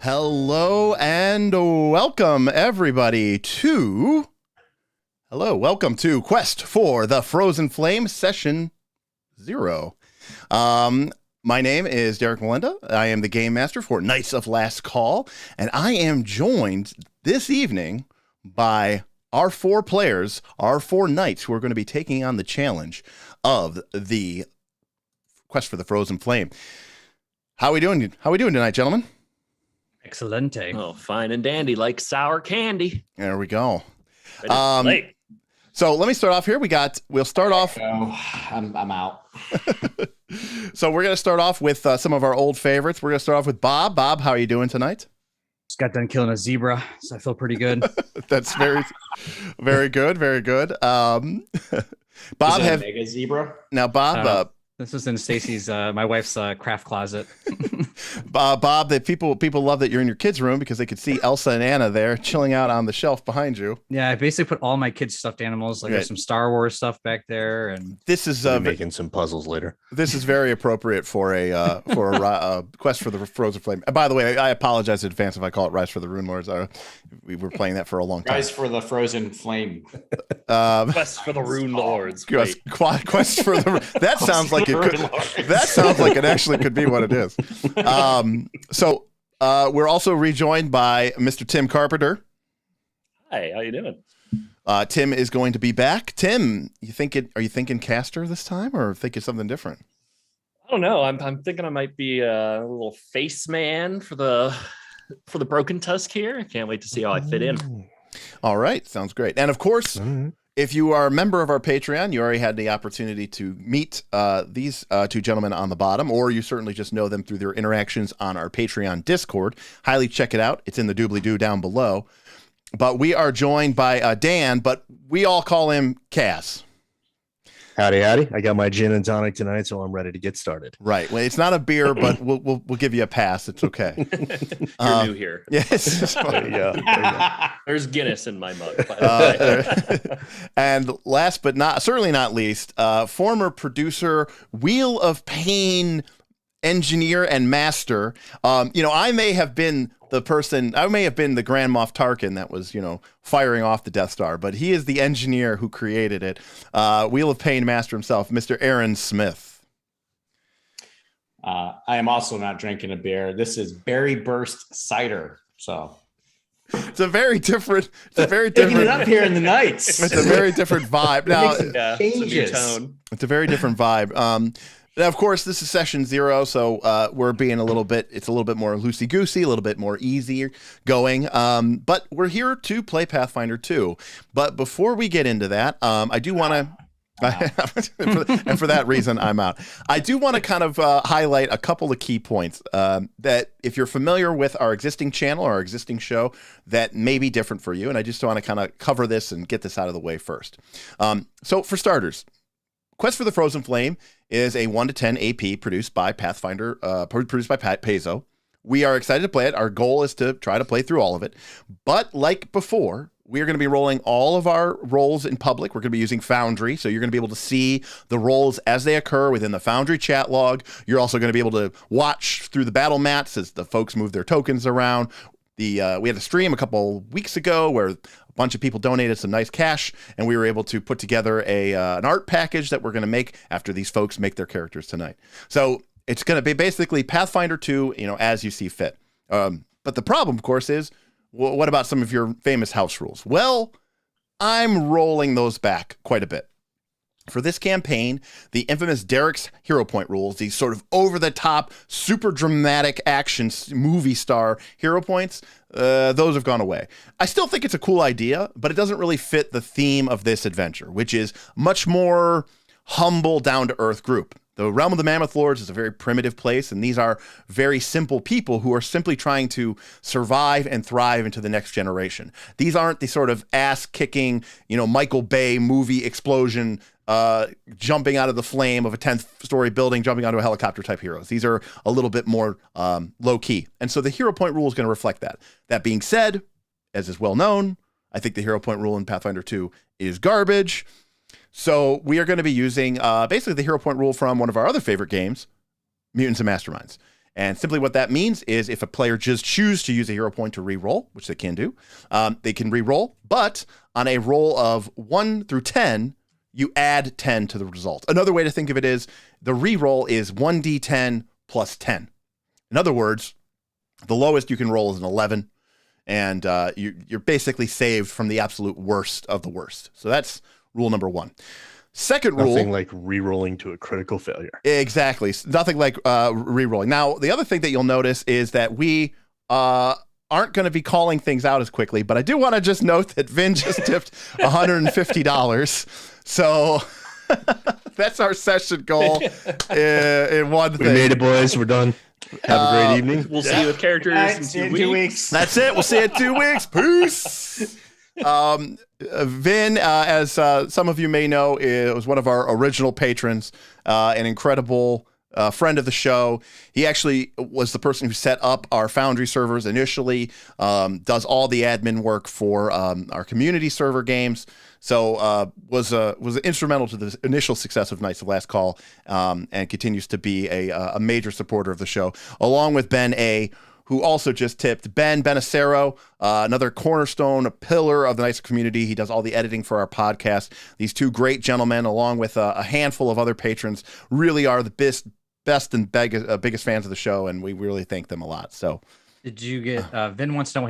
Hello and welcome everybody to welcome to Quest for the Frozen Flame Session 0. My name is Derik Melinda. I am the Game Master for Knights of Last Call, and I am joined this evening by our 4 players, our 4 knights who are going to be taking on the challenge of the Quest for the Frozen Flame. How are we doing tonight, gentlemen? Excelente. Oh, fine and dandy, like sour candy. There we go. Late. So let me start off here. We'll start off. I'm out. So we're going to start off with some of our old favorites. We're going to start off with Bob. Bob, how are you doing tonight? Just got done killing a zebra, so I feel pretty good. That's very, very good. Very good. Bob, a mega zebra? Now, Bob. This was in Stacy's, my wife's craft closet. Bob, that people love that you're in your kids' room because they could see Elsa and Anna there chilling out on the shelf behind you. Yeah, I basically put all my kids' stuffed animals. Like there's some Star Wars stuff back there, and this is making some puzzles later. This is very appropriate for a Quest for the Frozen Flame. By the way, I apologize in advance if I call it Rise for the Rune Lords. We were playing that for a long time. Rise for the Frozen Flame. Quest for the Rune Lords. Quest for the. That sounds like it could. That sounds like it actually could be what it is. So we're also rejoined by Mr. Tim Carpenter. Hi, how you doing? Tim is going to be back. Tim, are you thinking caster this time, or thinking something different? I don't know. I'm thinking I might be a little face man for the Broken Tusk here. I can't wait to see how I fit in. All right, sounds great. And of course, if you are a member of our Patreon, you already had the opportunity to meet these 2 gentlemen on the bottom, or you certainly just know them through their interactions on our Patreon Discord. Highly check it out. It's in the doobly-doo down below. But we are joined by Dan, but we all call him Kaz. Howdy, howdy. I got my gin and tonic tonight, so I'm ready to get started. Right. Well, it's not a beer, but we'll give you a pass. It's okay. You're new here. Yes. There you go. There's Guinness in my mug. By the way. And last but certainly not least, former producer, Wheel of Pain engineer and master. I may have been the Grand Moff Tarkin that was, firing off the Death Star, but he is the engineer who created it. Wheel of Pain master himself, Mr. Aaron Smith. I am also not drinking a beer. This is Berry Burst cider. So it's a very different. Picking it up here in the nights. It's a very different vibe. Now, changes. It's a very different vibe. Now, of course, this is session 0, so we're being it's a little bit more loosey-goosey, a little bit more easy going, but we're here to play Pathfinder 2. But before we get into that, I do want to, and for that reason, I'm out. I do want to kind of highlight a couple of key points that if you're familiar with our existing channel or our existing show, that may be different for you, and I just want to kind of cover this and get this out of the way first. So for starters, Quest for the Frozen Flame is a 1 to 10 AP produced by Pathfinder, produced by Paizo. We are excited to play it. Our goal is to try to play through all of it. But like before, we are going to be rolling all of our rolls in public. We're going to be using Foundry, so you're going to be able to see the rolls as they occur within the Foundry chat log. You're also going to be able to watch through the battle mats as the folks move their tokens around. We had a stream a couple weeks ago where a bunch of people donated some nice cash, and we were able to put together an art package that we're going to make after these folks make their characters tonight. So it's going to be basically Pathfinder 2, as you see fit. But the problem, of course, is what about some of your famous house rules? Well, I'm rolling those back quite a bit. For this campaign, the infamous Derik's Hero Point rules, these sort of over-the-top, super dramatic action movie star hero points, those have gone away. I still think it's a cool idea, but it doesn't really fit the theme of this adventure, which is much more humble, down-to-earth group. The realm of the Mammoth Lords is a very primitive place, and these are very simple people who are simply trying to survive and thrive into the next generation. These aren't the sort of ass-kicking, Michael Bay movie explosion jumping out of the flame of a 10th story building, jumping onto a helicopter type heroes. These are a little bit more low key. And so the hero point rule is going to reflect that. That being said, as is well known, I think the hero point rule in Pathfinder 2 is garbage. So we are going to be using basically the hero point rule from one of our other favorite games, Mutants and Masterminds. And simply what that means is if a player just chooses to use a hero point to re-roll, which they can do, they can re-roll, but on a roll of 1 through 10, you add 10 to the result. Another way to think of it is the re-roll is 1d10 plus 10. In other words, the lowest you can roll is an 11, and you're basically saved from the absolute worst of the worst. So that's rule number 1. Second rule. Nothing like re-rolling to a critical failure. Exactly. Nothing like re-rolling. Now, the other thing that you'll notice is that we aren't going to be calling things out as quickly, but I do want to just note that Vin just tipped $150. So that's our session goal in one thing. We made it, boys. We're done. Have a great evening. We'll see you with characters in 2 weeks. That's it. We'll see you in 2 weeks. Peace. Vin, as some of you may know, was one of our original patrons, an incredible friend of the show. He actually was the person who set up our Foundry servers initially, does all the admin work for our community server games. So was instrumental to the initial success of Knights of Last Call, and continues to be a major supporter of the show, along with Ben A., who also just tipped. Ben Benacero, another cornerstone, a pillar of the Knights community. He does all the editing for our podcast. These two great gentlemen, along with a handful of other patrons, really are the best and biggest fans of the show, and we really thank them a lot. So, did you get Vin wants to know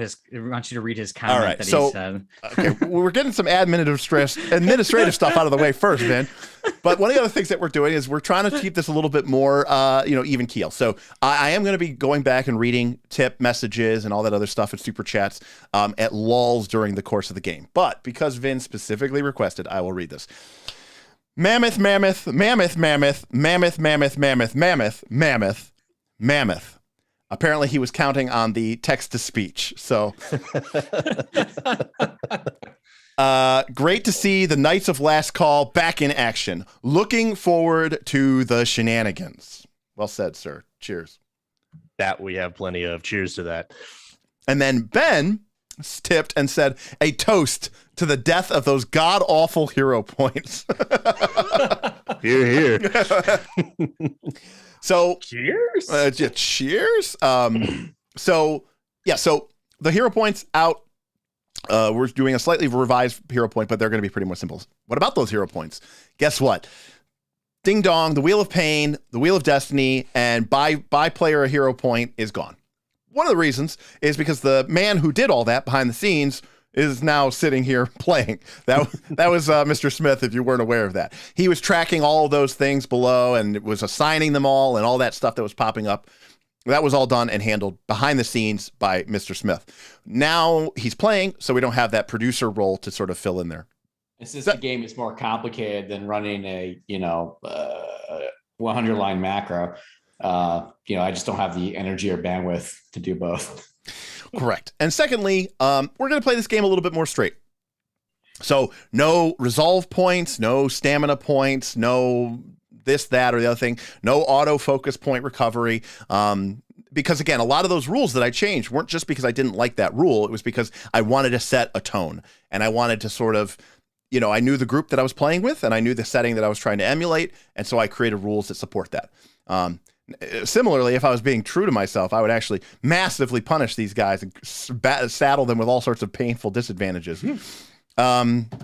wants you to read his comment all right, that so, he said. Okay, we're getting some administrative stuff out of the way first, Vin. But one of the other things that we're doing is we're trying to keep this a little bit more, even keel. So I am going to be going back and reading tip messages and all that other stuff and super chats at lulls during the course of the game. But because Vin specifically requested, I will read this. Mammoth, mammoth, mammoth, mammoth, mammoth, mammoth, mammoth, mammoth, mammoth, mammoth. Apparently he was counting on the text-to-speech. So great to see the Knights of Last Call back in action. Looking forward to the shenanigans. Well said, sir. Cheers. That we have plenty of. Cheers to that. And then Ben tipped and said, a toast to the death of those god-awful hero points. Hear, hear. So Cheers. Cheers. So the hero points out. We're doing a slightly revised hero point, but they're going to be pretty more simple. What about those hero points? Guess what? Ding dong, the Wheel of Pain, the Wheel of Destiny, and buy player a hero point is gone. One of the reasons is because the man who did all that behind the scenes is now sitting here playing. That was Mr. Smith, if you weren't aware of that. He was tracking all of those things below and was assigning them all and all that stuff that was popping up. That was all done and handled behind the scenes by Mr. Smith. Now he's playing, so we don't have that producer role to sort of fill in there. And since the game is more complicated than running a 100 line macro, I just don't have the energy or bandwidth to do both. Correct. And secondly, we're going to play this game a little bit more straight. So no resolve points, no stamina points, no this, that, or the other thing, no autofocus point recovery. Because again, a lot of those rules that I changed weren't just because I didn't like that rule. It was because I wanted to set a tone and I wanted to sort of, I knew the group that I was playing with and I knew the setting that I was trying to emulate. And so I created rules that support that. Similarly, if I was being true to myself, I would actually massively punish these guys and saddle them with all sorts of painful disadvantages.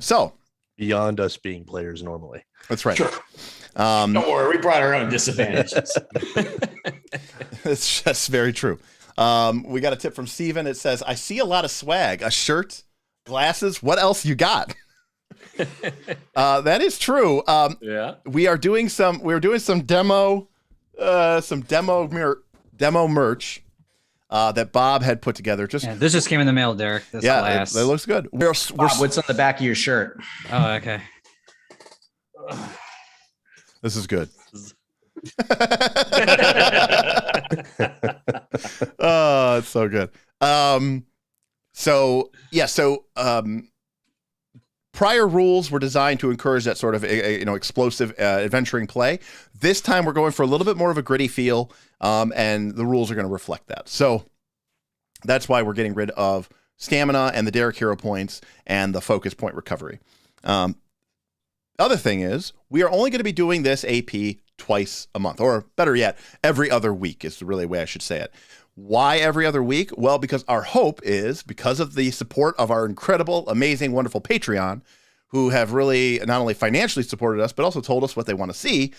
So Beyond us being players normally. That's right. Sure. Don't worry, we brought our own disadvantages. That's very true. We got a tip from Steven. It says, I see a lot of swag, a shirt, glasses. What else you got? That is true. Yeah. We're doing some demo merch that Bob had put together. This just came in the mail, Derek. This glass. It looks good. Bob, what's on the back of your shirt? Oh, okay. This is good. Oh, it's so good. Prior rules were designed to encourage that sort of explosive adventuring play. This time we're going for a little bit more of a gritty feel, and the rules are going to reflect that. So that's why we're getting rid of stamina and the Derik hero points and the focus point recovery. Other thing is, we are only going to be doing this AP twice a month, or better yet, every other week is really the way I should say it. Why every other week? Well, because our hope is, because of the support of our incredible, amazing, wonderful Patreon, who have really not only financially supported us, but also told us what they want to see.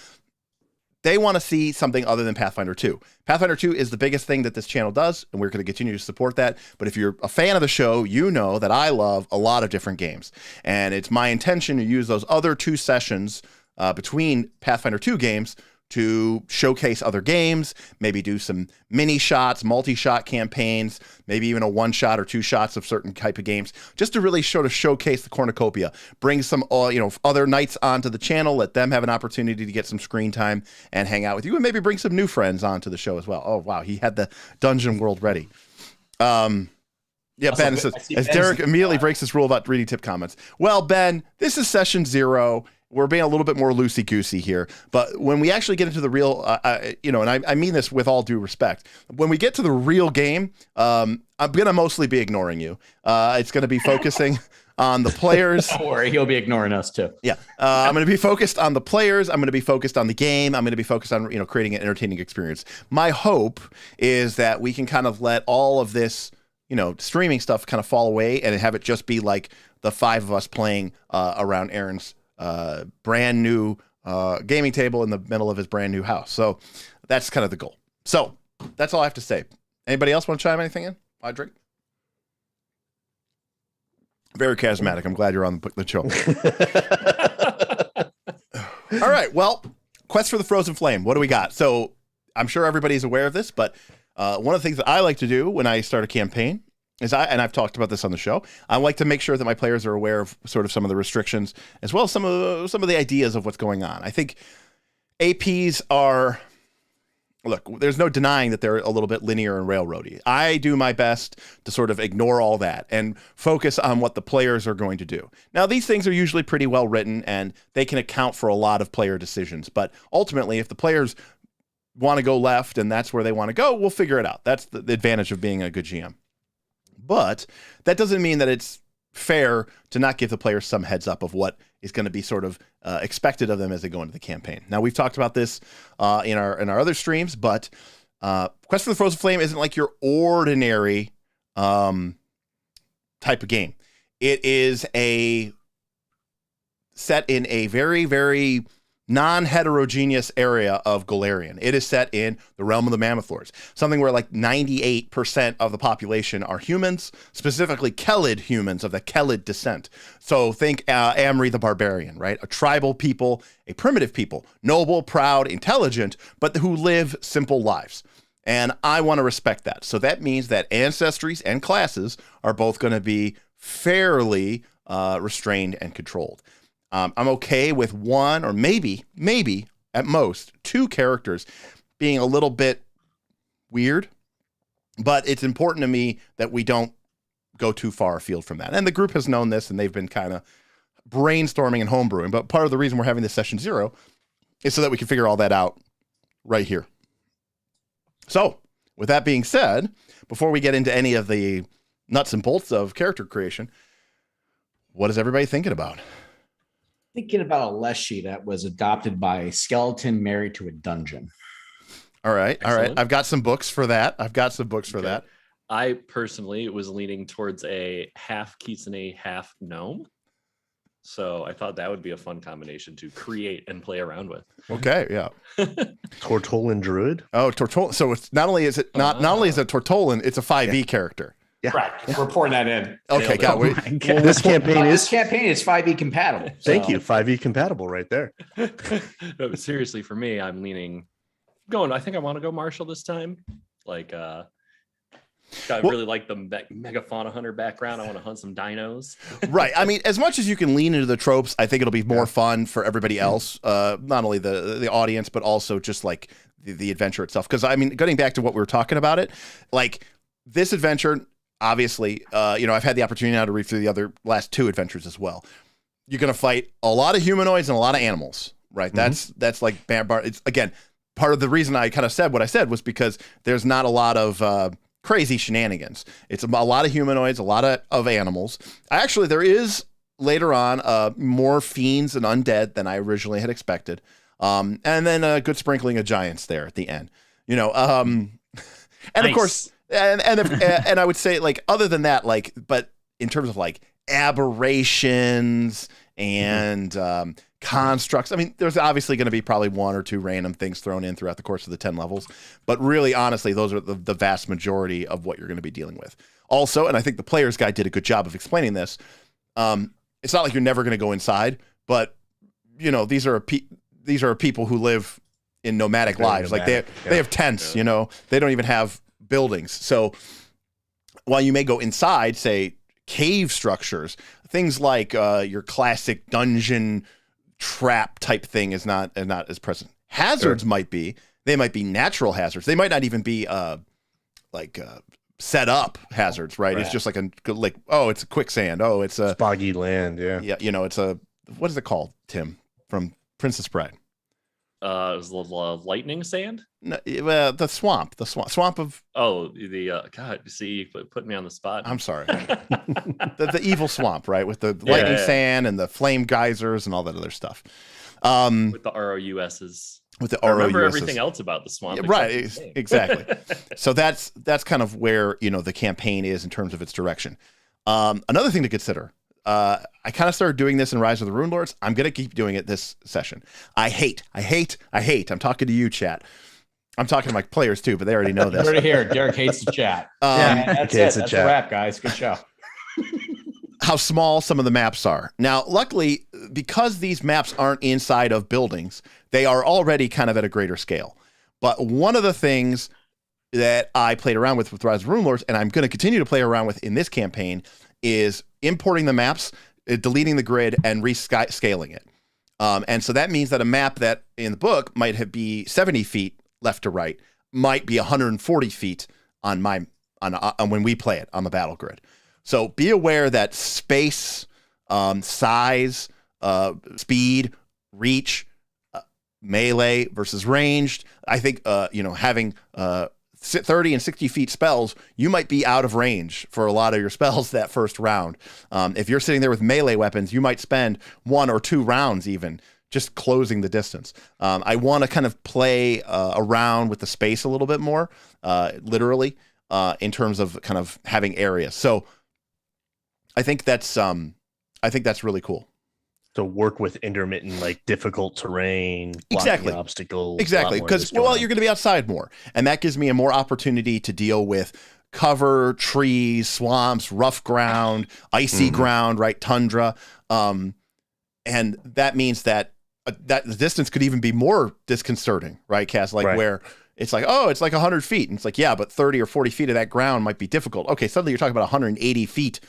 They want to see something other than Pathfinder 2. Pathfinder 2 is the biggest thing that this channel does, and we're going to continue to support that. But if you're a fan of the show, you know that I love a lot of different games. And it's my intention to use those other 2 sessions between Pathfinder 2 games to showcase other games, maybe do some mini shots, multi-shot campaigns, maybe even a 1-shot or 2 shots of certain type of games, just to really showcase the cornucopia, bring some other knights onto the channel, let them have an opportunity to get some screen time and hang out with you, and maybe bring some new friends onto the show as well. Oh wow, he had the Dungeon World ready. Ben says, as Derik immediately breaks his rule about reading tip comments. Well, Ben, this is session 0. We're being a little bit more loosey-goosey here, but when we actually get into the real, and I mean this with all due respect, when we get to the real game, I'm going to mostly be ignoring you. It's going to be focusing on the players. Don't worry, he'll be ignoring us too. Yeah, I'm going to be focused on the players. I'm going to be focused on the game. I'm going to be focused on creating an entertaining experience. My hope is that we can kind of let all of this, streaming stuff kind of fall away and have it just be like the 5 of us playing around Aaron's brand new gaming table in the middle of his brand new house. So that's kind of the goal. So that's all I have to say. Anybody else want to chime anything in? I drink. Very charismatic. I'm glad you're on the show. All right. Well, Quest for the Frozen Flame. What do we got? So I'm sure everybody's aware of this, but one of the things that I like to do when I start a campaign is I've talked about this on the show, I like to make sure that my players are aware of sort of some of the restrictions as well as some of the ideas of what's going on. I think APs are, look, there's no denying that they're a little bit linear and railroady. I do my best to sort of ignore all that and focus on what the players are going to do. Now, these things are usually pretty well written and they can account for a lot of player decisions. But ultimately, if the players want to go left and that's where they want to go, we'll figure it out. That's the advantage of being a good GM. But that doesn't mean that it's fair to not give the players some heads up of what is going to be sort of expected of them as they go into the campaign. Now, we've talked about this in our other streams, but Quest for the Frozen Flame isn't like your ordinary type of game. It is set in a very, very non-heterogeneous area of Golarion. It is set in the realm of the Mammoth Lords, something where like 98% of the population are humans, specifically Kelid humans of the Kelid descent. So think Amri the Barbarian, right? A tribal people, a primitive people, noble, proud, intelligent, but who live simple lives. And I want to respect that. So that means that ancestries and classes are both going to be fairly restrained and controlled. I'm okay with one or maybe at most 2 characters being a little bit weird, but it's important to me that we don't go too far afield from that. And the group has known this and they've been kind of brainstorming and homebrewing, but part of the reason we're having this session 0 is so that we can figure all that out right here. So with that being said, before we get into any of the nuts and bolts of character creation, what is everybody thinking about? Thinking about a Leshy that was adopted by a skeleton married to a dungeon. All right. Excellent. I've got some books for that. I personally was leaning towards a half Kitsune, half gnome. So I thought that would be a fun combination to create and play around with. Okay, yeah. Tortolan Druid. Oh, Tortolan. So it's not only is it Tortolan, it's a 5e character. Yeah. Correct. We're pouring that in. Okay, got it. Well, this campaign This campaign is 5e compatible. Thank you. 5e compatible right there. No, seriously, for me, I'm leaning I think I want to go Marshall this time. Like I really like the megafauna hunter background. I want to hunt some dinos. Right. I mean, as much as you can lean into the tropes, I think it'll be more fun for everybody else, not only the audience, but also just like the adventure itself. Because I mean, getting back to what we were talking about it, like this adventure, obviously, I've had the opportunity now to read through the last 2 adventures as well. You're going to fight a lot of humanoids and a lot of animals, right? Mm-hmm. That's like, it's again, part of the reason I kind of said what I said was because there's not a lot of crazy shenanigans. It's a lot of humanoids, a lot of animals. There is later on more fiends and undead than I originally had expected. And then a good sprinkling of giants there at the end. And of Nice. course, and I would say, like, other than that, like, but in terms of like aberrations and constructs, I mean, there's obviously going to be probably one or two random things thrown in throughout the course of the 10 levels, but really, honestly, those are the vast majority of what you're going to be dealing with. Also, and I think the player's guide did a good job of explaining this, it's not like you're never going to go inside, but these are people who live in nomadic lives. Like they have tents, they don't even have buildings. So while you may go inside, say, cave structures, things like your classic dungeon trap type thing is not as present. Hazards might be. They might be natural hazards. They might not even be set up hazards, right? It's just it's a quicksand. Oh, it's a boggy land. Yeah. Yeah. It's what is it called, Tim, from Princess Bride? It was the lightning sand. No, the swamp of. Oh, the God! See, you put me on the spot. I'm sorry. the evil swamp, right, with the lightning sand and the flame geysers and all that other stuff. With the ROUSs. With the I remember ROUSs. everything else about the swamp. Yeah, right, exactly. So that's kind of where the campaign is in terms of its direction. Another thing to consider. I kind of started doing this in Rise of the Rune Lords. I'm going to keep doing it this session. I hate. I'm talking to you, chat. I'm talking to my players too, but they already know this. You're already here. Derik hates the chat. That's hates it. the That's chat. a wrap, guys. Good show. How small some of the maps are. Now, luckily, because these maps aren't inside of buildings, they are already kind of at a greater scale. But one of the things that I played around with Rise of the Rune Lords, and I'm going to continue to play around with in this campaign, is importing the maps, deleting the grid, and rescaling it. And so that means that a map that in the book might be 70 feet left to right might be 140 feet on when we play it on the battle grid. So be aware that space, size, speed, reach, melee versus ranged. I think having 30 and 60 feet spells, you might be out of range for a lot of your spells that first round. If you're sitting there with melee weapons, you might spend 1 or 2 rounds even just closing the distance. I want to kind of play around with the space a little bit more, literally, in terms of kind of having areas. So I think that's really cool. To work with intermittent, like difficult terrain, Exactly. obstacles. Exactly, because you're going to be outside more, and that gives me a more opportunity to deal with cover, trees, swamps, rough ground, icy ground, right, tundra, and that means that the distance could even be more disconcerting, right, Kaz? Where it's like, oh, it's like 100 feet, and it's like, yeah, but 30 or 40 feet of that ground might be difficult. Okay, suddenly you're talking about 180 feet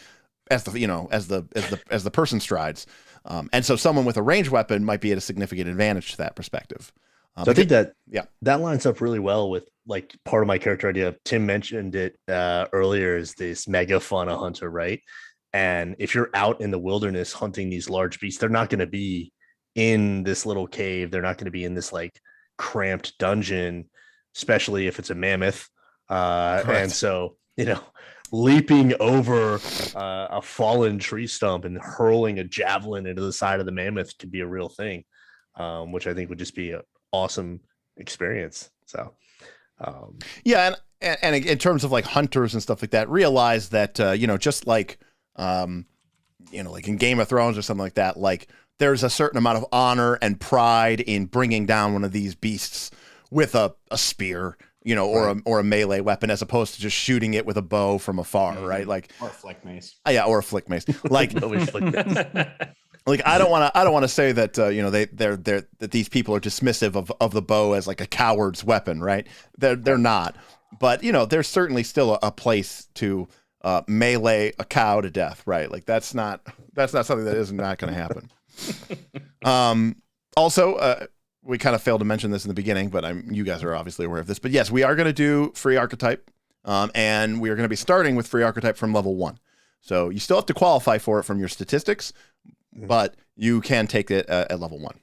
as the person strides. And so someone with a ranged weapon might be at a significant advantage to that perspective. So I think that lines up really well with like part of my character idea. Tim mentioned it earlier, is this megafauna hunter, right? And if you're out in the wilderness hunting these large beasts, they're not going to be in this little cave. They're not going to be in this like cramped dungeon, especially if it's a mammoth. And so, leaping over a fallen tree stump and hurling a javelin into the side of the mammoth could be a real thing, which I think would just be an awesome experience. So, and in terms of like hunters and stuff like that, realize that just like like in Game of Thrones or something like that, like there's a certain amount of honor and pride in bringing down one of these beasts with a spear. Or a melee weapon, as opposed to just shooting it with a bow from afar, right? Like, or a flick mace. Yeah, or a flick mace. Like, like I don't want to say that that these people are dismissive of the bow as like a coward's weapon, right? They're not, but there's certainly still a place to melee a cow to death, right? Like that's not something that is not going to happen. Also. We kind of failed to mention this in the beginning, but you guys are obviously aware of this. But yes, we are going to do free archetype, and we are going to be starting with free archetype from level 1. So you still have to qualify for it from your statistics, but you can take it at level 1.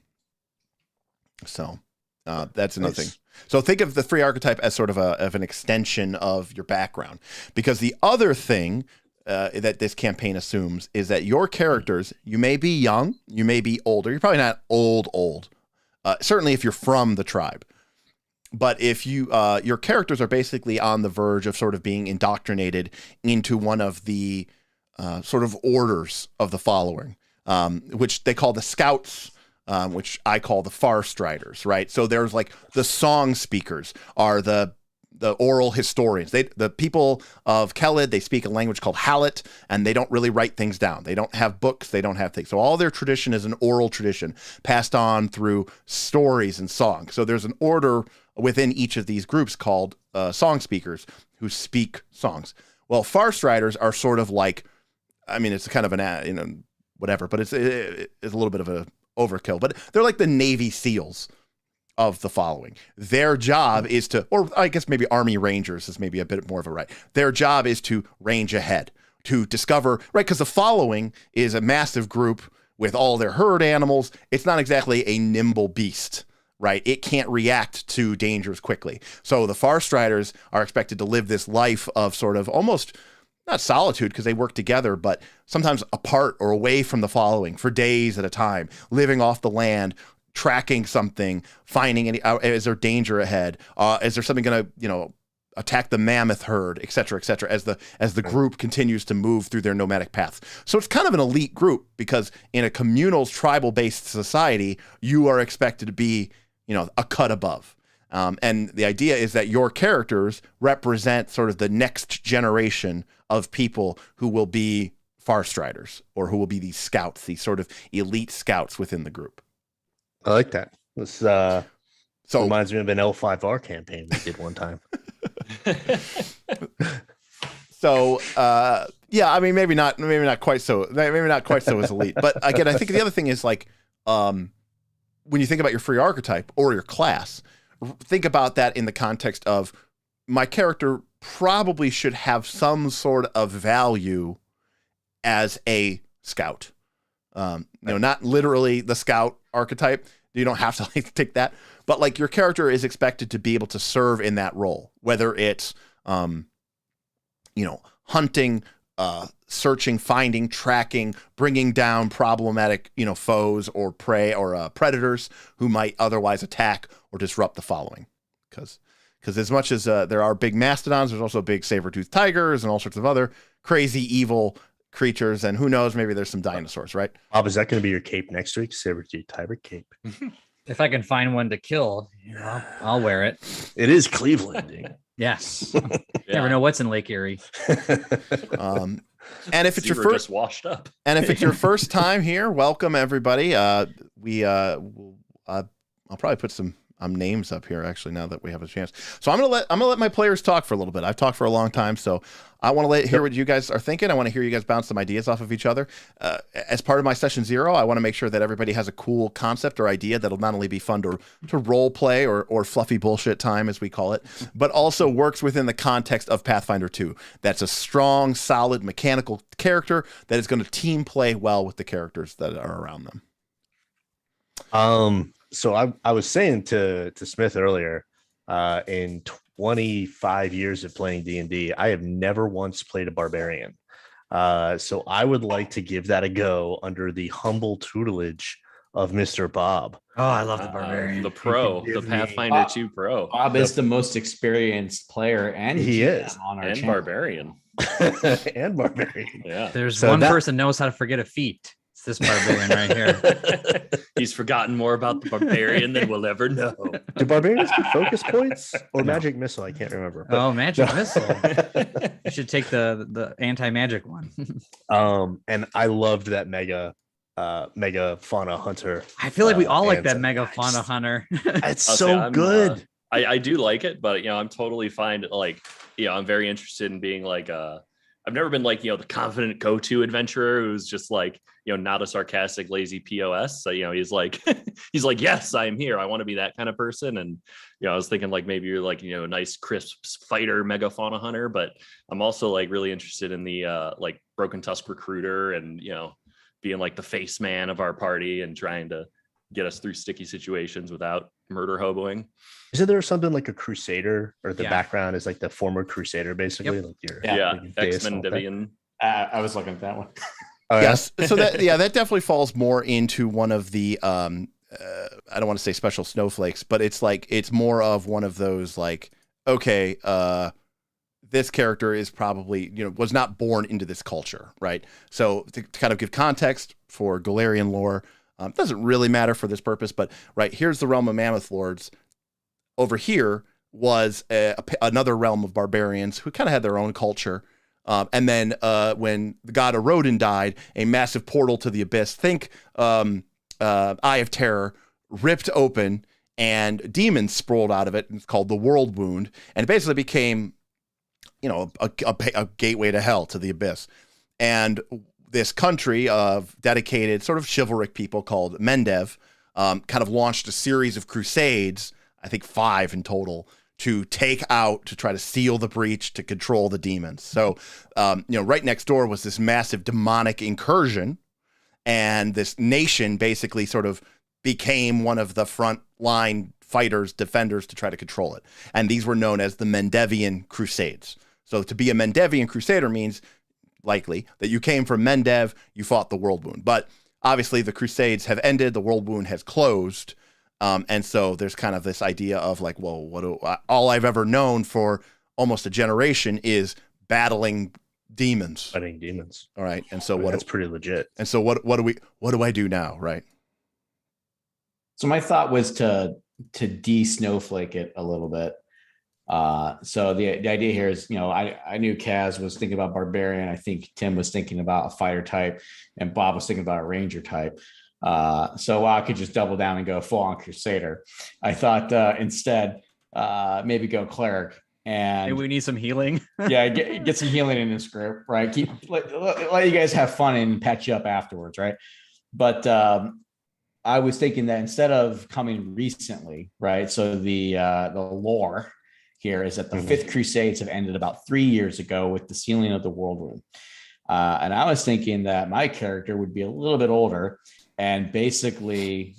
So that's another thing. So think of the free archetype as sort of an extension of your background, because the other thing that this campaign assumes is that your characters, you may be young, you may be older, you're probably not old. certainly if you're from the tribe. But if you your characters are basically on the verge of sort of being indoctrinated into one of the sort of orders of the following, which they call the scouts, which I call the far striders, right? So there's like the song speakers are the oral historians. The people of Keled, they speak a language called Hallet, and they don't really write things down. They don't have books. They don't have things. So all their tradition is an oral tradition passed on through stories and songs. So there's an order within each of these groups called song speakers who speak songs. Well, far striders are sort of like, I mean, it's kind of an, whatever, but it's a little bit of a overkill, but they're like the Navy SEALs of the following. Their job is to, or I guess maybe Army Rangers is maybe a bit more of a right. Their job is to range ahead, to discover, right? Because the following is a massive group with all their herd animals. It's not exactly a nimble beast, right? It can't react to dangers quickly. So the far striders are expected to live this life of sort of almost not solitude because they work together, but sometimes apart or away from the following for days at a time, living off the land, tracking something, finding any, is there danger ahead? Is there something going to, attack the mammoth herd, et cetera, as the group continues to move through their nomadic paths. So it's kind of an elite group because in a communal, tribal-based society, you are expected to be, a cut above. And the idea is that your characters represent sort of the next generation of people who will be far striders or who will be these scouts, these sort of elite scouts within the group. I like that. This reminds me of an L5R campaign we did one time. So yeah, I mean maybe not quite so as elite. But again, I think the other thing is like when you think about your free archetype or your class, think about that in the context of my character probably should have some sort of value as a scout. Not literally the scout archetype. You don't have to take that, but like your character is expected to be able to serve in that role, whether it's, hunting, searching, finding, tracking, bringing down problematic, foes or prey or predators who might otherwise attack or disrupt the following. Because as much as there are big mastodons, there's also big saber-toothed tigers and all sorts of other crazy evil creatures, and who knows, maybe there's some dinosaurs, right? Bob, is that going to be your cape next week? Saber-tooth tiger cape. If I can find one to kill, I'll wear it. It is Cleveland. Yes. Never know what's in Lake Erie. And if it's your Zebra first, just washed up, and if it's your first time here, welcome everybody. I'll probably put some names up here actually now that we have a chance. So I'm gonna let my players talk for a little bit. I've talked for a long time, so I want to hear what you guys are thinking. I want to hear you guys bounce some ideas off of each other. As part of my session 0, I want to make sure that everybody has a cool concept or idea that'll not only be fun to role play or fluffy bullshit time as we call it, but also works within the context of Pathfinder 2. That's a strong, solid, mechanical character that is going to team play well with the characters that are around them. So I was saying to Smith earlier, in 25 years of playing D&D, I have never once played a barbarian. So I would like to give that a go under the humble tutelage of Mr. Bob. Oh, I love the barbarian. the pro, the Pathfinder 2 pro. Bob is the most experienced player, and he is on our And channel. barbarian. and barbarian. Yeah. There's So one that- person knows how to forget a feat. It's this barbarian right here. He's forgotten more about the barbarian than we'll ever know. Do barbarians get focus points or magic missile? I can't remember. But, Oh, magic missile. You should take the anti-magic one. and I loved that mega fauna hunter. I feel like we all like that Ancestry. megafauna hunter. It's I'll say so I'm, good. I do like it, but I'm totally fine. Like, I'm very interested in being like I've never been like, the confident go-to adventurer who's just like, not a sarcastic, lazy POS. So, he's like, yes, I'm here. I want to be that kind of person. And, I was thinking like, maybe you're like, a nice crisp fighter megafauna hunter, but I'm also like really interested in the like Broken Tusk recruiter and, being like the face man of our party and trying to get us through sticky situations without murder hoboing. Isn't there something like a crusader or the Yeah. background is like the former crusader, basically? Yep. Like your Yeah. like your deus X-Men and all that? Divian. I was looking at that one. Oh, yeah? Yes. So that definitely falls more into one of the I don't want to say special snowflakes, but it's like it's more of one of those like, okay, this character is probably, was not born into this culture, right? So to kind of give context for Galarian lore, doesn't really matter for this purpose, but right, here's the realm of Mammoth Lords. Over here was another realm of barbarians who kind of had their own culture. And then when the god Erodin died, a massive portal to the abyss, think Eye of Terror, ripped open, and demons sprawled out of it. It's called the World Wound, and it basically became a gateway to hell, to the abyss. And this country of dedicated sort of chivalric people called Mendev kind of launched a series of crusades, I think 5 in total, to try to seal the breach, to control the demons. So, right next door was this massive demonic incursion, and this nation basically sort of became one of the front line fighters, defenders to try to control it. And these were known as the Mendevian Crusades. So to be a Mendevian Crusader means likely that you came from Mendev, you fought the World Wound. But obviously the Crusades have ended, the World Wound has closed. And so there's kind of this idea of like, well, all I've ever known for almost a generation is battling demons. Fighting demons. All right. And so that's pretty legit. And so what do I do now? Right. So my thought was to de-snowflake it a little bit. So the idea here is, I knew Kaz was thinking about barbarian. I think Tim was thinking about a fighter type, and Bob was thinking about a ranger type. So I could just double down and go full on crusader. I thought instead maybe go cleric. And maybe we need some healing. Yeah, get some healing in this group, right? Let you guys have fun and patch you up afterwards, right? But I was thinking that instead of coming recently, right? So the lore here is that the Fifth Crusades have ended about 3 years ago with the sealing of the World Wound. And I was thinking that my character would be a little bit older and basically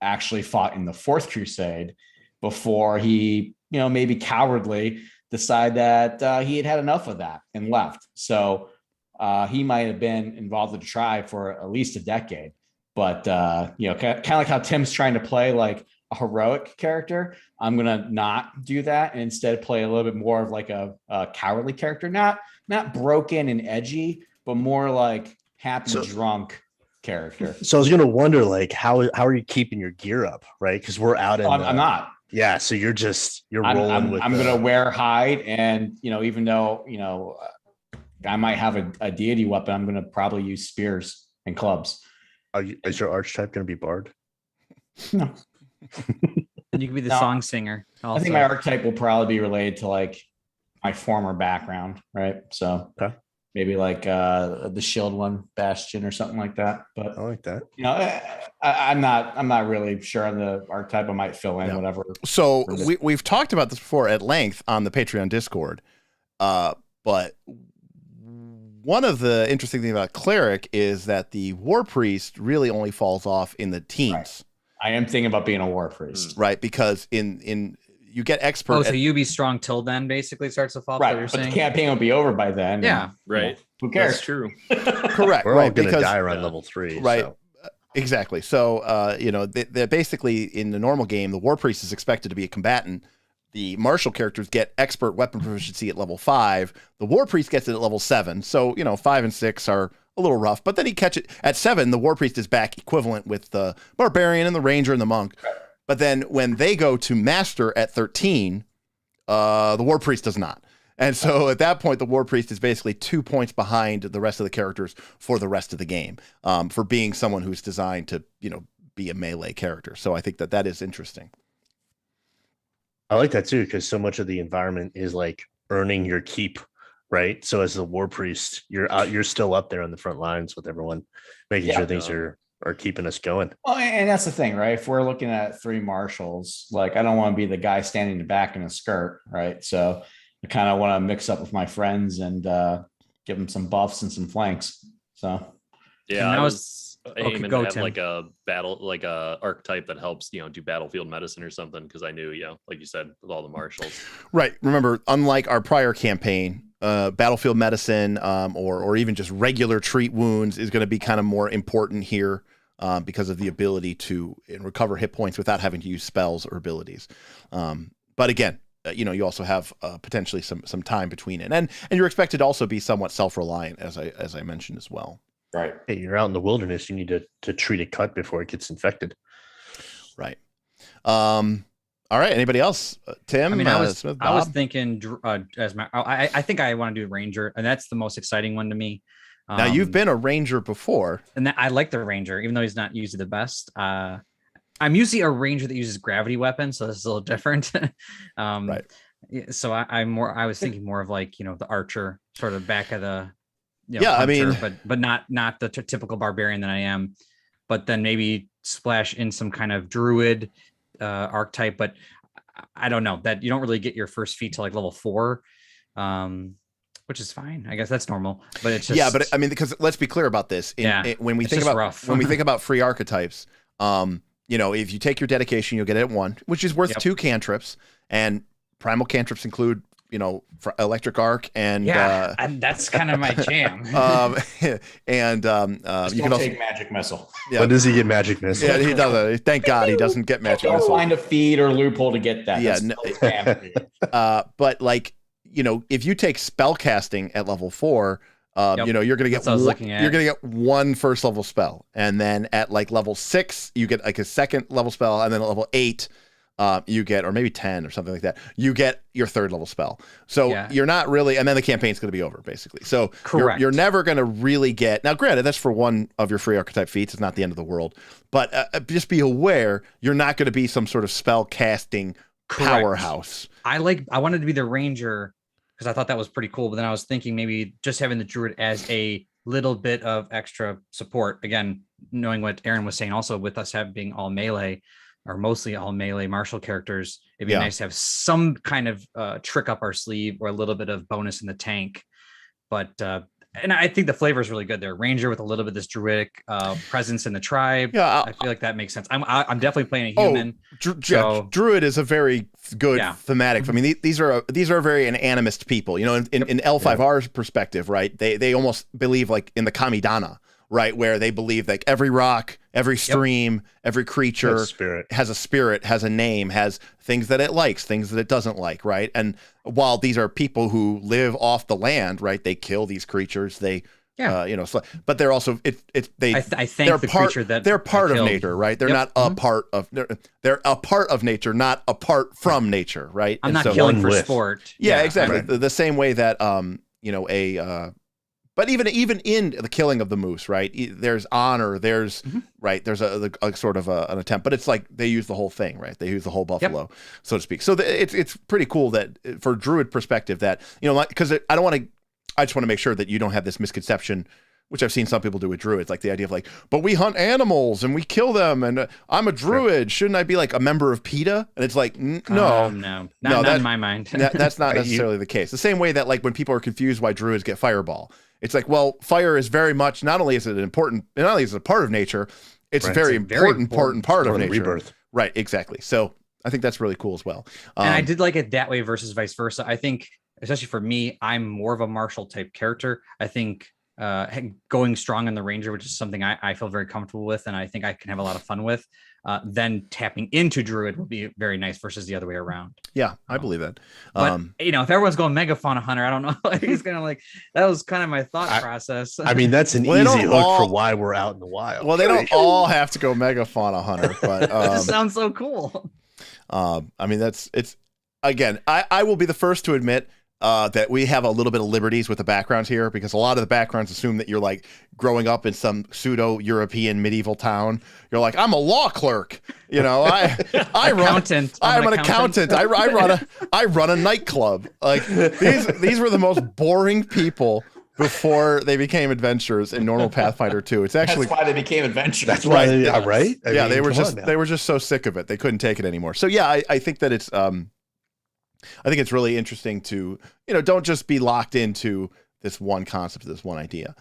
actually fought in the Fourth Crusade before he, maybe cowardly decide that he had enough of that and left. So he might have been involved in the tribe for at least a decade. But, kind of like how Tim's trying to play like a heroic character, I'm going to not do that and instead play a little bit more of like a cowardly character, not broken and edgy, but more like happy, drunk character. So I was going to wonder, like, how are you keeping your gear up, right? Because we're out in. I'm not. Yeah, so you're rolling with. I'm going to wear hide, and even though I might have a deity weapon, I'm going to probably use spears and clubs. Is your archetype going to be bard? No. And you can be the song singer also. I think my archetype will probably be related to like my former background, right? So maybe like the shield one, Bastion or something like that. But I like that. I'm not really sure on the archetype. I might fill in whatever. So we've talked about this before at length on the Patreon Discord. But one of the interesting things about cleric is that the war priest really only falls off in the teens. Right. I am thinking about being a war priest, right? Because in you get expert. Oh, so you be strong till then basically starts to fall. Right, but the campaign will be over by then. Yeah, right. Who cares? That's true. Correct. We're right, all going to because, die around level 3. Right. So. Exactly. So they're basically in the normal game, the war priest is expected to be a combatant. The martial characters get expert weapon proficiency at level 5. The war priest gets it at level 7. So 5 and 6 are a little rough, but then he catch it at 7. The war priest is back equivalent with the barbarian and the ranger and the monk. But then when they go to master at 13, the war priest does not. And so at that point, the war priest is basically 2 points behind the rest of the characters for the rest of the game, for being someone who's designed to, be a melee character. So I think that is interesting. I like that too, because so much of the environment is like earning your keep, right? So as a war priest, you're still up there on the front lines with everyone, making sure things are keeping us going. Well, and that's the thing, right? If we're looking at 3 marshals, like I don't want to be the guy standing in the back in a skirt, right? So I kind of want to mix up with my friends and give them some buffs and some flanks. So yeah, I was aiming to have Tim. like a battle, like a archetype that helps, do battlefield medicine or something. Because I knew, like you said, with all the marshals. Right. Remember, unlike our prior campaign, battlefield medicine or even just regular treat wounds is going to be kind of more important here. because of the ability to recover hit points without having to use spells or abilities. But again, you also have potentially some time between it, and you're expected to also be somewhat self-reliant, as I mentioned as well. Right. Hey, you're out in the wilderness. You need to treat a cut before it gets infected. Right. All right. Anybody else? Tim, I mean, Smith, I was Bob? thinking I think I want to do Ranger, and that's the most exciting one to me. Now you've been a ranger before, and I like the Ranger, even though he's not usually the best. I'm usually a Ranger that uses gravity weapons, so this is a little different. Right. So I was thinking more of like, the archer, sort of back of the, Yeah, I hunter, mean- but not the typical barbarian that I am. But then maybe splash in some kind of druid archetype, but I don't know, that you don't really get your first feat to like level 4, which is fine. I guess that's normal, but it's just, yeah, but I mean, because let's be clear about this. When we it's think just about rough. when we think about free archetypes, if you take your dedication, you'll get it at 1, which is worth Yep. 2 cantrips, and primal cantrips include electric arc and and that's kind of my jam. and Just you don't can also take magic missile. yeah. When does he get magic missile? Yeah, he doesn't. Thank God he doesn't get magic Don't missile. find a feed or loophole to get that. Yeah, That's no- no scam. But like, if you take spell casting at level 4, Yep. you're gonna get That's what I was looking at. you're gonna get 1 first level spell, and then at like level 6 you get like a second level spell, and then at level 8 you get, or maybe 10 or something like that, you get your 3rd level spell. So Yeah. you're not really, and then the campaign's going to be over basically. So Correct. you're never going to really get, now granted, that's for one of your free archetype feats. It's not the end of the world, but just be aware, you're not going to be some sort of spell casting Correct. powerhouse. I wanted to be the Ranger because I thought that was pretty cool, but then I was thinking maybe just having the druid as a little bit of extra support. Again, knowing what Aaron was saying, also with us being all melee, or mostly all melee martial characters, it'd be nice to have some kind of trick up our sleeve or a little bit of bonus in the tank. But and I think the flavor is really good there. Ranger with a little bit of this druidic presence in the tribe. Yeah, I feel like that makes sense. I'm definitely playing a human. Druid is a very good thematic. I mean, these are very an animist people. In L5R's perspective, right? They almost believe like in the Kamidana, right, where they believe like every rock, every stream, every creature has a spirit, has a name, has things that it likes, things that it doesn't like, right? And while these are people who live off the land, right, they kill these creatures, they but they're also I think they're the creature that they're part of killed. nature, right? They're not a part of they're a part of nature, not apart from nature, right? I'm not killing for sport. Yeah, exactly. The same way that but even in the killing of the moose, right? There's honor, there's right, there's a sort of an attempt, but it's like they use the whole thing, right? They use the whole buffalo, so to speak. So it's pretty cool that for druid perspective that because I just want to make sure that you don't have this misconception, which I've seen some people do with druids, like the idea of like, but we hunt animals and we kill them, and I'm a druid. Shouldn't I be like a member of PETA? And it's like, no, not in my mind. That's not necessarily the case. The same way that like when people are confused why druids get fireball, it's like, well, fire is very much, not only is it a part of nature, it's a very important part of nature. Rebirth. Right, exactly. So I think that's really cool as well. And I did like it that way versus vice versa. I think, especially for me, I'm more of a martial type character. I think going strong in the Ranger, which is something I feel very comfortable with, and I think I can have a lot of fun with, then tapping into druid would be very nice versus the other way around. Yeah, I believe that. But if everyone's going megafauna hunter, I don't know. He's kind of like, that was kind of my thought process. I mean, that's an easy hook for why we're out in the wild. Well, they don't all have to go megafauna hunter, but it just sounds so cool. I mean, it's again, I will be the first to admit that we have a little bit of liberties with the backgrounds here, because a lot of the backgrounds assume that you're like growing up in some pseudo-European medieval town. You're like, I'm a law clerk, I'm an accountant. I run a nightclub. Like these were the most boring people before they became adventurers in normal Pathfinder 2. It's actually that's why they became adventurers. That's why right? I mean, they were just so sick of it. They couldn't take it anymore. So yeah, I think that it's I think it's really interesting to, don't just be locked into this one concept, this one idea.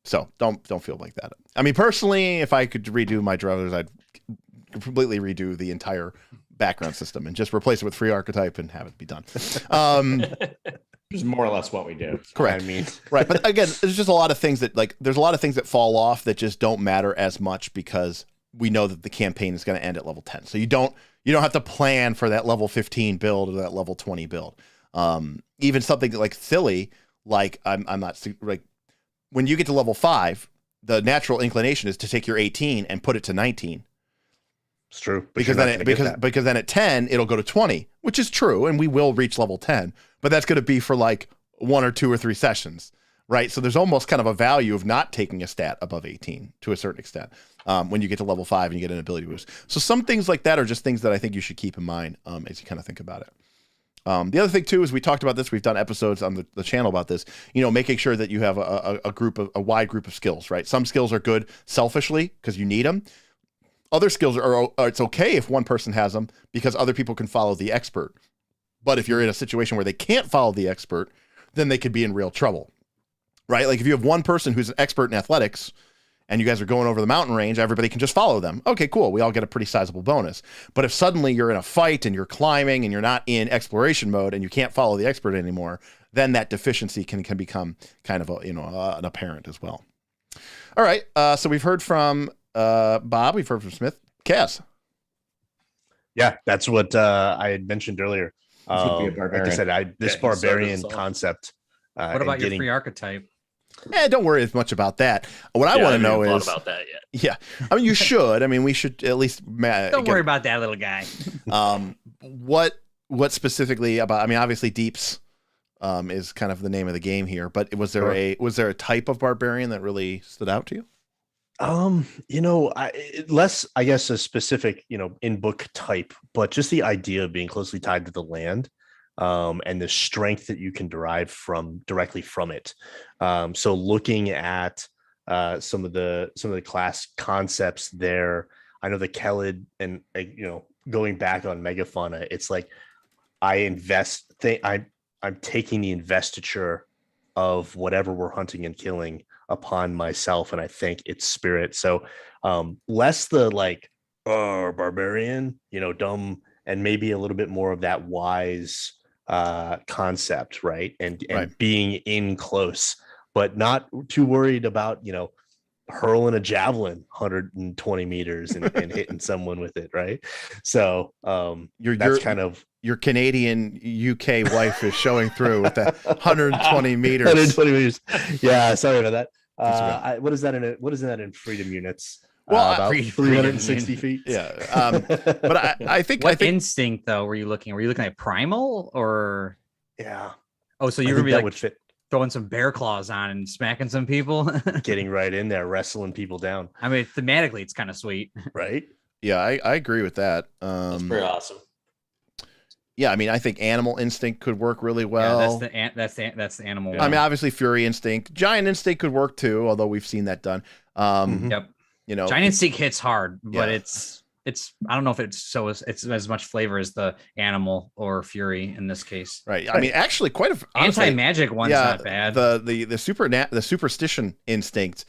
So don't feel like that. I mean, personally, if I could redo my druthers, I'd completely redo the entire background system and just replace it with free archetype and have it be done. Which is more or less what we do. Correct. I mean, Right. But again, there's just a lot of things that there's a lot of things that fall off that just don't matter as much because we know that the campaign is going to end at level 10. So you don't have to plan for that level 15 build or that level 20 build. Even something like silly, like I'm not like when you get to level 5, the natural inclination is to take your 18 and put it to 19. it's true. But Because then at 10 it'll go to 20, which is true, and we will reach level 10. But that's going to be for like 1 or 2 or 3 sessions, right? So there's almost kind of a value of not taking a stat above 18 to a certain extent when you get to level 5 and you get an ability boost. So some things like that are just things that I think you should keep in mind as you kind of think about it. The other thing too is we talked about this. We've done episodes on the channel about this. Making sure that you have a wide group of skills, right? Some skills are good selfishly because you need them. Other skills are it's okay if one person has them because other people can follow the expert. But if you're in a situation where they can't follow the expert, then they could be in real trouble, right? Like if you have one person who's an expert in athletics and you guys are going over the mountain range, everybody can just follow them. Okay, cool. We all get a pretty sizable bonus. But if suddenly you're in a fight and you're climbing and you're not in exploration mode and you can't follow the expert anymore, then that deficiency can become kind of an apparent as well. All right. So we've heard from Bob. We've heard from Smith. Kaz. Yeah, that's what I had mentioned earlier. Like I said, this barbarian concept. What about your free archetype? Don't worry as much about that. What I want to know is about that yet. Yeah, I mean you should. I mean we should at least. Don't worry about that little guy. What specifically about? I mean, obviously Deeps is kind of the name of the game here. But was there a type of barbarian that really stood out to you? Less, I guess, a specific, in book type, but just the idea of being closely tied to the land, and the strength that you can derive directly from it. So looking at some of the class concepts there, I know the Kelid and going back on megafauna, it's like I'm taking the investiture of whatever we're hunting and killing upon myself, and I think it's spirit. So less the barbarian, dumb, and maybe a little bit more of that wise concept, right? And being in close, but not too worried about hurling a javelin 120 meters and hitting someone with it, right? So that's kind of your Canadian UK wife is showing through with that 120 meters. 120 meters. Yeah, sorry about that. What is that in freedom units? Well, about 360 feet. Yeah. But I think instinct though were you looking? Were you looking at primal or? Yeah. Oh, so you're gonna be that would fit. Throwing some bear claws on and smacking some people. Getting right in there, wrestling people down. I mean, thematically, it's kind of sweet, right? Yeah, I agree with that. That's pretty awesome. Yeah, I mean, I think animal instinct could work really well. Yeah, that's the animal. Yeah. I mean, obviously, fury instinct, giant instinct could work too. Although we've seen that done. Yep. Giant instinct hits hard, but it's I don't know if it's as much flavor as the animal or fury in this case. Right. I mean, actually, quite a anti-magic one's not bad. The superstition instinct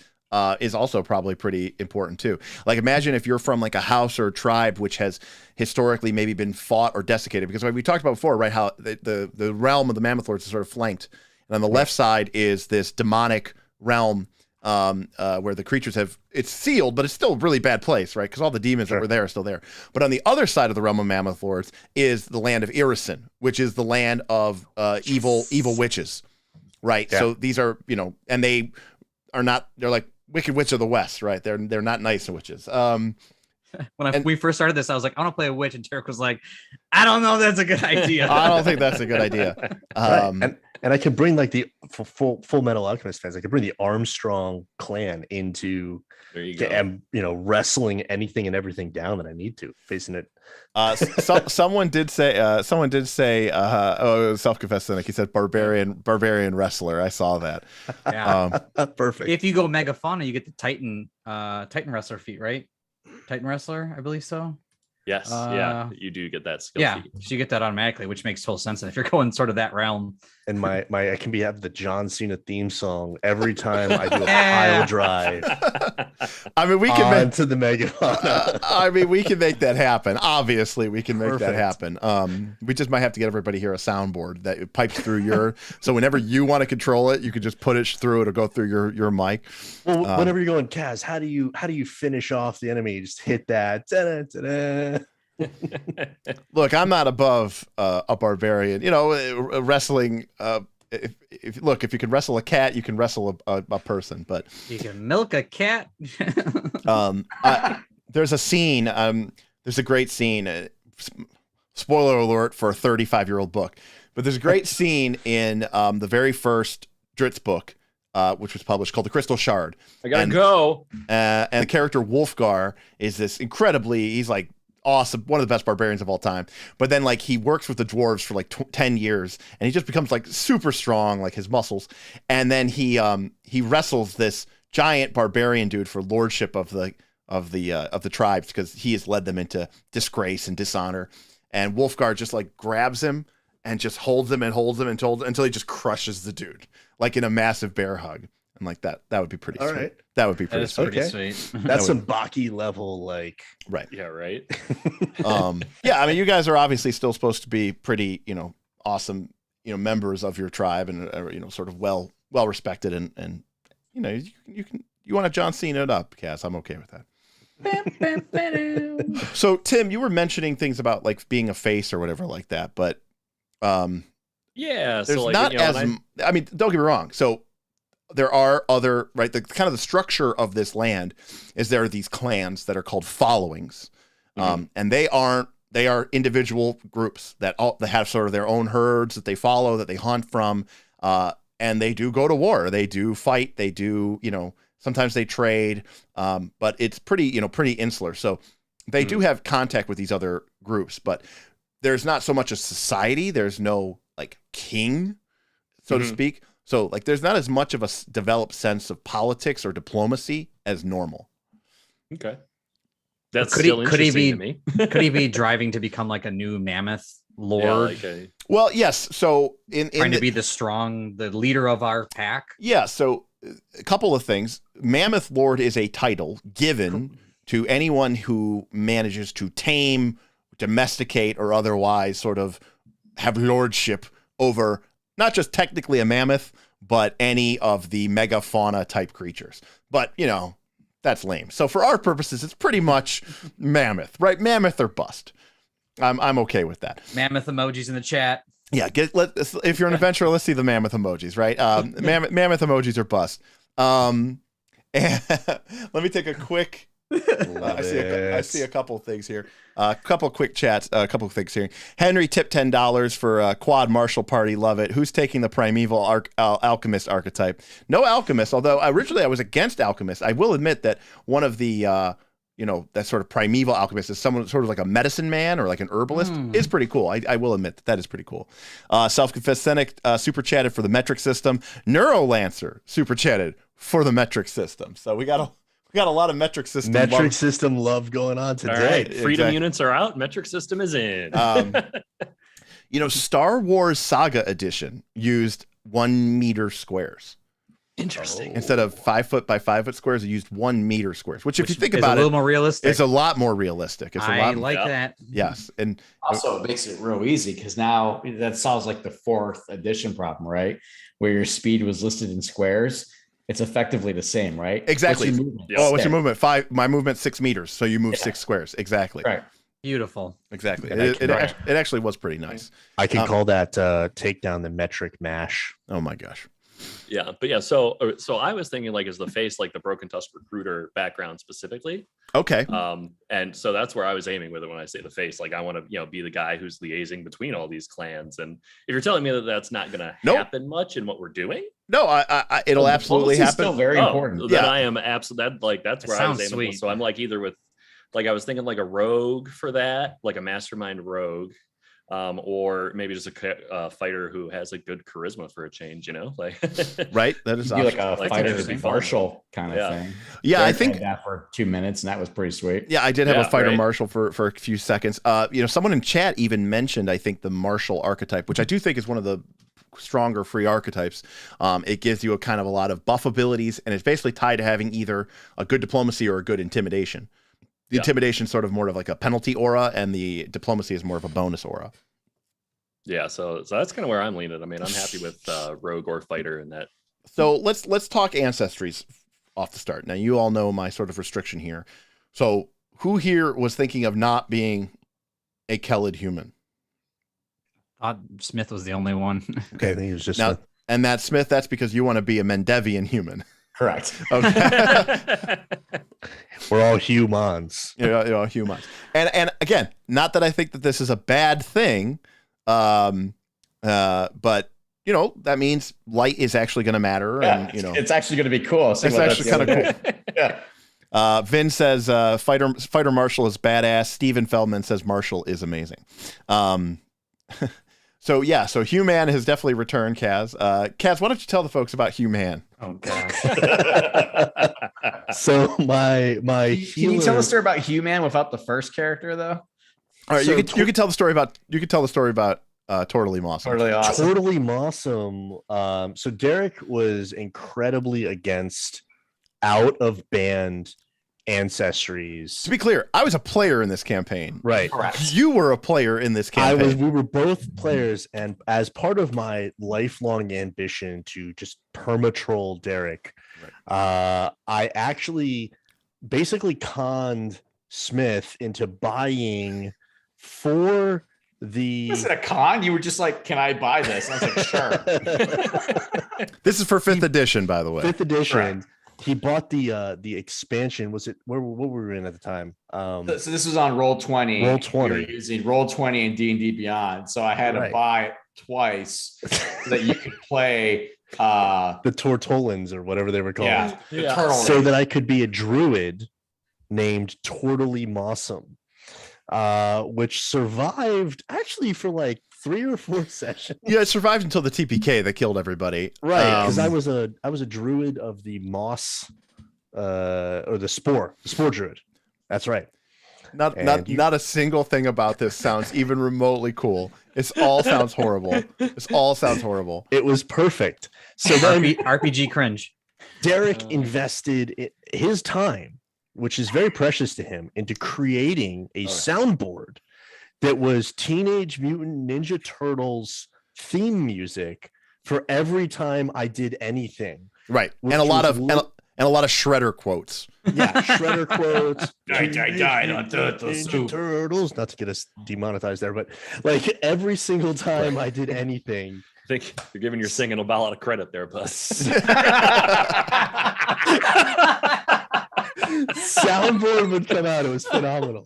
is also probably pretty important too. Like imagine if you're from like a house or a tribe which has historically maybe been fought or desiccated, because like we talked about before, right? How the realm of the Mammoth Lords is sort of flanked, and on the left side is this demonic realm where the creatures it's sealed, but it's still a really bad place, right? Because all the demons that were there are still there. But on the other side of the realm of Mammoth Lords is the land of Irison, which is the land of evil witches, right? Yeah. So these are, and they are not, they're like Wicked Witch of the West, right? They're not nice witches. When we first started this, I was like, I want to play a witch, and Derik was like, I don't know, that's a good idea. I don't think that's a good idea. And I could bring like the Full Metal Alchemist fans. I could bring the Armstrong clan into, and wrestling anything and everything down that I need to, facing it. Someone did say, self-confessed cynic. He said barbarian wrestler. I saw that. Yeah, perfect. If you go megafauna, you get the Titan wrestler feat, right? Titan wrestler, I believe so. Yes, yeah, you do get that skill feat. So you get that automatically, which makes total sense. And if you're going sort of that realm, and my I can have the John Cena theme song every time I do a pile drive. I mean, we can onto the megafauna. I mean, we can make that happen. Obviously, we can make that Perfect. happen. We just might have to get everybody here a soundboard that pipes through your. So whenever you want to control it, you can just put it through it or go through your mic. Well, whenever you're going, Kaz, how do you finish off the enemy? You just hit that. Ta-da, ta-da. Look, I'm not above a barbarian. You know, wrestling. If you can wrestle a cat, you can wrestle a person. But You can milk a cat. there's a scene. There's a great scene. Spoiler alert for a 35-year-old book, but there's a great scene in the very first Dritz book, which was published, called The Crystal Shard. I gotta go. And the character Wolfgar is this he's like awesome, one of the best barbarians of all time. But then like he works with the dwarves for like 10 years, and he just becomes like super strong, like his muscles. And then he wrestles this giant barbarian dude for lordship of the tribes, because he has led them into disgrace and dishonor. And Wolfgar just like grabs him and just holds him until he just crushes the dude, like in a massive bear hug. And like that would be pretty All sweet. right. That would be That pretty is sweet. pretty sweet. That's some Baki level, like. Right. Yeah, right. Yeah, I mean, you guys are obviously still supposed to be pretty, awesome, members of your tribe, and sort of well respected, and you want to John Cena it up, Cass. I'm okay with that. So Tim, you were mentioning things about like being a face or whatever like that, but Yeah. there's So like, not as when I mean, don't get me wrong. So there are other, right, the kind of the structure of this land is there are these clans that are called followings. And they are individual groups that have sort of their own herds that they follow, that they hunt from, and they do go to war, they do fight, they do, sometimes they trade, but it's pretty insular. So they do have contact with these other groups, but there's not so much a society. There's no like king, so to speak. So like there's not as much of a developed sense of politics or diplomacy as normal. Okay. That's Could still he interesting be to me. could he be driving to become like a new Mammoth Lord? Well, yes. So Trying to be the leader of our pack. Yeah. So a couple of things. Mammoth Lord is a title given to anyone who manages to tame, domesticate, or otherwise sort of have lordship over not just technically a mammoth, but any of the megafauna type creatures. But, that's lame. So for our purposes, it's pretty much mammoth, right? Mammoth or bust. I'm okay with that. Mammoth emojis in the chat. Yeah, if you're an adventurer, let's see the mammoth emojis, right? Mammoth emojis are bust. And let me take a quick. I see a couple of things here. A couple quick chats. A couple of things here. Henry tipped $10 for quad martial party. Love it. Who's taking the primeval alchemist archetype? No alchemist. Although originally I was against alchemist. I will admit that one of the that sort of primeval alchemist is someone sort of like a medicine man or like an herbalist is pretty cool. I will admit that is pretty cool. Self-confessed cynic super chatted for the metric system. Neurolancer super chatted for the metric system. So we got a lot of metric system love going on today. All right, freedom units are out. Metric system is in. Star Wars Saga Edition used 1 meter squares. Interesting. Instead of 5 foot by 5 foot squares, it used 1 meter squares. Which if you think about a little more realistic. it's a lot more realistic. I like that. Yes, and Also, it makes it real easy because now that solves like the 4th edition problem, right? Where your speed was listed in squares. It's effectively the same, right? exactly. What's your movement? What's your movement? 5. My movement's 6 meters, so you move 6 squares. Exactly. Right. Beautiful. Exactly. It actually was pretty nice. I can call that take down the metric mash. Oh my gosh. Yeah, but yeah, so I was thinking like as the face, like the Broken Tusk recruiter background specifically. Okay. And so that's where I was aiming with it when I say the face. Like I want to, be the guy who's liaising between all these clans. And if you're telling me that that's not going to happen much in what we're doing, no, it'll absolutely happen. Still very important. Then I am absolutely that's where I was aiming. Sweet. So I'm like either with, like I was thinking like a rogue for that, like a mastermind rogue. Or maybe just a fighter who has a good charisma for a change, like right. That is be like a Like fighter interesting. marshal kind of thing. Yeah, I Derek think had that for 2 minutes, and that was pretty sweet. Yeah, I did have a fighter right. marshal for a few seconds. Someone in chat even mentioned, I think, the martial archetype, which I do think is one of the stronger free archetypes, it gives you a kind of a lot of buff abilities, and it's basically tied to having either a good diplomacy or a good intimidation. The intimidation is sort of more of like a penalty aura, and the diplomacy is more of a bonus aura. Yeah, so that's kind of where I'm leaning. I mean, I'm happy with rogue or fighter in that. So let's talk ancestries off the start. Now, you all know my sort of restriction here. So who here was thinking of not being a Kelid human? Smith was the only one. Okay, I think it was just Now, Smith. and that's Smith. That's because you want to be a Mendevian human. Correct. Okay. We're all humans. You're humans. And again, not that I think that this is a bad thing, but that means light is actually going to matter, and it's actually going to be cool. It's actually kind of cool. Yeah. Vin says fighter Marshall is badass. Steven Feldman says Marshall is amazing. So Human has definitely returned. Kaz, why don't you tell the folks about Human? Oh gosh. So my Can you tell the story about Human without the first character though? All right, So you can tell the story about Totally Awesome. Totally awesome. Totally awesome. So Derik was incredibly against out of band ancestries. To be clear, I was a player in this campaign. Right. Correct. You were a player in this campaign. We were both players, and as part of my lifelong ambition to just perma-troll Derik, I actually basically conned Smith into buying for the... Was it a con? You were just like, can I buy this? And I was like, sure. This is for 5th edition, by the way. 5th edition. Correct. He bought the expansion. Was it what were we in at the time? So this was on Roll20. Roll20. We were using Roll20 and D&D Beyond. So I had to buy it twice so that you could play the Tortolans or whatever they were called. Yeah. So that I could be a druid named Tortally Mossum, which survived actually for like 3 or 4 sessions. Yeah, it survived until the TPK that killed everybody. Right, because I was a druid of the moss, or the spore druid. That's right. Not a single thing about this sounds even remotely cool. It all sounds horrible. It was perfect. So then RPG cringe. Derik invested his time, which is very precious to him, into creating a soundboard that was Teenage Mutant Ninja Turtles theme music for every time I did anything. Right, and a lot of Shredder quotes. Yeah, Shredder quotes. Die, Turtles. Not to get us demonetized there, but like every single time I did anything. I think you're giving your singing a lot of credit there, Buzz. Soundboard would come out. It was phenomenal.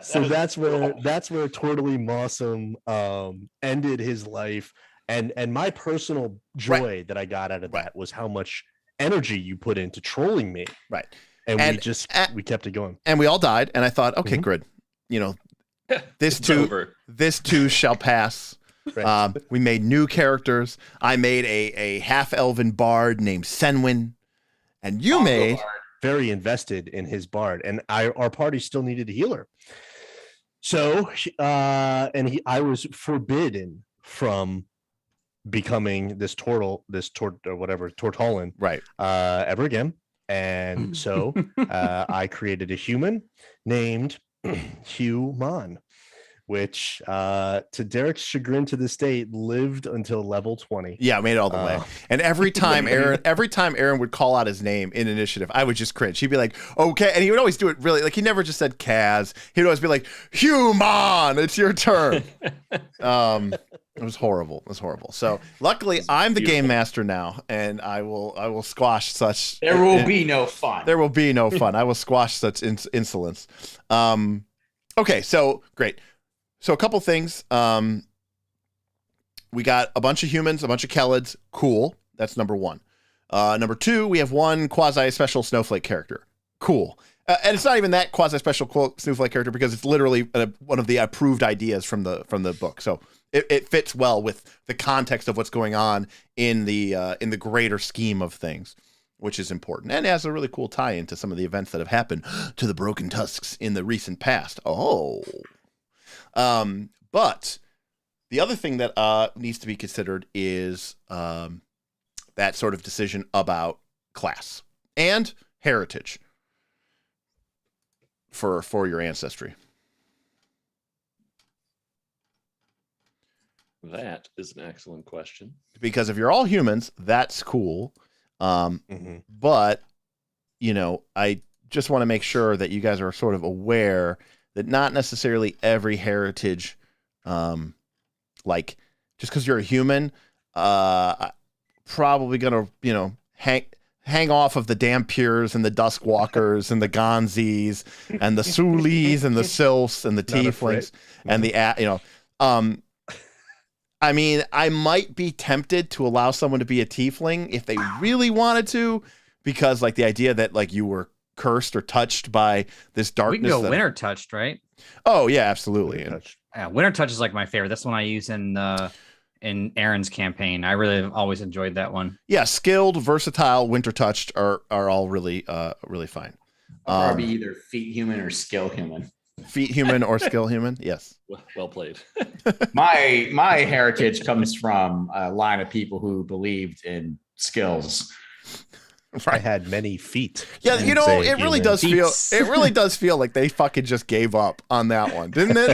So that's where Totally Mossum ended his life, and my personal joy that I got out of that was how much energy you put into trolling me. Right. And we kept it going. And we all died, and I thought, okay, good. This too shall pass. Right. We made new characters. I made a half-elven bard named Senwin, and you made very invested in his bard, and our party still needed a healer. So, I was forbidden from becoming this Tortolan, right, ever again. And so, I created a human named Human, which to Derik's chagrin to this day lived until level 20. Yeah, made it all the way. And every time Aaron would call out his name in initiative, I would just cringe. He'd be like, okay. And he would always do it really, like, he never just said Kaz. He'd always be like, Human, it's your turn. It was horrible. So luckily I'm the game master now, and I will squash such. There will be no fun. There will be no fun. I will squash such insolence. Okay, so great. So a couple things. We got a bunch of humans, a bunch of Kelids. Cool. That's number one. Number two, we have one quasi-special snowflake character. Cool. And it's not even that quasi-special snowflake character because it's literally one of the approved ideas from the book. So it fits well with the context of what's going on in the greater scheme of things, which is important. And it has a really cool tie into some of the events that have happened to the Broken Tusks in the recent past. Oh. But the other thing that needs to be considered is that sort of decision about class and heritage for your ancestry. That is an excellent question. Because if you're all humans, that's cool. But, you know, I just want to make sure that you guys are sort of aware that not necessarily every heritage, like just because you're a human, probably going to, you know, hang off of the Dampures and the Duskwalkers and the Gonzis and the Sulis and the Sylphs and the Tieflings and the, you know, I mean, I might be tempted to allow someone to be a tiefling if they really wanted to, because like the idea that like you were cursed or touched by this darkness. We can go winter touched, right? Oh yeah, absolutely. Winter touch is like my favorite. That's the one I use in Aaron's campaign. I really have always enjoyed that one. Yeah, skilled, versatile, winter touched are all really really fine. Probably either feat human or skill human. Feat human or skill human, yes. Well played. my heritage comes from a line of people who believed in skills. I had many feet. Yeah, you know, it really does feel like they fucking just gave up on that one, didn't it?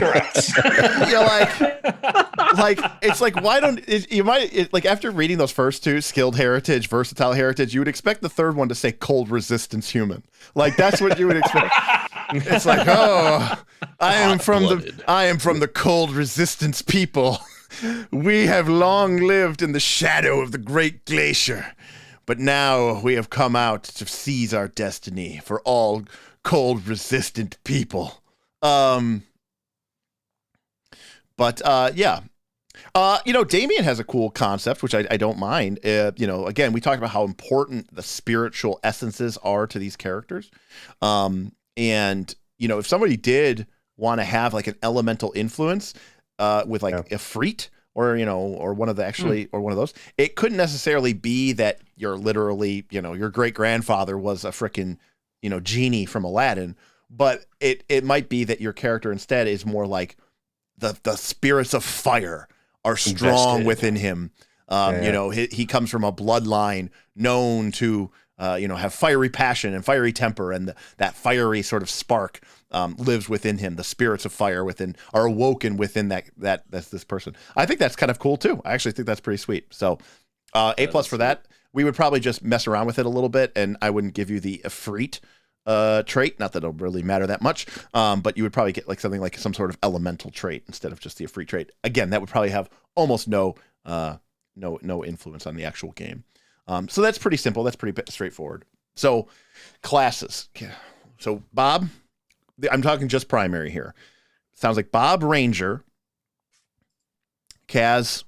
You're like it's like, why don't like after reading those first two, skilled heritage, versatile heritage, you would expect the third one to say cold resistance human. Like that's what you would expect. It's like, oh, I am from the cold resistance people. We have long lived in the shadow of the great glacier, but now we have come out to seize our destiny for all cold resistant people. Yeah. You know, Damien has a cool concept, which I don't mind. You know, again, we talked about how important the spiritual essences are to these characters. And, you know, if somebody did want to have like an elemental influence with like a Freet or, you know, or one of the or one of those, it couldn't necessarily be that you're literally, you know, your great grandfather was a frickin', you know, genie from Aladdin, but it might be that your character instead is more like the spirits of fire are strong within him. You know, he comes from a bloodline known to, you know, have fiery passion and fiery temper, and that fiery sort of spark lives within him. The spirits of fire are awoken within that's this person. I think that's kind of cool too. I actually think that's pretty sweet. So A+ for that. We would probably just mess around with it a little bit, and I wouldn't give you the Efreet trait. Not that it'll really matter that much, but you would probably get like something like some sort of elemental trait instead of just the Efreet trait. Again, that would probably have almost no influence on the actual game. So that's pretty simple. That's pretty straightforward. So classes. So Bob, I'm talking just primary here. Sounds like Bob Ranger, Kaz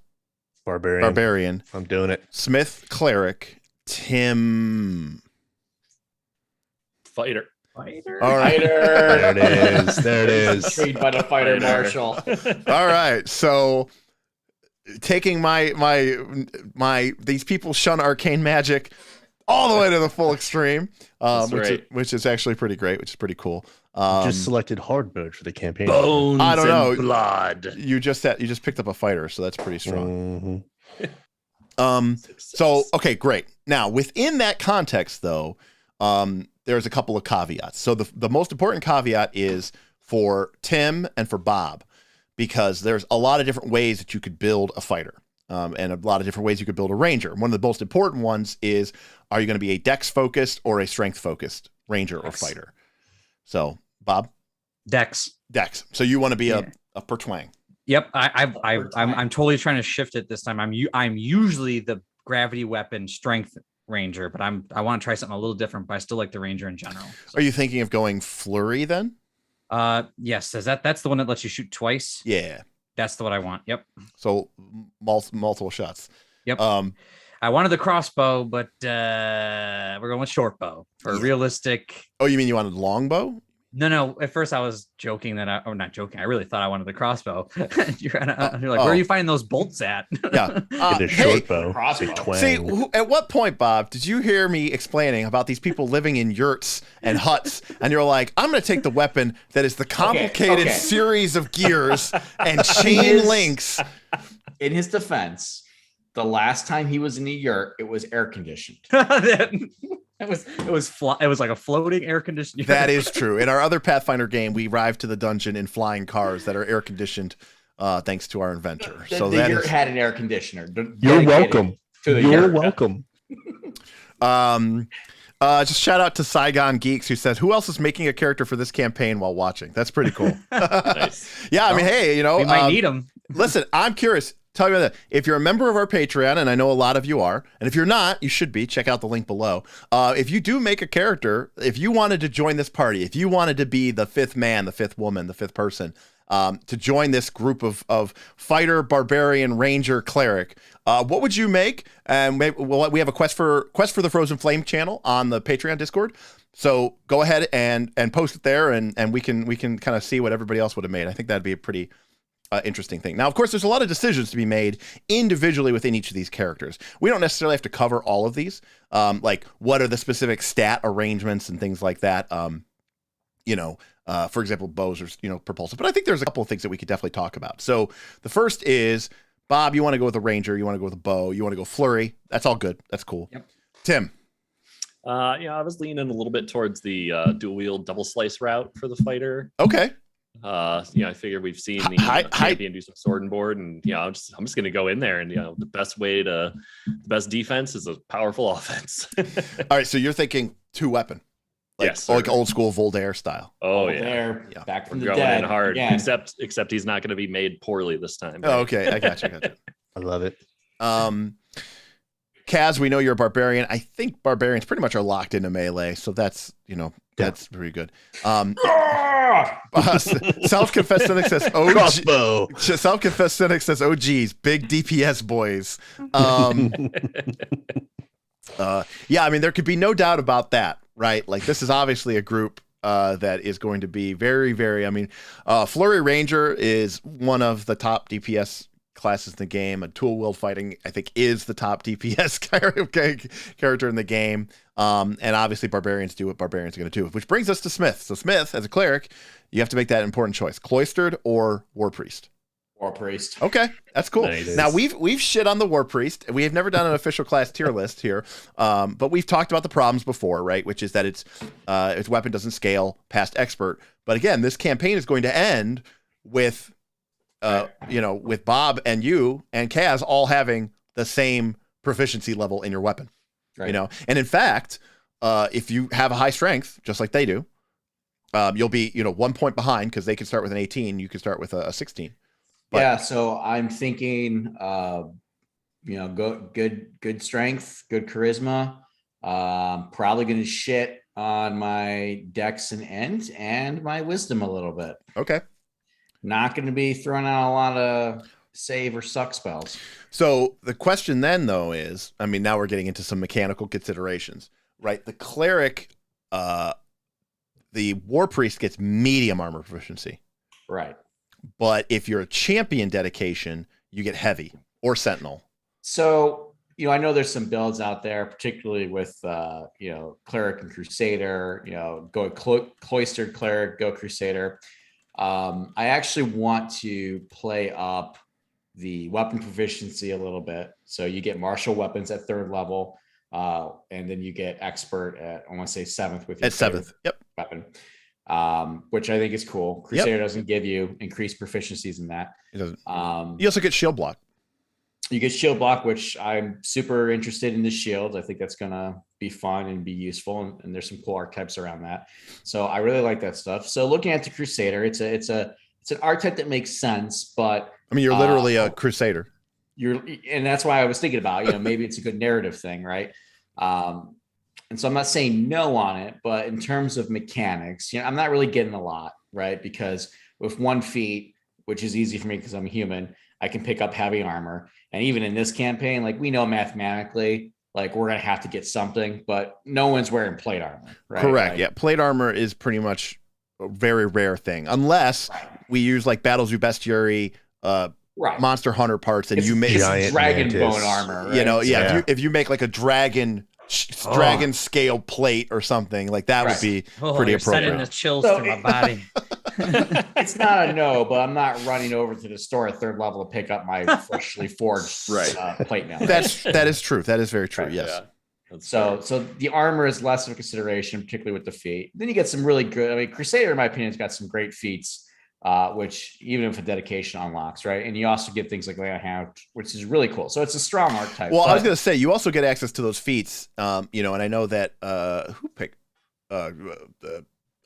Barbarian. I'm doing it. Smith Cleric, Tim Fighter. All right. Fighter. There it is. Trained by the fighter marshal. All right. So taking my these people shun arcane magic all the way to the full extreme, which is actually pretty great, which is pretty cool. Just selected hard mode for the campaign. Bones I don't know. and blood. You just picked up a fighter, so that's pretty strong. Mm-hmm. So okay, great. Now within that context, though, there's a couple of caveats. So the most important caveat is for Tim and for Bob, because there's a lot of different ways that you could build a fighter, and a lot of different ways you could build a ranger. One of the most important ones is, are you going to be a dex focused or a strength focused ranger or fighter? So Bob, Dex. So you want to be a Pertwang. Yep. I'm totally trying to shift it this time. I'm usually the gravity weapon strength ranger, but I want to try something a little different, but I still like the ranger in general. So. Are you thinking of going flurry then? Yes. That's the one that lets you shoot twice. Yeah. That's the one I want. Yep. So multiple shots. Yep. I wanted the crossbow, but we're going with short bow for realistic. Oh, you mean you wanted longbow? No. At first, I was joking or not joking. I really thought I wanted the crossbow. You're like, where are you finding those bolts at? Yeah. Get a Hey, short bow. crossbow. Big twang. see, at what point, Bob, did you hear me explaining about these people living in yurts and huts, and you're like, I'm going to take the weapon that is the complicated okay. series of gears and chain links. In his defense, the last time he was in a yurt, it was air conditioned. It was like a floating air conditioner. That is true. In our other Pathfinder game, we arrived to the dungeon in flying cars that are air conditioned, thanks to our inventor. So the that yurt is. had an air conditioner. You're welcome. To the You're yurt. welcome. Just shout out to Saigon Geeks, who says, "Who else is making a character for this campaign while watching?" That's pretty cool. Nice. Yeah, I mean, hey, we might need them. Listen, I'm curious. Tell me that if you're a member of our Patreon, and I know a lot of you are, and if you're not, you should be. Check out the link below. If you do make a character, if you wanted to join this party, if you wanted to be the fifth man, the fifth woman, the fifth person, to join this group of fighter, barbarian, ranger, cleric, what would you make? And we have a quest for the Frozen Flame channel on the Patreon Discord. So go ahead and post it there, and we can kind of see what everybody else would have made. I think that'd be a pretty interesting thing. Now, of course, there's a lot of decisions to be made individually within each of these characters. We don't necessarily have to cover all of these, like what are the specific stat arrangements and things like that. For example, bows are propulsive. But I think there's a couple of things that we could definitely talk about. So the first is, Bob, you want to go with a ranger, you want to go with a bow, you want to go flurry. That's all good. That's cool. Yep. Tim. I was leaning a little bit towards the dual wield double slice route for the fighter. Okay. I figure we've seen the champion do some sword and board, and I'm just gonna go in there, and the best defense is a powerful offense. All right, so you're thinking 2-weapon, yes, like old school Voltaire style. Oh yeah, back from the dead. Going in hard, again. except he's not going to be made poorly this time. Right? Oh, okay, I got you. I love it. Kaz, we know you're a barbarian. I think barbarians pretty much are locked into melee, so that's that's pretty good. Self-confessed cynic says, "Oh, crossbow." Self-confessed cynic says, "Oh, geez, big DPS boys." I mean, there could be no doubt about that, right? Like, this is obviously a group that is going to be very, very. I mean, Flurry Ranger is one of the top DPS classes in the game. A tool wield fighting, I think, is the top DPS character in the game. And obviously barbarians do what barbarians are going to do, which brings us to Smith. So Smith, as a cleric, you have to make that important choice: cloistered or war priest. War priest. Okay, that's cool. Nice. Now we've shit on the war priest. We have never done an official class tier list here, but we've talked about the problems before, right? Which is that its weapon doesn't scale past expert. But again, this campaign is going to end with with Bob and you and Kaz all having the same proficiency level in your weapon, right. And in fact, if you have a high strength, just like they do, you'll be, 1 point behind because they can start with an 18. You can start with a 16. But, so I'm thinking, good strength, good charisma. Probably going to shit on my dex and int and my wisdom a little bit. Okay. Not going to be throwing out a lot of save or suck spells. So the question then, though, is, I mean, now we're getting into some mechanical considerations, right? The cleric, the war priest gets medium armor proficiency. Right. But if you're a champion dedication, you get heavy or sentinel. So, I know there's some builds out there, particularly with, cleric and crusader, go cloistered cleric, go crusader. I actually want to play up the weapon proficiency a little bit. So you get martial weapons at 3rd level, and then you get expert at, I want to say 7th with your 7th. Yep. Weapon, which I think is cool. Crusader doesn't give you increased proficiencies in that. It doesn't. You also get shield block. You get shield block, which I'm super interested in the shield. I think that's going to be fun and be useful. And there's some cool archetypes around that. So I really like that stuff. So looking at the Crusader, it's an archetype that makes sense, but I mean, you're literally a Crusader. And that's why I was thinking about, maybe it's a good narrative thing. Right. And so I'm not saying no on it, but in terms of mechanics, I'm not really getting a lot, right? Because with 1 feat, which is easy for me because I'm a human, I can pick up heavy armor. And even in this campaign, like, we know mathematically, like, we're going to have to get something, but no one's wearing plate armor, right? Correct. Like, yeah. Plate armor is pretty much a very rare thing, unless we use like Battles Bestiary, Right. Monster Hunter parts, and It's you make giant dragon mantis. bone armor. Right? you know, yeah. Yeah. If you make like a dragon scale plate or something like that, would be pretty you're sending appropriate. the chills So through my body. It's not a no, but I'm not running over to the store at 3rd level to pick up my freshly forged plate now. That is true. That is very true. Right. Yes. Yeah. That's So fair. the armor is less of a consideration, particularly with the feat. Then you get some really good. I mean, Crusader, in my opinion, has got some great feats, which even if a dedication unlocks, right? And you also get things like Lay on Hand, which is really cool. So it's a strong archetype. Well, I was but- going to say you also get access to those feats, you know, and I know that who picked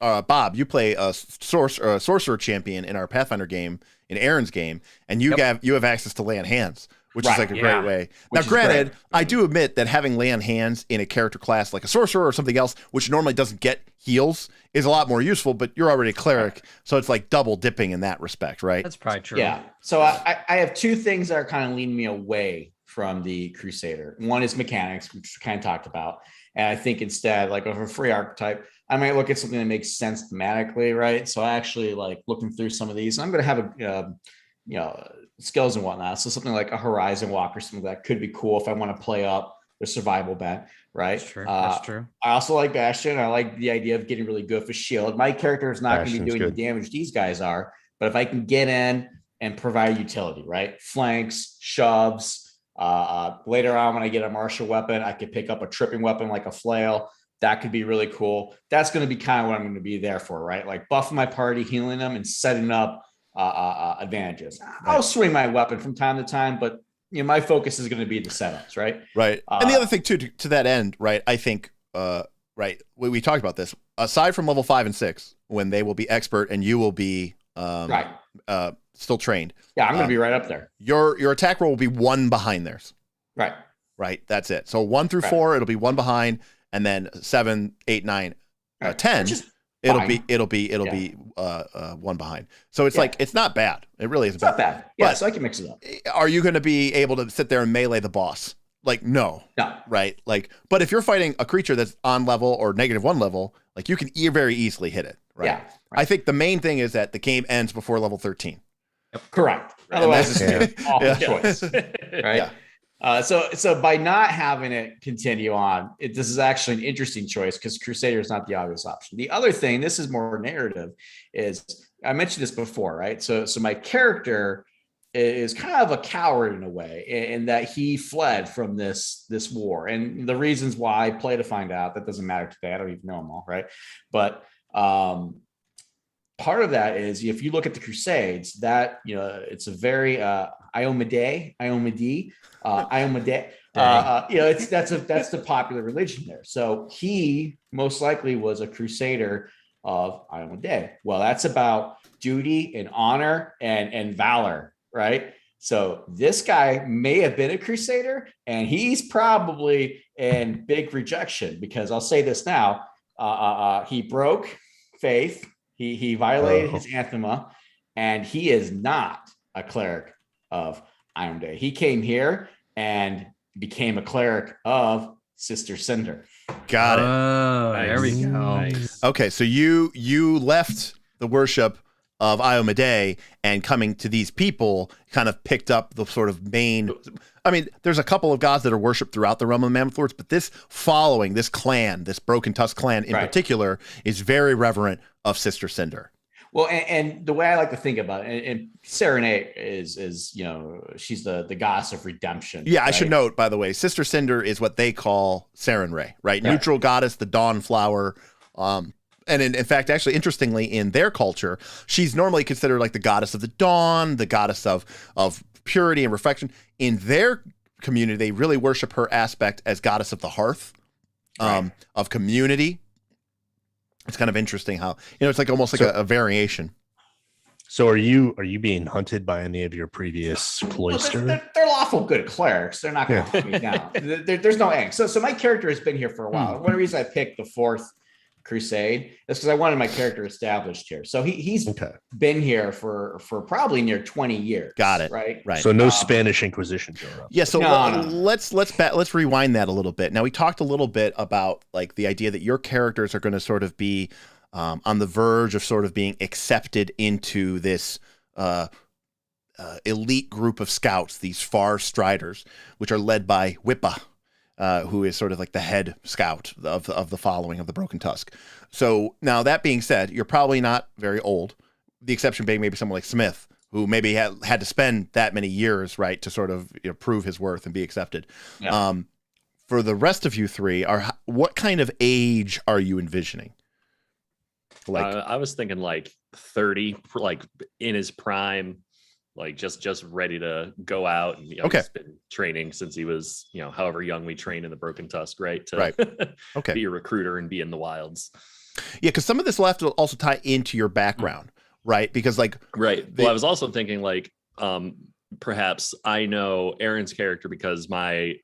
Bob. You play a sorcerer champion in our Pathfinder game, in Aaron's game, and you have access to Lay on Hands, which is Right, like a yeah. great way. Now, Which is granted, great. I do admit that having Lay on Hands in a character class like a sorcerer or something else, which normally doesn't get heals, is a lot more useful. But you're already a cleric, so it's like double dipping in that respect, right? That's probably true. Yeah. So I have two things that are kind of leading me away from the Crusader. One is mechanics, which we kind of talked about. And I think instead, like of a free archetype, I might look at something that makes sense thematically, right? So I actually like looking through some of these. I'm going to have skills and whatnot. So something like a Horizon Walk or something that could be cool if I want to play up the survival bent, right? That's true. That's true. I also like Bastion. I like the idea of getting really good with shield. My character is not going to be Bastion's doing good. the damage these guys are, but if I can get in and provide utility, right? Flanks, shoves. Later on, when I get a martial weapon, I could pick up a tripping weapon like a flail. That could be really cool. That's going to be kind of what I'm going to be there for, right? Like buffing my party, healing them, and setting up advantages. I'll swing my weapon from time to time, but you know, my focus is going to be the setups, right? Right. And the other thing too, to that end, right? I think, right, we talked about this. Aside from level 5 and 6, when they will be expert and you will be Right. still trained, Yeah, I'm going to be right up there. your attack roll will be 1 behind theirs. Right. Right. That's it. So 1 through Right. 4, it'll be 1 behind, and then 7, 8, 9, Right. 10. Which is It'll fine. be 1 behind. So it's Yeah. like it's not bad. It really isn't It's not bad. bad. Yeah, But- so I can mix it up. Are you going to be able to sit there and melee the boss? Like no. No. Right? Like, but if you're fighting a creature that's on level or -1 level, like you can very easily hit it. Right. Yeah. I think the main thing is that the game ends before level 13. Correct. Otherwise, it's Yeah. an awful Yeah. choice. Right. Yeah. So by not having it continue on, this is actually an interesting choice because Crusader is not the obvious option. The other thing, this is more narrative, is I mentioned this before, right? So my character is kind of a coward in a way, in that he fled from this war, and the reasons why play to find out. That doesn't matter today. I don't even know them all, right? But part of that is if you look at the Crusades, that it's a very Iomade. That's the popular religion there. So he most likely was a crusader of Iomade. Well, that's about duty and honor and valor, right? So this guy may have been a crusader, and he's probably in big rejection because I'll say this now: he broke faith. He violated his anathema, and he is not a cleric of Iomade. He came here and became a cleric of Sister Cinder. Got it. Oh, there we Nice. go. Nice. Okay, so you left the worship of Iomade and coming to these people kind of picked up the sort of main. I mean, there's a couple of gods that are worshipped throughout the realm of Mammoth Lords, but this following, this clan, this Broken Tusk clan in Right. particular, is very reverent of Sister Cinder. Well, and the way I like to think about it, and Serenade is she's the goddess of redemption. Yeah, I should right? note, by the way, Sister Cinder is what they call Saren Ray, right? Yeah. Neutral goddess, the dawn flower. And in fact, actually, interestingly, in their culture, she's normally considered like the goddess of the dawn, the goddess of purity and reflection. In their community, they really worship her aspect as goddess of the hearth, Right. of community. It's kind of interesting how, it's like almost like a variation. So are you being hunted by any of your previous Well, cloister? they're lawful good clerics. They're not going to hunt me down. There's no angst. So my character has been here for a while. One reason I picked the 4th Crusade is because I wanted my character established here. So he's Okay. been here for probably near 20 years. Got it. Right. Right. So no Spanish Inquisition showing up. Yeah, so No. let's rewind that a little bit. Now we talked a little bit about like the idea that your characters are going to sort of be on the verge of sort of being accepted into this elite group of scouts, these far striders, which are led by Whippa, who is sort of like the head scout of the following of the Broken Tusk. So now that being said, you're probably not very old, the exception being maybe someone like Smith, who maybe had to spend that many years, right, to sort of prove his worth and be accepted. Yeah. For the rest of you three, what kind of age are you envisioning? Like, I was thinking like 30, like in his prime, like just ready to go out, and Okay. he's been training since he was however young we train in the Broken Tusk, right? Right. Okay. Be a recruiter and be in the wilds. Yeah, because some of this will have to also tie into your background, right? Because like, right. Well, I was also thinking like perhaps I know Aaron's character because my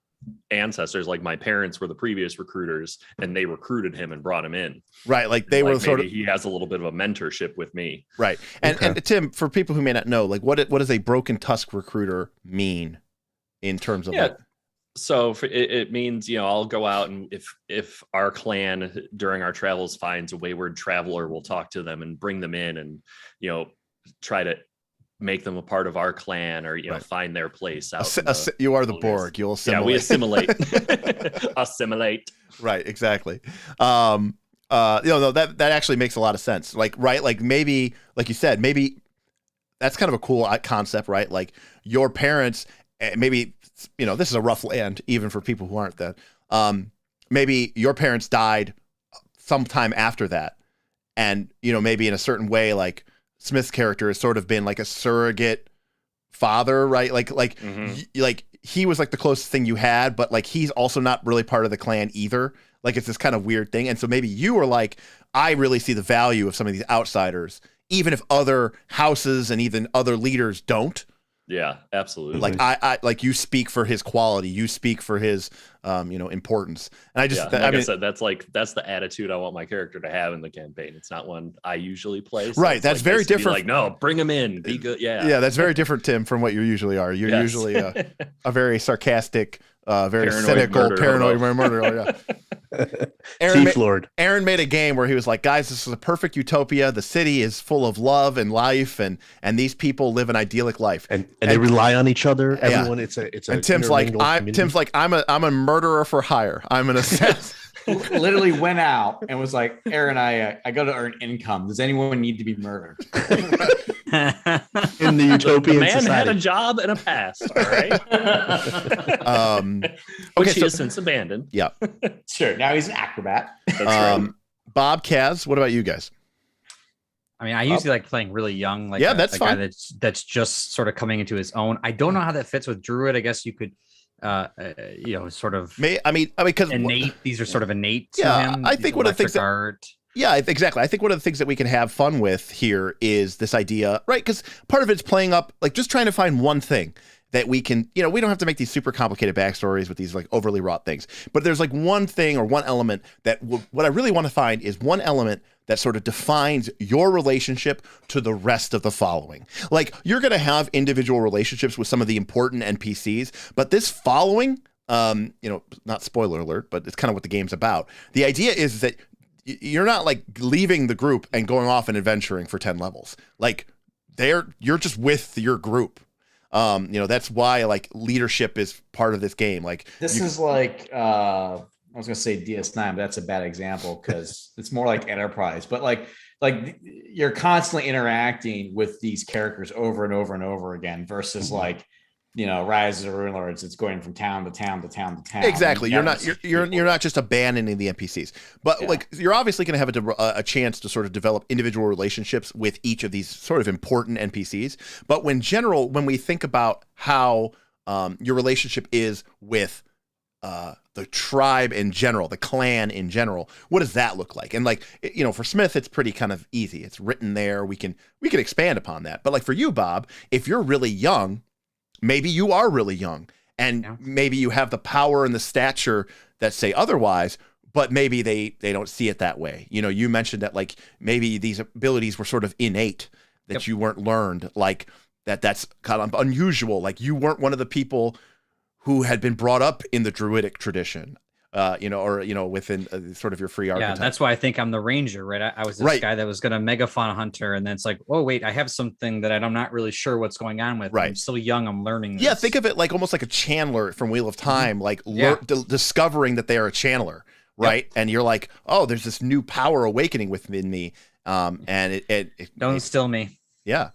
ancestors, like my parents, were the previous recruiters, and they recruited him and brought him in. right, like they Like were sort of he has a little bit of a mentorship with me. right. And Okay. and Tim, for people who may not know, like what does a Broken Tusk recruiter mean in terms of Yeah. like, So it means, I'll go out, and if our clan during our travels finds a wayward traveler, we'll talk to them and bring them in, and try to make them a part of our clan, or Right. find their place out. you are the wilderness. Borg, you'll Yeah, assimilate. we assimilate. Assimilate. Right, exactly. No, that actually makes a lot of sense. Like, right, like maybe, like you said, maybe that's kind of a cool concept, right? Like your parents, maybe, this is a rough land, even for people who aren't that. Maybe your parents died sometime after that. And, maybe in a certain way, like Smith's character has sort of been like a surrogate father, right? Like he was like the closest thing you had, but like he's also not really part of the clan either. Like it's this kind of weird thing. And so maybe you were like, I really see the value of some of these outsiders, even if other houses and even other leaders don't. Yeah, absolutely. Like I like you speak for his quality, you speak for his importance. And I just I said, that's the attitude I want my character to have in the campaign. It's not one I usually play. So right, it's that's like very nice to be different. like, no, bring him in, be good. Yeah, that's very different, Tim, from what you usually are. You're Yes. usually a very sarcastic, very Paranoid cynical, murder paranoid hobo. murderer. Yeah. Thief Lord. Aaron made a game where he was like, guys, this is a perfect utopia. The city is full of love and life, and these people live an idyllic life. And they rely on each other. Yeah. Everyone, it's a And Tim's like, intermingled community. I'm a murderer for hire. I'm an assassin. Literally went out and was like, Aaron, I go to earn income. Does anyone need to be murdered? in the utopian the man society. had a job and a past, all right? Which he has since abandoned. Yeah. Sure. Now he's an acrobat. That's right. Bob, Kaz, what about you guys? I mean, I usually like playing really young, like Yeah, that's a guy fine. that's just sort of coming into his own. I don't know how that fits with Druid. I guess you could, sort of Because innate. These are sort of innate to Yeah, him. I these think one of the things electric that- art. Yeah, exactly. I think one of the things that we can have fun with here is this idea, right? Because part of it's playing up, like just trying to find one thing that we can, we don't have to make these super complicated backstories with these like overly wrought things. But there's like one thing or one element that what I really want to find is one element that sort of defines your relationship to the rest of the following. Like you're going to have individual relationships with some of the important NPCs, but this following, not spoiler alert, but it's kind of what the game's about. The idea is that you're not like leaving the group and going off and adventuring for 10 levels. Like you're just with your group. That's why like leadership is part of this game. Like This is like I was gonna say DS9, but that's a bad example because it's more like Enterprise. But like you're constantly interacting with these characters over and over and over again versus like Rise of the Rune Lords. It's going from town to town to town to town. Exactly. You're not just abandoning the NPCs, but like you're obviously going to have a chance to sort of develop individual relationships with each of these sort of important NPCs. But when we think about how your relationship is with the tribe in general, the clan in general, what does that look like? And like, for Smith, it's pretty kind of easy. It's written there. We can expand upon that. But like for you, Bob, if you're really young, maybe you are really young and maybe you have the power and the stature that say otherwise, but maybe they don't see it that way. You mentioned that like maybe these abilities were sort of innate, that you weren't learned, like that's kind of unusual. Like you weren't one of the people who had been brought up in the Druidic tradition. within sort of your free archetype. Yeah, that's why I think I'm the ranger, right? I was this guy that was going to megafauna hunter, and then it's like, oh wait, I have something that I'm not really sure what's going on with. Right. I'm still young. I'm learning. Yeah, this. think of it like almost like a channeler from Wheel of Time, like discovering that they are a channeler, right? Yep. And you're like, oh, there's this new power awakening within me, and it don't still me. Yeah,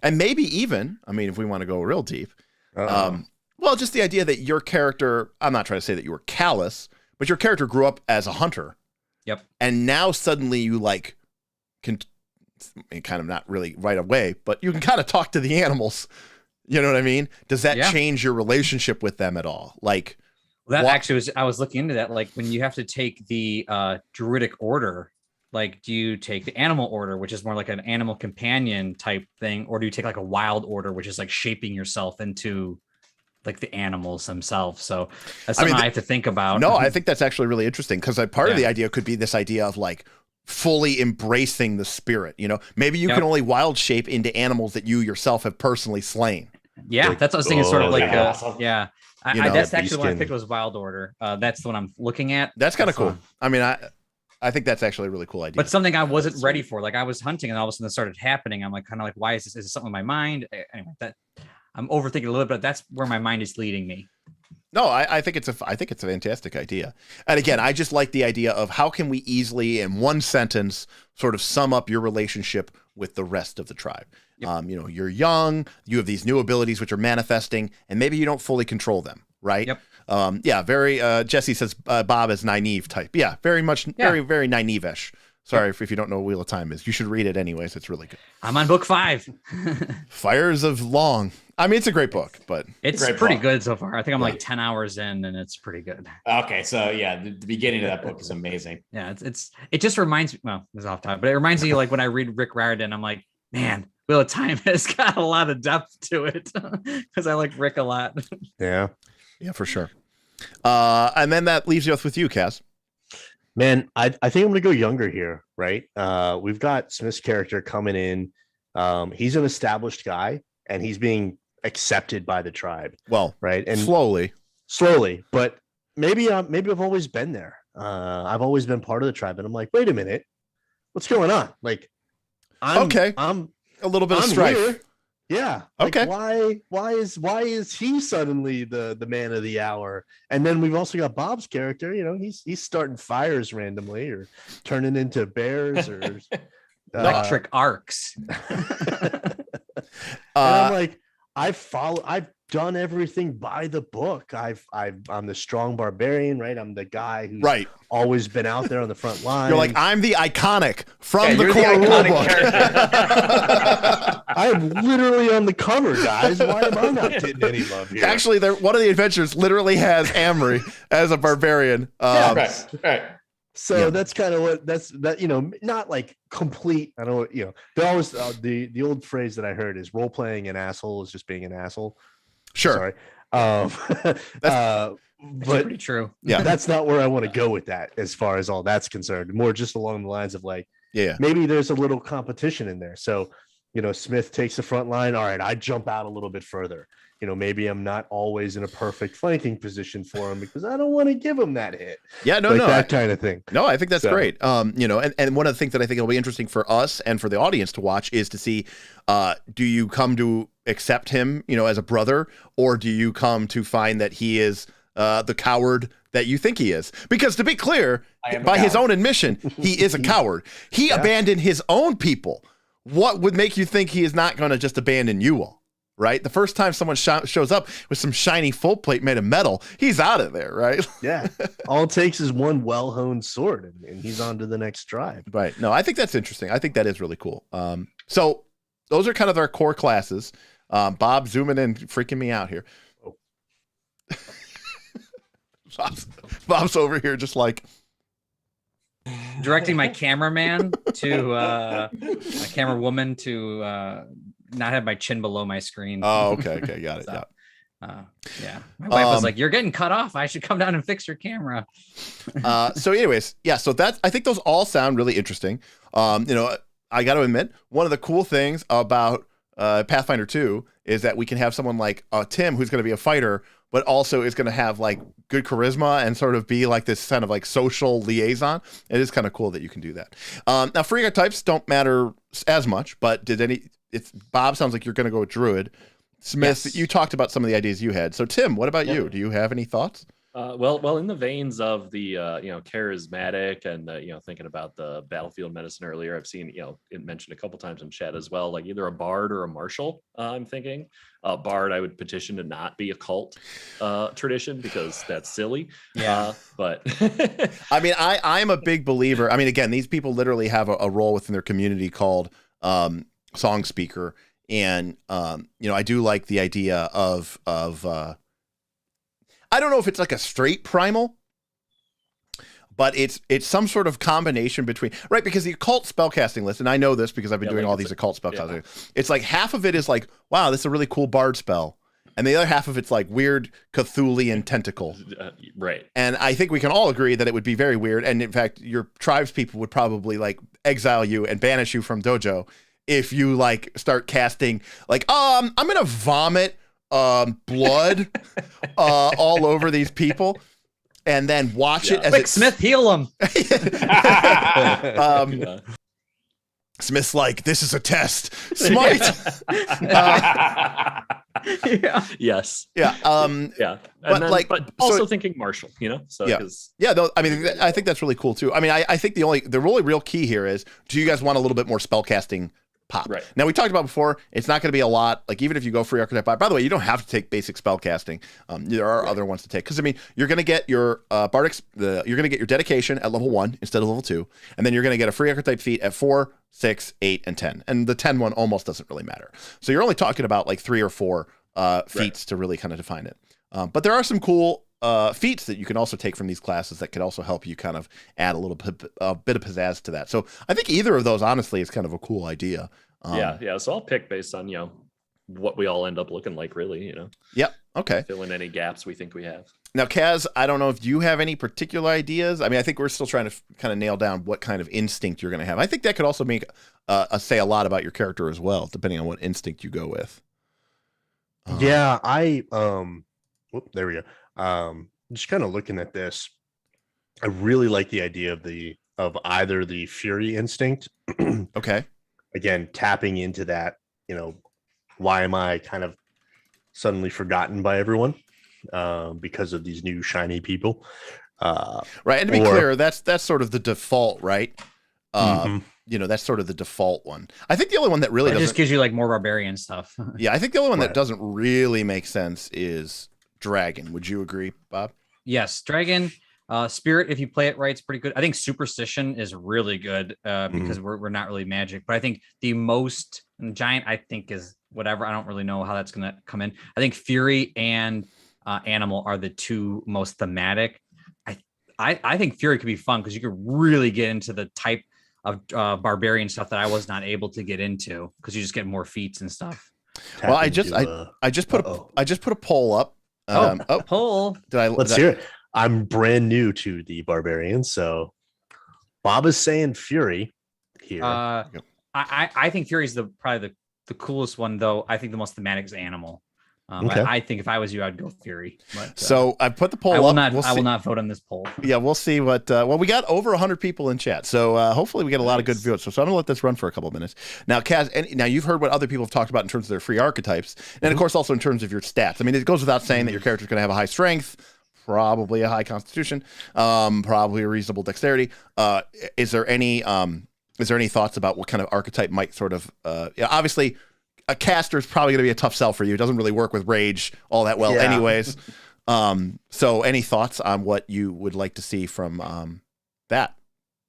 and maybe even, I mean, if we want to go real deep, well, just the idea that your character, I'm not trying to say that you were callous, but your character grew up as a hunter. Yep. And now suddenly you like can kind of not really right away, but you can kind of talk to the animals. You know what I mean? Does that change your relationship with them at all? Like actually was, I was looking into that. Like when you have to take the druidic order, like do you take the animal order, which is more like an animal companion type thing, or do you take like a wild order, which is like shaping yourself into like the animals themselves? So that's something I have to think about. No, I think that's actually really interesting, because part of the idea could be this idea of like fully embracing the spirit. Maybe you can only wild shape into animals that you yourself have personally slain. Yeah, that's what I was thinking. Sort of like awesome. that's actually one I picked was wild order. That's the one I'm looking at. That's kind of cool. I mean, I think that's actually a really cool idea. But something I wasn't ready for. Like I was hunting, and all of a sudden it started happening. I'm like, kind of like, why is this? Is it something in my mind? Anyway, that I'm overthinking a little bit, but that's where my mind is leading me. No, I think it's a fantastic idea. And again, I just like the idea of how can we easily, in one sentence, sort of sum up your relationship with the rest of the tribe. Yep. You're young, you have these new abilities which are manifesting, and maybe you don't fully control them, right? Yep. Very. Jesse says Bob is naive type. Yeah, very much, very, very naive-ish. Sorry if you don't know what Wheel of Time is. You should read it anyways. It's really good. I'm on book 5. Fires of Long. I mean, it's a great book, but it's pretty good so far. I think I'm like 10 hours in, and it's pretty good. Okay, so the beginning of that book is amazing. Yeah, it just reminds me. Well, it's off topic, but it reminds me like when I read Rick Riordan, I'm like, man, Wheel of Time has got a lot of depth to it because I like Rick a lot. Yeah, for sure. And then that leaves us with you, Kaz. Man, I think I'm gonna go younger here, right? We've got Smith's character coming in. He's an established guy, and he's being accepted by the tribe. Well, right, and slowly, but maybe I've always been there. I've always been part of the tribe, and I'm like, wait a minute, what's going on? Like, I'm a little bit of strife. Here. Yeah. Like, okay. Why is he suddenly the man of the hour? And then we've also got Bob's character. He's starting fires randomly or turning into bears or electric arcs. And I'm like, I've done everything by the book. I'm the strong barbarian, right? I'm the guy who's always been out there on the front line. You're like, I'm the iconic from the core rulebook. I'm literally on the cover, guys. Why am I not getting any love here? Actually, one of the adventures literally has Amory as a barbarian. Right. So that's kind of what not like complete. I don't know. They always the old phrase that I heard is role playing an asshole is just being an asshole. Sure. Sorry. But pretty true. Yeah. That's not where I want to go with that as far as all that's concerned. More just along the lines of like, maybe there's a little competition in there. So, Smith takes the front line. All right, I jump out a little bit further. Maybe I'm not always in a perfect flanking position for him because I don't want to give him that hit. Yeah, no, that kind of thing. No, I think that's great. And one of the things that I think will be interesting for us and for the audience to watch is to see, do you come to accept him, as a brother, or do you come to find that he is the coward that you think he is? Because to be clear, by his own admission, he is a coward. He abandoned his own people. What would make you think he is not going to just abandon you all? Right? The first time someone shows up with some shiny full plate made of metal, he's out of there, right? Yeah. All it takes is one well-honed sword and he's on to the next tribe. Right. No, I think that's interesting. I think that is really cool. So those are kind of our core classes. Bob zooming in, freaking me out here. Oh. Bob's over here just like directing my cameraman to my camera woman to not have my chin below my screen. Oh, okay, got it. So, my wife was like, "You're getting cut off. I should come down and fix your camera." So anyways, so that's, I think those all sound really interesting. I got to admit, one of the cool things about Pathfinder 2 is that we can have someone like Tim, who's going to be a fighter, but also is going to have like good charisma and sort of be like this kind of like social liaison. It is kind of cool that you can do that. Now, free archetypes don't matter as much, but Bob sounds like you're going to go with Druid. Smith, Yes. you talked about some of the ideas you had. So Tim, what about you? Do you have any thoughts? Well, in the veins of the charismatic and thinking about the battlefield medicine earlier, I've seen it mentioned a couple times in chat as well, like either a bard or a marshal. I'm thinking bard, I would petition to not be a cult tradition because that's silly. Yeah. But I mean, I'm a big believer. I mean, again, these people literally have a role within their community called song speaker, and I do like the idea of I don't know if it's like a straight primal, but it's some sort of combination between, right? Because the occult spellcasting list, and I know this because I've been doing all these occult spellcasting. It's like half of it is like, wow, this is a really cool bard spell. And the other half of it's like weird Cthulian tentacle. Right. And I think we can all agree that it would be very weird. And in fact, your tribes people would probably like exile you and banish you from dojo if you like start casting like, I'm going to vomit blood all over these people and then watch it as Quick, Smith, heal him. Smith's like, this is a test. Smite. Yeah. Yes. Yeah. Yeah. But also thinking Marshall, So yeah. Yeah. Though, I mean, I think that's really cool too. I mean, I think the really real key here is, do you guys want a little bit more spellcasting pop? Right. Now, we talked about before, it's not going to be a lot. Like, even if you go free archetype, by the way, you don't have to take basic spell casting. There are other ones to take, because I mean, you're going to get your bardic, you're going to get your dedication at level 1 instead of level 2, and then you're going to get a free archetype feat at 4, 6, 8, and 10. And the 10 one almost doesn't really matter. So you're only talking about like 3 or 4 feats to really kind of define it. But there are some cool feats that you can also take from these classes that could also help you kind of add a bit of pizzazz to that. So I think either of those, honestly, is kind of a cool idea. Yeah. So I'll pick based on, what we all end up looking like, really, Yep. Okay. Fill in any gaps we think we have. Now, Kaz, I don't know if you have any particular ideas. I mean, I think we're still trying to kind of nail down what kind of instinct you're going to have. I think that could also make say a lot about your character as well, depending on what instinct you go with. Yeah, there we go. Just kind of looking at this, I really like the idea of either the fury instinct. Okay. Again, tapping into that, why am I kind of suddenly forgotten by everyone because of these new shiny people? Right. And to be clear, that's sort of the default, right? That's sort of the default one. I think the only one that really just gives you like more barbarian stuff. Yeah, I think the only one that doesn't really make sense is dragon. Would you agree, Bob? Yes, dragon. Spirit, if you play it right, it's pretty good. I think superstition is really good because we're not really magic. But I think the most giant, I think, is whatever. I don't really know how that's going to come in. I think fury and animal are the two most thematic. I think fury could be fun because you could really get into the type of barbarian stuff that I was not able to get into because you just get more feats and stuff. Well, I just put a poll up. Poll. Let's hear it. I'm brand new to the barbarians, so Bob is saying fury here. I think fury is probably the coolest one, though. I think the most thematic is animal. Okay. I think if I was you, I'd go fury. But, so I put the poll I will up. not. I will not vote on this poll. Yeah, we'll see what. Well, we got over 100 people in chat, so hopefully we get a lot of good votes. So I'm gonna let this run for a couple of minutes. Now, Kaz, now you've heard what other people have talked about in terms of their free archetypes, and of course also in terms of your stats. I mean, it goes without saying that your character's gonna have a high strength, probably a high constitution, probably a reasonable dexterity. Is there any thoughts about what kind of archetype might sort of? Obviously, a caster is probably going to be a tough sell for you. It doesn't really work with rage all that well, anyways. So, any thoughts on what you would like to see from that?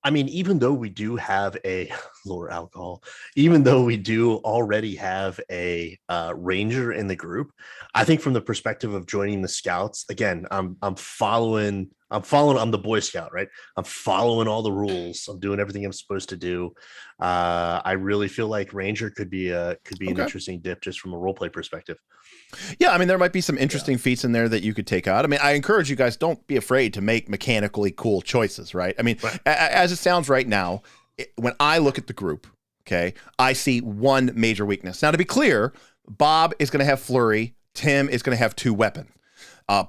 I mean, even though we do have a lower alcohol, even though we do already have a ranger in the group, I think from the perspective of joining the scouts, again, I'm following. I'm the Boy Scout, right? I'm following all the rules. I'm doing everything I'm supposed to do. I really feel like ranger could be an interesting dip just from a roleplay perspective. Yeah, I mean, there might be some interesting feats in there that you could take out. I mean, I encourage you guys, don't be afraid to make mechanically cool choices, right? I mean, as it sounds right now, when I look at the group, Okay. I see one major weakness. Now, to be clear, Bob is going to have flurry. Tim is going to have 2 weapons.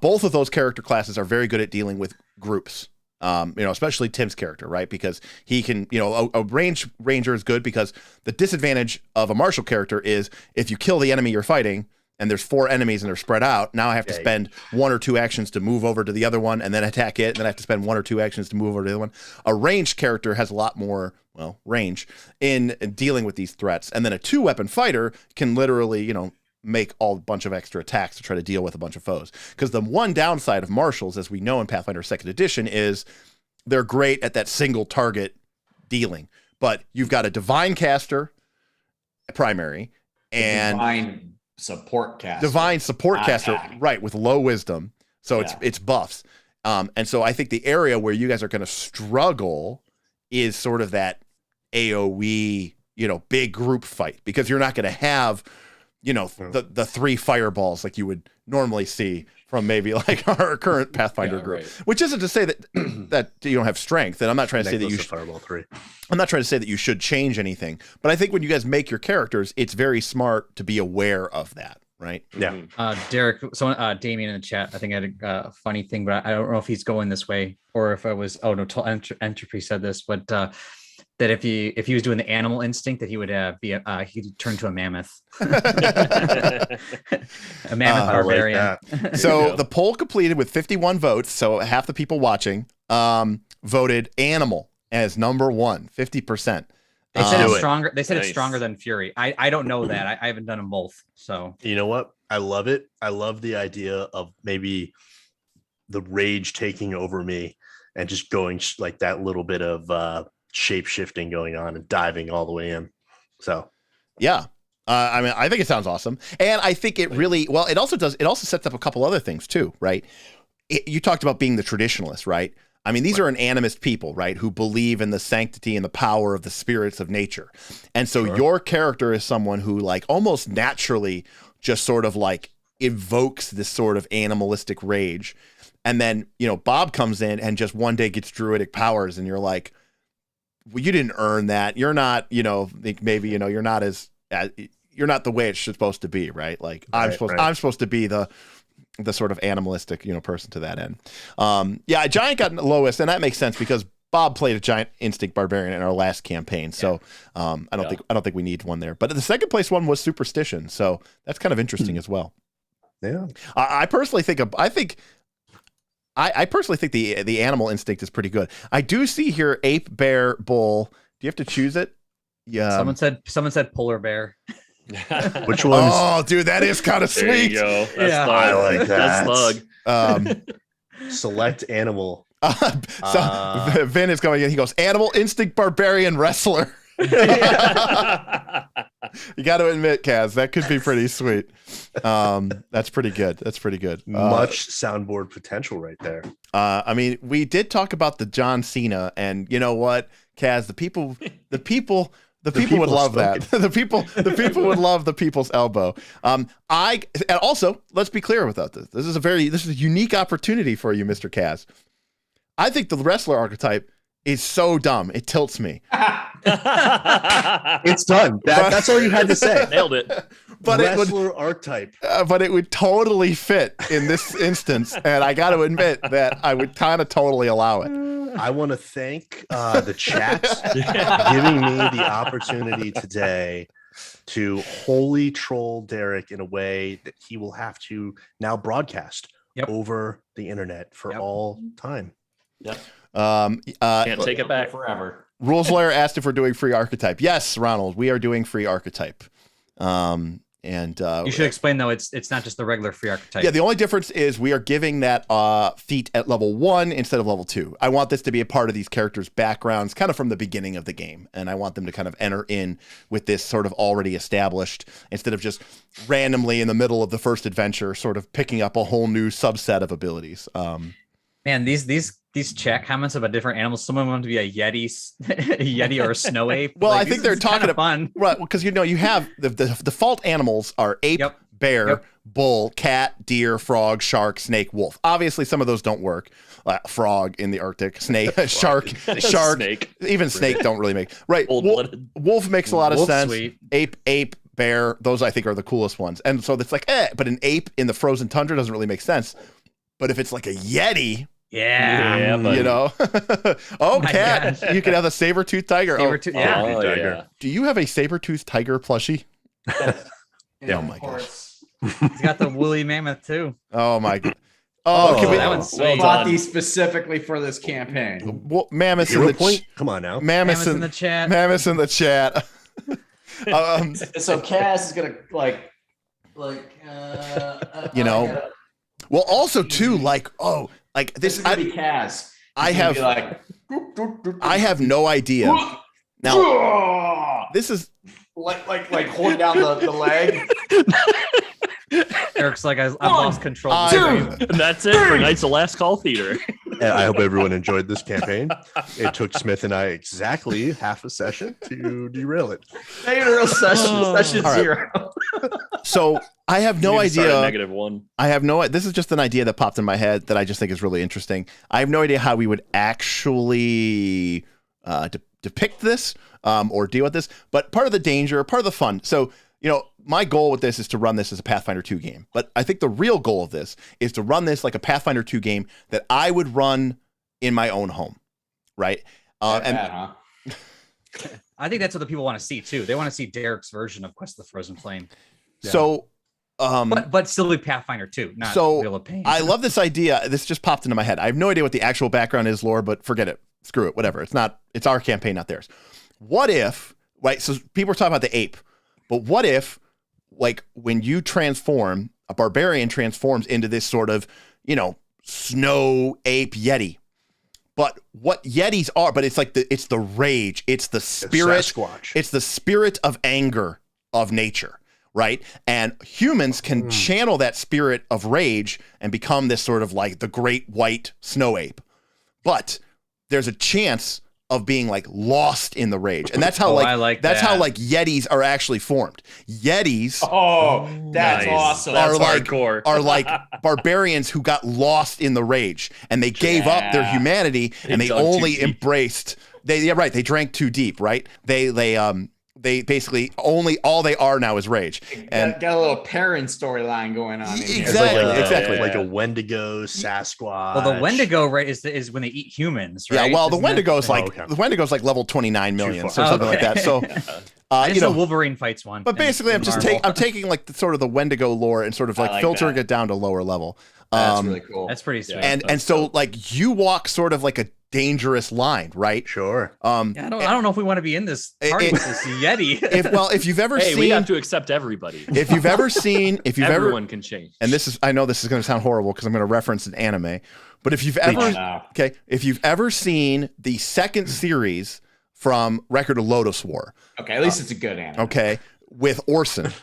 Both of those character classes are very good at dealing with groups. Especially Tim's character, right? Because he can, a ranger is good because the disadvantage of a martial character is if you kill the enemy you're fighting and there's 4 enemies and they're spread out, now I have to spend 1 or 2 actions to move over to the other one and then attack it. And then I have to spend 1 or 2 actions to move over to the other one. A ranged character has a lot more, range in dealing with these threats. And then a 2-weapon fighter can literally, make a bunch of extra attacks to try to deal with a bunch of foes. Because the one downside of martials, as we know in Pathfinder 2nd Edition, is they're great at that single target dealing. But you've got a divine caster, primary, and divine support caster, right, with low wisdom. So it's buffs. And so I think the area where you guys are going to struggle is sort of that AoE, big group fight, because you're not going to have the 3 fireballs like you would normally see from maybe like our current Pathfinder group. Right. Which isn't to say that that you don't have strength. And I'm not trying to say that you should fireball 3. I'm not trying to say that you should change anything. But I think when you guys make your characters, it's very smart to be aware of that, right? Yeah. Derik, someone, Damien in the chat, I think I had a funny thing, but I don't know if he's going this way or if I was. Oh no, Entropy said this, but. That if he was doing the animal instinct, that he would he'd turn to a mammoth, a mammoth barbarian. Like so the poll completed with 51 votes. So half the people watching voted animal as number 1, 50%. They said it's stronger. They said it's stronger than Fury. I don't know that. I haven't done them both. So you know what? I love it. I love the idea of maybe the rage taking over me and just going like that little bit of shape shifting going on and diving all the way in. So I think it sounds awesome, and I think it really it also sets up a couple other things too, right? You talked about being the traditionalist, right? I mean, these are an animist people, right, who believe in the sanctity and the power of the spirits of nature. And so your character is someone who like almost naturally just sort of like evokes this sort of animalistic rage. And then, Bob comes in and just one day gets druidic powers and you're like, well, you didn't earn that. You're not, maybe, you're not you're not the way it's supposed to be, right? Like I'm supposed to be the sort of animalistic, person to that end. A giant got lowest, and that makes sense because Bob played a giant instinct barbarian in our last campaign. So I don't think we need one there. But the second place one was superstition. So that's kind of interesting as well. Yeah. I personally think the animal instinct is pretty good. I do see here ape, bear, bull. Do you have to choose it? Yeah. Someone said polar bear. Which one? Oh, dude, that is kind of sweet. There you go. That's Yeah. slug. I like that. That's slug. Select animal. So Vin is going in. He goes, animal instinct barbarian wrestler. You got to admit, Kaz, that could be pretty sweet. That's pretty good. Much soundboard potential right there. I mean, we did talk about the John Cena, and you know what, Kaz, the people would love that. the people would love the people's elbow. And also, let's be clear about this. This is a unique opportunity for you, Mr. Kaz. I think the wrestler archetype is so dumb. It tilts me. It's done. That's all you had to say. Nailed it. But wrestler archetype. But it would totally fit in this instance, and I got to admit that I would kind of totally allow it. I want to thank the chat giving me the opportunity today to wholly troll Derik in a way that he will have to now broadcast over the internet for all time. Yep. Can't take it back forever. Rules Lawyer asked if we're doing free archetype. Yes, Ronald, we are doing free archetype. And you should explain though, it's not just the regular free archetype. Yeah, the only difference is we are giving that feat at level 1 instead of level 2. I want this to be a part of these characters' backgrounds kind of from the beginning of the game, and I want them to kind of enter in with this sort of already established instead of just randomly in the middle of the first adventure sort of picking up a whole new subset of abilities. Man, these chat comments about different animals. Someone wanted to be a yeti or a snow ape. Well, I think they're talking about fun, right? Because you have the default animals are ape, bear, Yep. bull, cat, deer, frog, shark, snake, wolf. Obviously, some of those don't work. Frog in the Arctic, snake, shark, Snake. even snake don't really make. Right. Cold-blooded. Wolf makes a lot of Wolf's sense. sweet. Ape, bear, those I think are the coolest ones. And so it's like, but an ape in the frozen tundra doesn't really make sense. But if it's like a Yeti, Yeah. buddy. you know, oh, My cat, gosh. you could have a saber-toothed tiger. Saber-tooth- yeah. Oh, Tiger. yeah. Do you have a saber-toothed tiger plushie? Yeah, Oh my of course. He's got the woolly mammoth too. Oh my god. Oh, Oh, can we? that one's Well sweet. Bought done. these specifically for this campaign. Well, mammoths in Hero the point. Come on now. mammoths Mammoths in the chat. mammoths in the chat. So Kaz is gonna You know, well, also too, like this is gonna be Kaz. I He's gonna have be like, I have no idea. Now, this is like holding down the leg. Eric's like, I've lost control. Dude. And that's it for Knights of Last Call Theater. And I hope everyone enjoyed this campaign. It took Smith and I exactly half a session to derail it. Real session All right. 0. so I have no You need to start at idea. -1. I have no. This is just an idea that popped in my head that I just think is really interesting. I have no idea how we would actually depict this or deal with this. But part of the danger, part of the fun. So my goal with this is to run this as a Pathfinder 2 game. But I think the real goal of this is to run this like a Pathfinder 2 game that I would run in my own home, right? I think that's what the people want to see too. They want to see Derik's version of Quest of the Frozen Flame. So, But still be Pathfinder 2, not So, Wheel of Pain. I love this idea. This just popped into my head. I have no idea what the actual background is, lore, but forget it. Screw it. Whatever. It's our campaign, not theirs. What if, right? So people are talking about the ape, but what if, like, when you transform, a barbarian transforms into this sort of, snow ape yeti. But what yetis are, but it's like it's the rage, it's the spirit, Sasquatch. it's the spirit of anger of nature, right? And humans can channel that spirit of rage and become this sort of like the great white snow ape. But there's a chance of being like lost in the rage. And that's how how like yetis are actually formed. Yetis Oh, that's Nice. awesome. That's are like hardcore. are like barbarians who got lost in the rage and they gave up their Yeah. humanity and they dug too only deep. embraced they drank too deep, right? They basically all they are now is rage. And got a little parent storyline going on. In here. Exactly. Like Yeah. a Wendigo, Sasquatch. well, the Wendigo, right, is when they eat humans, yeah, right? well, the Isn't that- Wendigo's like okay. the Wendigo's like level 29 million, Too so far. something like that. So I just know Wolverine fights one. but basically, I'm just Marvel. I'm taking like the sort of the Wendigo lore and sort of like, like filtering that. it down to lower level. That's really cool. That's pretty sweet. And so like you walk sort of like a dangerous line, right? Sure. Yeah, I don't know if we want to be in this party with this Yeti. If you've ever Hey, we seen have to accept everybody. if you've ever Everyone can change. and I know this is going to sound horrible because I'm going to reference an anime, but if you've ever if you've ever seen the second series from Record of Lodoss War, Okay, at least it's a good anime. okay, with Orson,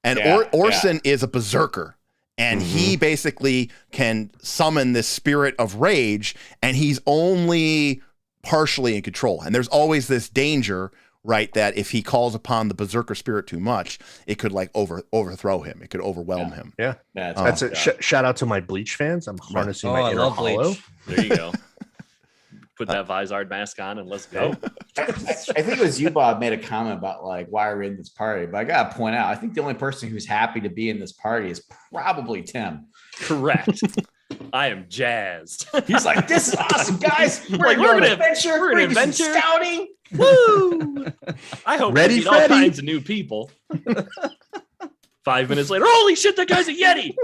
and Yeah, Orson is a berserker. And he basically can summon this spirit of rage, and he's only partially in control. And there's always this danger, right, that if he calls upon the berserker spirit too much, it could like overthrow him. It could overwhelm him. Yeah. That's That's it. Shout out to my Bleach fans. I'm harnessing Oh, my I inner love hollow. Bleach. There you go. Put that Vizard mask on and let's go. I think it was you, Bob, made a comment about like why we're in this party. But I gotta point out, I think the only person who's happy to be in this party is probably Tim. Correct. I am jazzed. He's like, "This is awesome, guys! We're We're going on gonna- an adventure. we're We're gonna gonna do some adventure. scouting." Woo! I hope Ready, we meet all Freddy? kinds of new people. 5 minutes later, holy shit, that guy's a Yeti.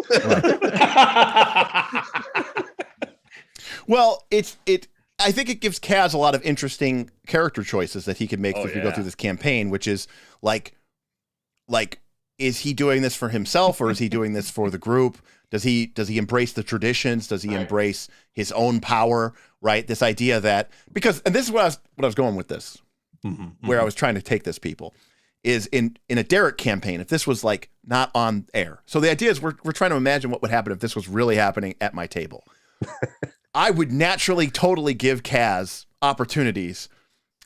Well, I think it gives Kaz a lot of interesting character choices that he could make as we go through this campaign, which is like, is he doing this for himself or is he doing this for the group? Does he embrace the traditions? Does he embrace his own power? Right? This idea that and this is what I was going with this, where I was trying to take this, people, is in a Derik campaign, if this was like not on air. So the idea is we're trying to imagine what would happen if this was really happening at my table. I would naturally totally give Kaz opportunities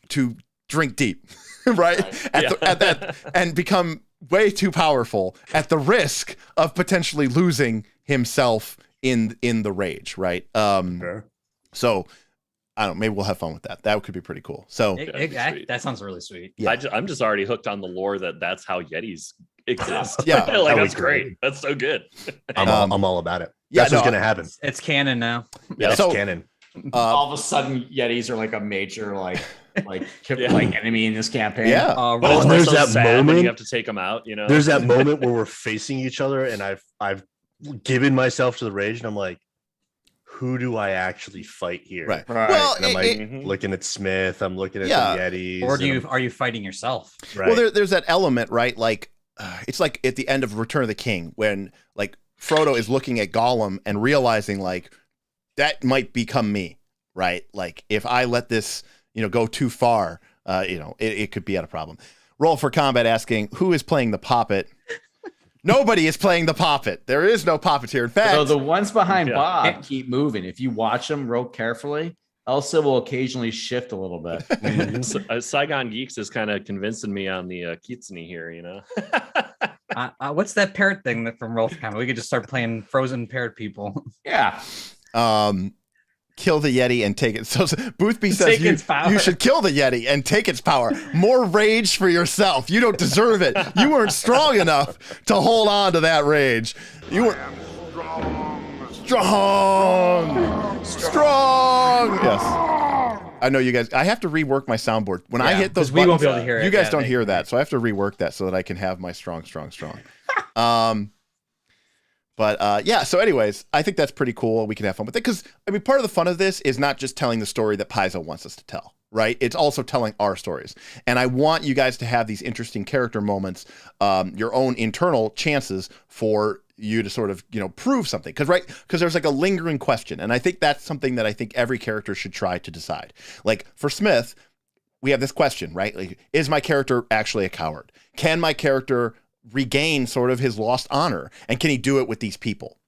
to drink deep, right? At that, and become way too powerful at the risk of potentially losing himself in the rage, right? Sure. So I don't know, maybe we'll have fun with that. That could be pretty cool. So That sounds really sweet. Yeah. I'm just already hooked on the lore that's how Yetis exist. Yeah. Like, That that's would be great. That's so good. I'm all about it. Yeah, That's what's no, gonna happen. It's canon now. Yeah, it's so- canon. All of a sudden, Yetis are like a major like enemy in this campaign. Yeah. But it's and more there's so that sad when moment- you have to take them out, you know. There's that moment where we're facing each other, and I've given myself to the rage, and I'm like, who do I actually fight here? Right. Right. Well, And I'm like Mhm. looking at Smith. I'm looking at Yeah. the Yetis. Or and are you fighting yourself? right. Well, there's that element, right? Like, it's like at the end of Return of the King when like Frodo is looking at Gollum and realizing like that might become me, right? Like if I let this, go too far, it could be at a problem. Roll for Combat asking, who is playing the Poppet? Nobody is playing the Poppet. There is no puppeteer. In fact, So the ones behind Yeah. Bob keep moving. If you watch them real carefully, Elsa will occasionally shift a little bit. Saigon Geeks is kind of convincing me on the Kitsune here, What's that parrot thing that from Roll for Combat? We could just start playing frozen parrot people. Yeah. kill the Yeti and take it. So Boothby says Take its power. you should kill the Yeti and take its power. More rage for yourself. You don't deserve it. You weren't strong enough to hold on to that rage. You were strong. Yes. I know you guys. I have to rework my soundboard when I hit those buttons. We won't be able to hear it. You guys Yeah, don't hear that, so I have to rework that so that I can have my strong. But yeah, so anyways, I think that's pretty cool. We can have fun with it because, I mean, part of the fun of this is not just telling the story that Paizo wants us to tell, right? It's also telling our stories. And I want you guys to have these interesting character moments, your own internal chances for you to sort of, prove something. Because there's like a lingering question. And I think that's something that I think every character should try to decide. Like for Smith, we have this question, right? Like, is my character actually a coward? Can my character regain sort of his lost honor, and can he do it with these people?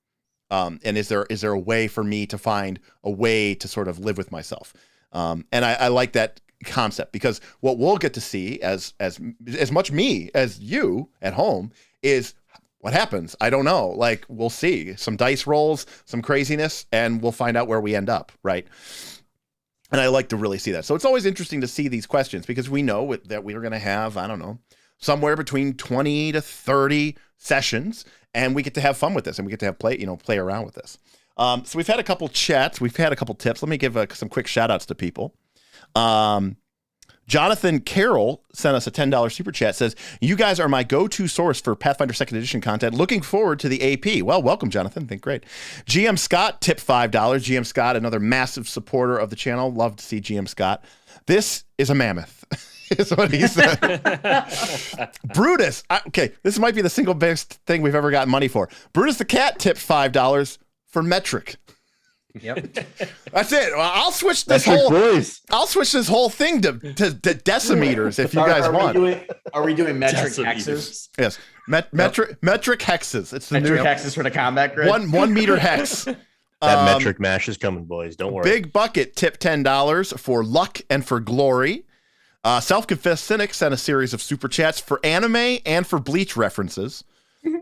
And is there a way for me to find a way to sort of live with myself? And I like that concept because what we'll get to see as much me as you at home is what happens. I don't know. Like, we'll see some dice rolls, some craziness, and we'll find out where we end up, right? And I like to really see that. So it's always interesting to see these questions because we know that we're going to have, I don't know, somewhere between 20 to 30 sessions, and we get to have fun with this, and we get to have play around with this. So we've had a couple chats, we've had a couple tips. Let me give some quick shout outs to people. Jonathan Carroll sent us a $10 super chat, says, you guys are my go-to source for Pathfinder 2nd Edition content. Looking forward to the AP. Well, welcome, Jonathan. Think great. GM Scott tipped $5. GM Scott, another massive supporter of the channel. Love to see GM Scott. This is a mammoth. Is what he said. Brutus. Okay, this might be the single best thing we've ever gotten money for. Brutus the cat tipped $5 for metric. Yep. That's it. Well, I'll switch this That's whole. boys. I'll switch this whole thing to decimeters if you guys want. Are we doing metric Decimeters. hexes? Yes, metric hexes. It's the Metric new hexes for the combat grid? 1 meter hex. That metric mash is coming, boys. Don't worry. Big Bucket tipped $10 for luck and for glory. Self-confessed cynic sent a series of super chats for anime and for Bleach references.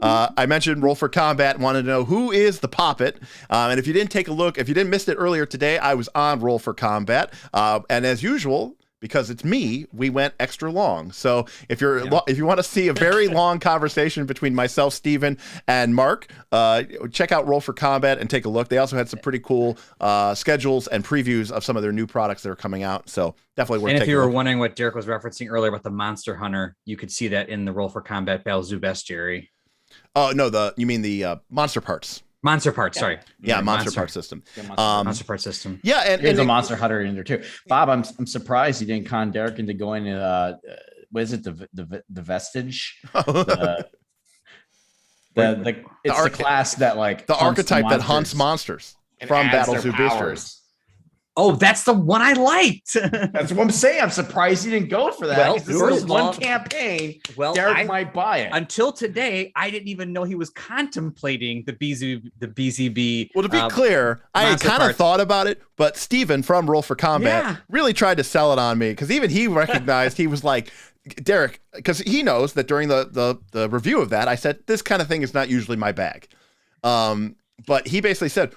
I mentioned Roll for Combat, wanted to know who is the Poppet. And if you didn't take a look, if you didn't miss it earlier today, I was on Roll for Combat. And as usual, because it's me, we went extra long. So if you want to see a very long conversation between myself, Steven, and Mark, check out Roll for Combat and take a look. They also had some pretty cool schedules and previews of some of their new products that are coming out. So definitely worth And if taking you a were look. wondering what Derik was referencing earlier about the Monster Hunter, you could see that in the Roll for Combat Battle Zoo Bestiary. Oh, no, you mean the monster parts. Monster parts, sorry. Yeah, monster part system. Monster part system. Yeah, and There's a they- Monster Hunter in there too. Bob, I'm surprised you didn't con Derik into going to what is it, the vestige? It's the class that like the hunts archetype that hunts monsters monsters and from adds Battle their Zoo Bestiary. powers. Oh, that's the one I liked. That's what I'm saying. I'm surprised you didn't go for that. Well, 'cause this first is of one all- campaign. Well, Derik might buy it. until today, I didn't even know he was contemplating the BZB. Well, to be clear, I had monster kind of parts. thought about it, but Steven from Roll for Combat Yeah. really tried to sell it on me because even he recognized he was like, Derik, because he knows that during the review of that, I said this kind of thing is not usually my bag. But he basically said,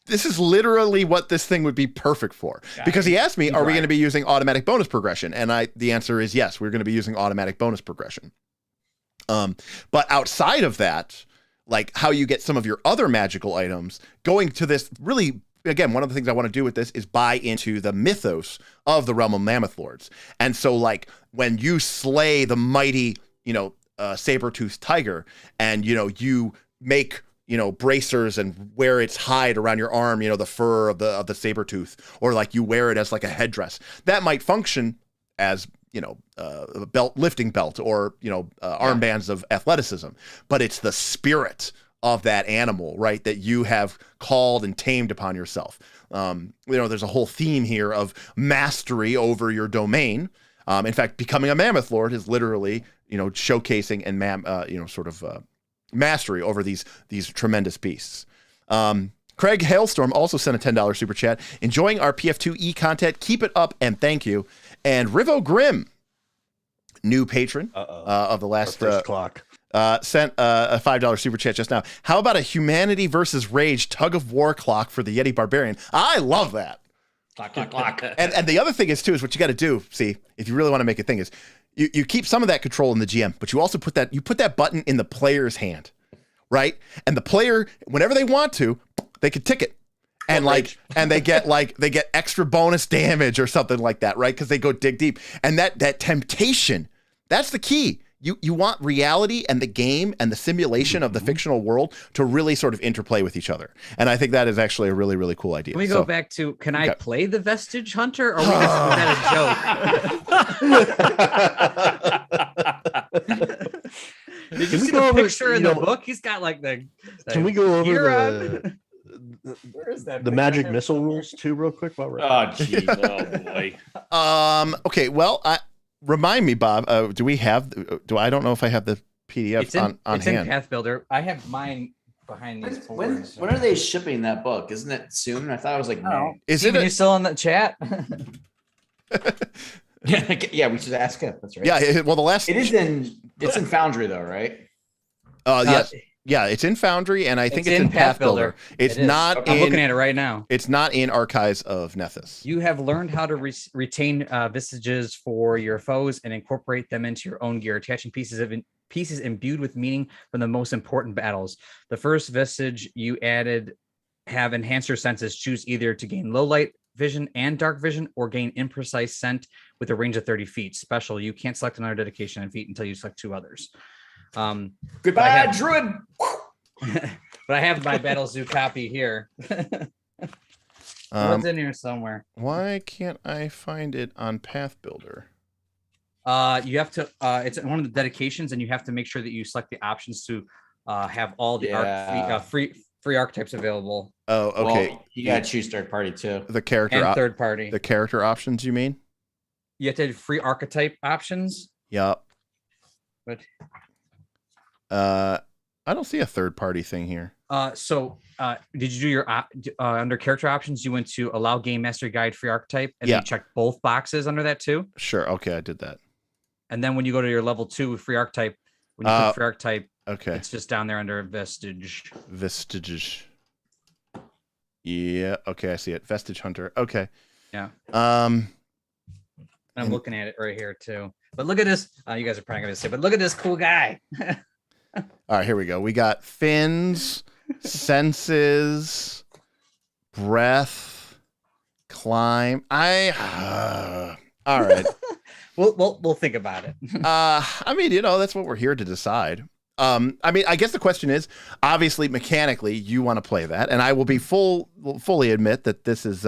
this is literally what this thing would be perfect for. Because he asked me, are we going to be using automatic bonus progression? And the answer is yes, we're going to be using automatic bonus progression. But outside of that, like how you get some of your other magical items, going to this really, again, one of the things I want to do with this is buy into the mythos of the realm of Mammoth Lords. And so like when you slay the mighty, saber-toothed tiger and, you make, bracers and wear its hide around your arm, the fur of the saber tooth, or like you wear it as like a headdress, that might function as, a belt, lifting belt, or, armbands of athleticism, but it's the spirit of that animal, right, that you have called and tamed upon yourself. There's a whole theme here of mastery over your domain. In fact, becoming a Mammoth Lord is literally, showcasing and mastery over these tremendous beasts. Craig Hailstorm also sent a $10 super chat. Enjoying our PF2E content. Keep it up and thank you. And Rivo Grimm, new patron of the last clock, sent a $5 super chat just now. How about a humanity versus rage tug of war clock for the Yeti Barbarian? I love that. Clock. And the other thing is too, is what you got to do, see, if you really want to make a thing, is you keep some of that control in the GM, but you also put that button in the player's hand, right? And the player, whenever they want to, they can tick it. And they get extra bonus damage or something like that, right? Because they go dig deep. And that temptation, that's the key. You want reality and the game and the simulation of the fictional world to really sort of interplay with each other. And I think that is actually a really, really cool idea. Can we go back to, I play the Vestige Hunter? Or was that a joke? Did you see the picture in the book? He's got like the can we go over where is that? the magic missile rules too, real quick? While we're geez, boy. Okay, well, remind me, Bob. I don't know if I have the PDF on it's hand. In Path Builder. I have mine behind these folders. When are they shipping that book? Isn't it soon? I thought it was like May. Is Steven, you still in the chat? Yeah, we should ask him. That's right. Yeah, well, It's in Foundry though, right? Yes. Yeah, it's in Foundry, and I think it's in Path Builder. It's not in. I'm looking at it right now. It's not in Archives of Nethys. You have learned how to retain vestiges for your foes and incorporate them into your own gear, attaching pieces imbued with meaning from the most important battles. The first vestige you added have enhanced your senses. Choose either to gain low light vision and dark vision, or gain imprecise scent with a range of 30 feet. Special, you can't select another dedication in feet until you select 2 others. Goodbye, Druid. But I have my Battle Zoo copy here. It's in here somewhere. Why can't I find it on Path Builder? You have to. It's one of the dedications, and you have to make sure that you select the options to have all the free archetypes available. Oh, okay. Well, you gotta choose third party too. The character and third party. The character options, you mean? You have to have free archetype options. Yep. But I don't see a third party thing here. Did you do your under character options? You went to allow game master guide free archetype, and then you checked both boxes under that too. Sure. Okay, I did that. And then when you go to your level 2 with free archetype, when you click free archetype, okay, it's just down there under vestige. Vestiges. Yeah. Okay, I see it. Vestige Hunter. Okay. Yeah. I'm looking at it right here too. But look at this. You guys are probably going to say, but look at this cool guy. All right, here we go. We got fins, senses, breath, climb. All right. We'll think about it. I mean, that's what we're here to decide. I mean, I guess the question is, obviously, mechanically, you want to play that, and I will be fully admit that this is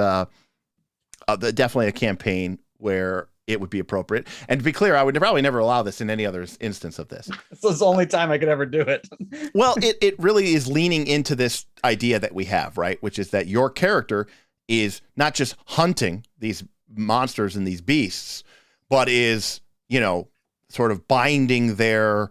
definitely a campaign where it would be appropriate. And to be clear, I would probably never allow this in any other instance of this. This is the only time I could ever do it. Well, it really is leaning into this idea that we have, right? Which is that your character is not just hunting these monsters and these beasts, but is, sort of binding their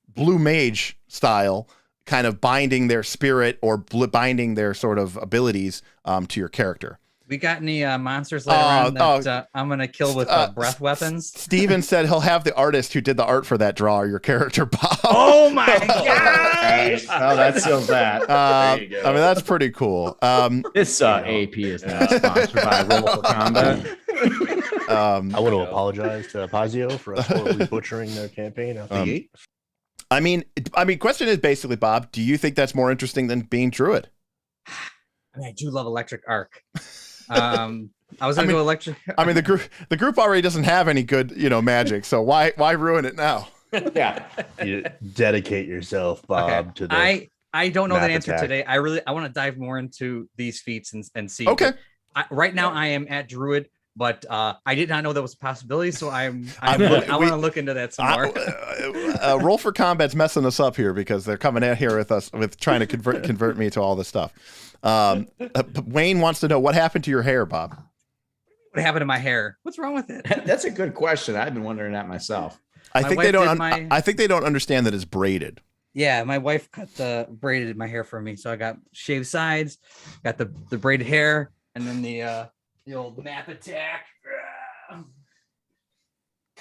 blue mage style, kind of binding their spirit or binding their sort of abilities to your character. We got any monsters later on that I'm gonna kill with breath weapons? Steven said he'll have the artist who did the art for that draw your character, Bob. Oh my god! Right. Oh, that seals that. There you go. I mean, that's pretty cool. This AP is not sponsored by Roll for Combat. I want to apologize to Pazio for us horribly butchering their campaign out the gate. I mean, question is basically, Bob, do you think that's more interesting than being Druid? I mean, I do love Electric Arc. I was gonna go Electric. I mean, the group already doesn't have any good, magic, so why ruin it now? Yeah, you dedicate yourself, Bob, to the. I don't know that map answer attack. today. I want to dive more into these feats and see. Okay. Right now, I am at Druid, but I did not know that was a possibility. So I want to look into that some more. Roll for Combat's messing us up here because they're coming out here with us with trying to convert me to all this stuff. Wayne wants to know what happened to your hair, Bob. What happened to my hair? What's wrong with it? that's a good question. I've been wondering that myself. I think they don't. I think they don't understand that it's braided. Yeah, my wife braided my hair for me, so I got shaved sides, got the braided hair, and then the old map attack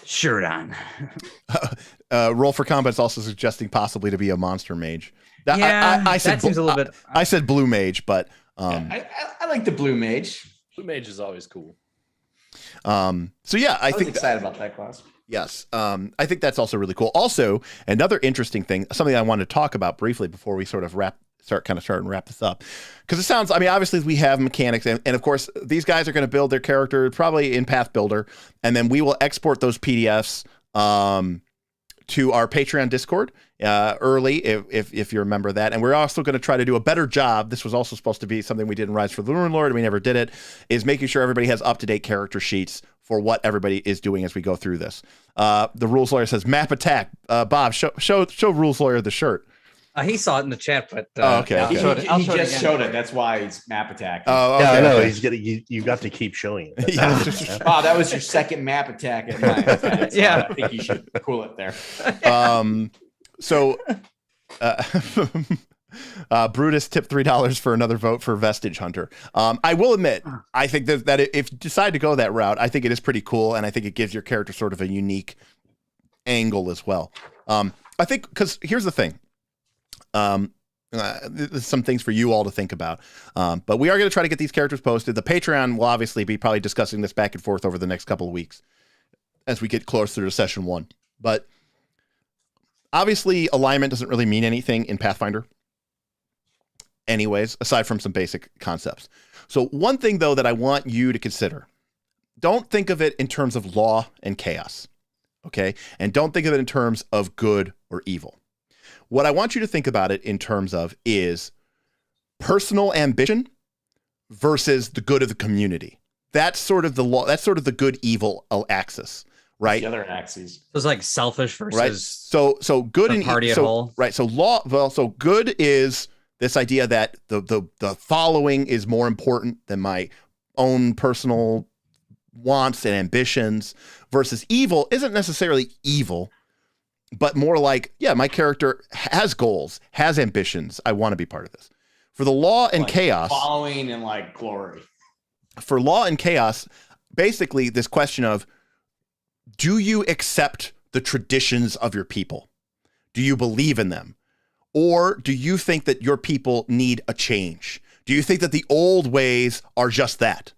shirt on. Roll for Combat's also suggesting possibly to be a monster mage. I said that seems a little bit. I said blue mage, but I like the blue mage. Blue mage is always cool. So yeah, I think excited about that class. Yes. I think that's also really cool. Also, another interesting thing, something I wanted to talk about briefly before we sort of wrap this up. Because it sounds, I mean, obviously we have mechanics and of course these guys are going to build their character probably in Path Builder. And then we will export those PDFs to our Patreon Discord early, if you remember that. And we're also going to try to do a better job. This was also supposed to be something we did in Rise for the Ruin Lord, and we never did it, is making sure everybody has up-to-date character sheets for what everybody is doing as we go through this. The Rules Lawyer says, map attack. Bob, show Rules Lawyer the shirt. He saw it in the chat, but okay. He just showed it. That's why he's map attacking. Oh, okay. Yeah, I know. He's getting you got to keep showing it. Wow, that was your second map attack at my attack. So Yeah. I think you should cool it there. So Brutus tipped $3 for another vote for Vestige Hunter. I will admit, I think that if you decide to go that route, I think it is pretty cool, and I think it gives your character sort of a unique angle as well. I think because here's the thing. There's some things for you all to think about. But we are going to try to get these characters posted. The Patreon will obviously be probably discussing this back and forth over the next couple of weeks as we get closer to session 1. But obviously alignment doesn't really mean anything in Pathfinder anyways, aside from some basic concepts. So one thing though that I want you to consider, don't think of it in terms of law and chaos. Okay. And don't think of it in terms of good or evil. What I want you to think about it in terms of is personal ambition versus the good of the community. That's sort of the law. That's sort of the good evil axis, right? The other axes. So it's like selfish versus right. So good the and party at whole. right. So so good is this idea that the following is more important than my own personal wants and ambitions, versus evil isn't necessarily evil, but more like, yeah, my character has goals, has ambitions. I want to be part of this. For the law and chaos, following and like glory. For law and chaos, basically this question of, do you accept the traditions of your people? Do you believe in them? Or do you think that your people need a change? Do you think that the old ways are just that,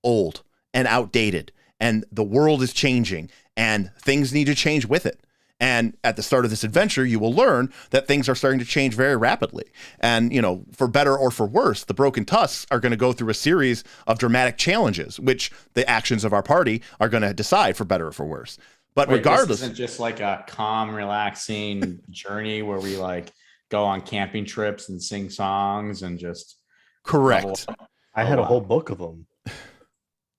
old and outdated, and the world is changing and things need to change with it? And at the start of this adventure, you will learn that things are starting to change very rapidly. And, for better or for worse, the Broken Tusks are going to go through a series of dramatic challenges, which the actions of our party are going to decide for better or for worse. But regardless, this isn't just like a calm, relaxing journey where we like go on camping trips and sing songs and just. Correct. I had a whole book of them.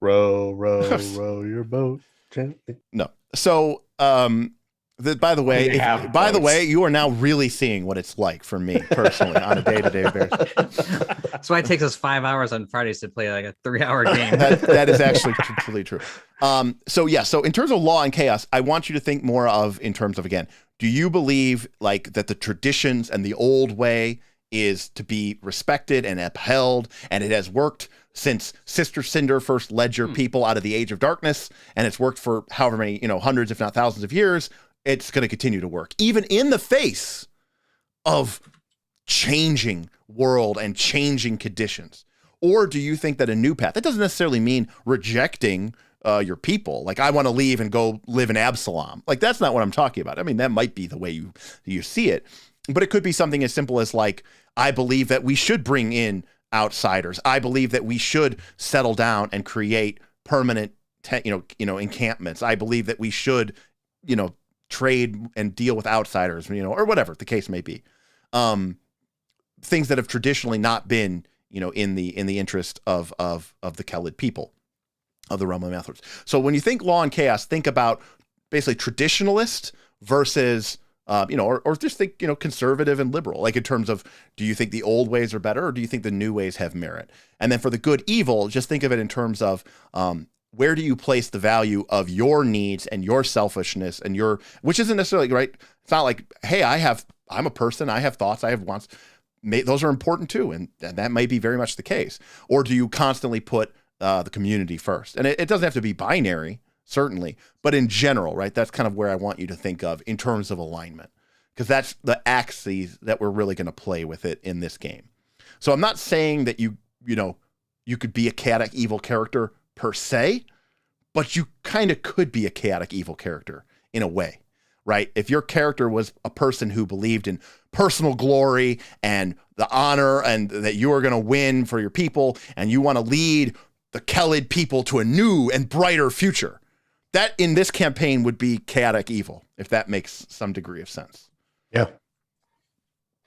Row, row, row your boat gently. No. So, by the way, you are now really seeing what it's like for me personally on a day-to-day basis. That's why it takes us 5 hours on Fridays to play like a 3-hour game. that is actually completely true. So in terms of law and chaos, I want you to think more of in terms of, again, do you believe like that the traditions and the old way is to be respected and upheld, and it has worked since Sister Cinder first led your people out of the Age of Darkness, and it's worked for however many, hundreds, if not thousands of years. It's going to continue to work, even in the face of changing world and changing conditions. Or do you think that a new path, that doesn't necessarily mean rejecting your people? Like, I want to leave and go live in Absalom. Like, that's not what I'm talking about. I mean, that might be the way you see it, but it could be something as simple as like, I believe that we should bring in outsiders. I believe that we should settle down and create permanent, encampments. I believe that we should, trade and deal with outsiders, or whatever the case may be. Things that have traditionally not been, in the interest of the Kelid people, of the realm of Mammoth Lords. So when you think Law and Chaos, think about basically traditionalist versus or just think, conservative and liberal, like in terms of, do you think the old ways are better, or do you think the new ways have merit? And then for the good evil, just think of it in terms of, where do you place the value of your needs and your selfishness and which isn't necessarily right. It's not like, hey, I'm a person, I have thoughts, I have wants. Those are important too. And that may be very much the case. Or do you constantly put the community first? And it doesn't have to be binary, certainly, but in general, right? That's kind of where I want you to think of in terms of alignment, because that's the axes that we're really going to play with it in this game. So I'm not saying that you could be a chaotic evil character per se, but you kind of could be a chaotic evil character in a way, right? If your character was a person who believed in personal glory and the honor and that you are going to win for your people, and you want to lead the Kelid people to a new and brighter future, that in this campaign would be chaotic evil, if that makes some degree of sense. Yeah.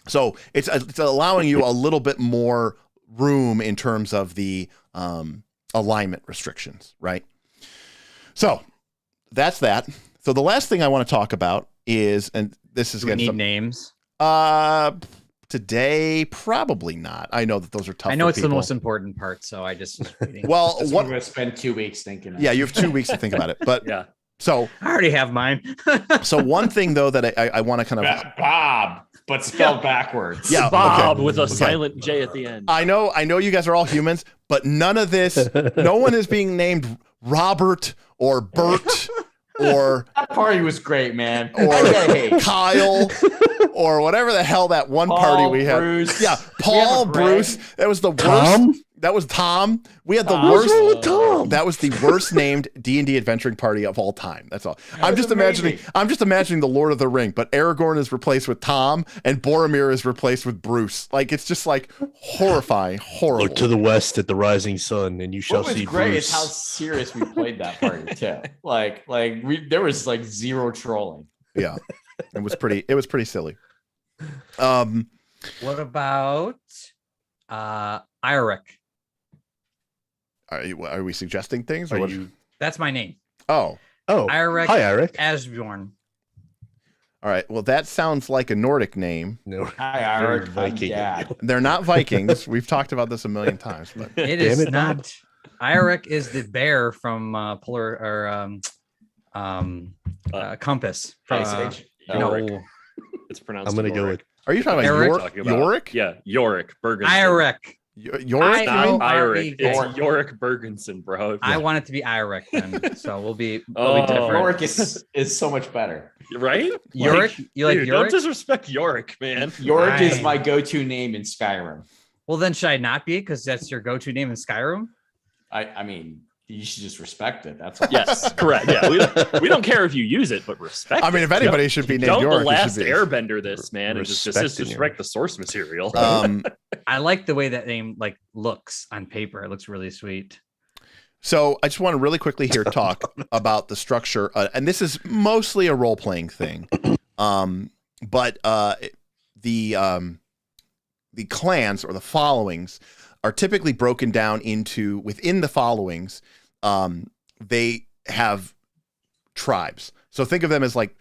So it's allowing you a little bit more room in terms of the alignment restrictions, right? So that's that. So the last thing I want to talk about is, and this is Do we need names? Today, probably not. I know that those are tough. I know for it's people. the most important part, so I just was waiting. Well, I'm going to spend 2 weeks thinking. Yeah, you have 2 weeks to think about it. But Yeah. So I already have mine. So one thing though that I want to kind of Bob, but spelled backwards. Yeah, Bob okay. with a Okay. silent J at the end. I know you guys are all humans, but none of this, no one is being named Robert or Bert or That party was great, man. or Kyle or whatever the hell that one party we had. Bruce. Yeah, Paul, Bruce. That was the worst. Tom? That was Tom. We had the Tom. worst. What's wrong with Tom? That was the worst named D&D adventuring party of all time. That's all. I'm just amazing. imagining the Lord of the Ring, but Aragorn is replaced with Tom and Boromir is replaced with Bruce. Like, it's just like horrifying, horrible. Look to the west at the rising sun, and you shall What was see great Bruce. is how serious we played that party too. There was like zero trolling. Yeah. It was pretty silly. What about Irek? Are we suggesting things? Or Are what? you- That's my name. Oh, Oh, Irek hi, Eric. Asbjorn. all right. Well, that sounds like a Nordic name. No, Hi, very Eric. Viking. Dad. They're not Vikings. We've talked about this a million times, but It Damn is it, Bob. not. Irek is the bear from Polar or Compass. Ice Age. No, It's pronounced. I'm gonna go with are you talking Eric? about Talking about- Yorick? Yeah, Yorick Bergenson. Irek. Yorick? I- Not you mean? Irek. Yorick. It's Yorick Bergenson, bro. I want it to be Irek then, so we'll be Oh. different. Yorick is so much better. Right? Yorick? You like dude, Yorick? Don't disrespect Yorick, man. Yorick is Fine. my go-to name in Skyrim. Well, then should I not be? Because that's your go-to name in Skyrim. I mean, you should just respect it. That's all. Yes, correct. Yeah, we don't care if you use it, but respect. I mean, if it. anybody should be named Don't Yorick, the it last should be. Airbender this, man, and just Respecting disrespect the source material. I like the way that name looks on paper. It looks really sweet. So I just want to really quickly here talk about the structure, and this is mostly a role-playing thing, but the clans or the followings are typically broken down into within the followings. They have tribes, so think of them as like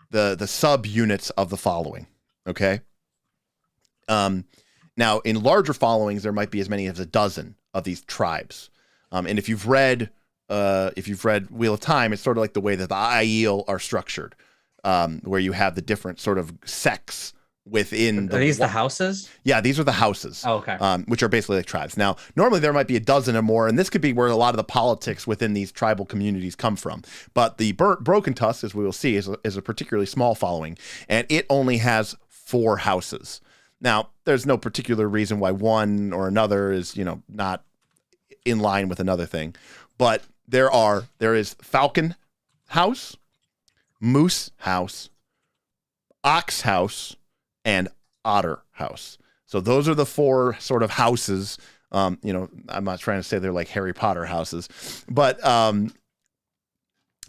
the sub units of the following. Okay. Now in larger followings, there might be as many as a dozen of these tribes. And if you've read Wheel of Time, it's sort of like the way that the Aiel are structured, where you have the different sort of sects within Are these the houses? Yeah, these are the houses. Oh, okay. Which are basically like tribes. Now, normally there might be a dozen or more, and this could be where a lot of the politics within these tribal communities come from. But the Broken Tusks, as we will see, is a particularly small following, and it only has 4 houses. Now, there's no particular reason why one or another is, not in line with another thing, but there is Falcon House, Moose House, Ox House, and Otter House. So those are the 4 sort of houses. I'm not trying to say they're like Harry Potter houses, but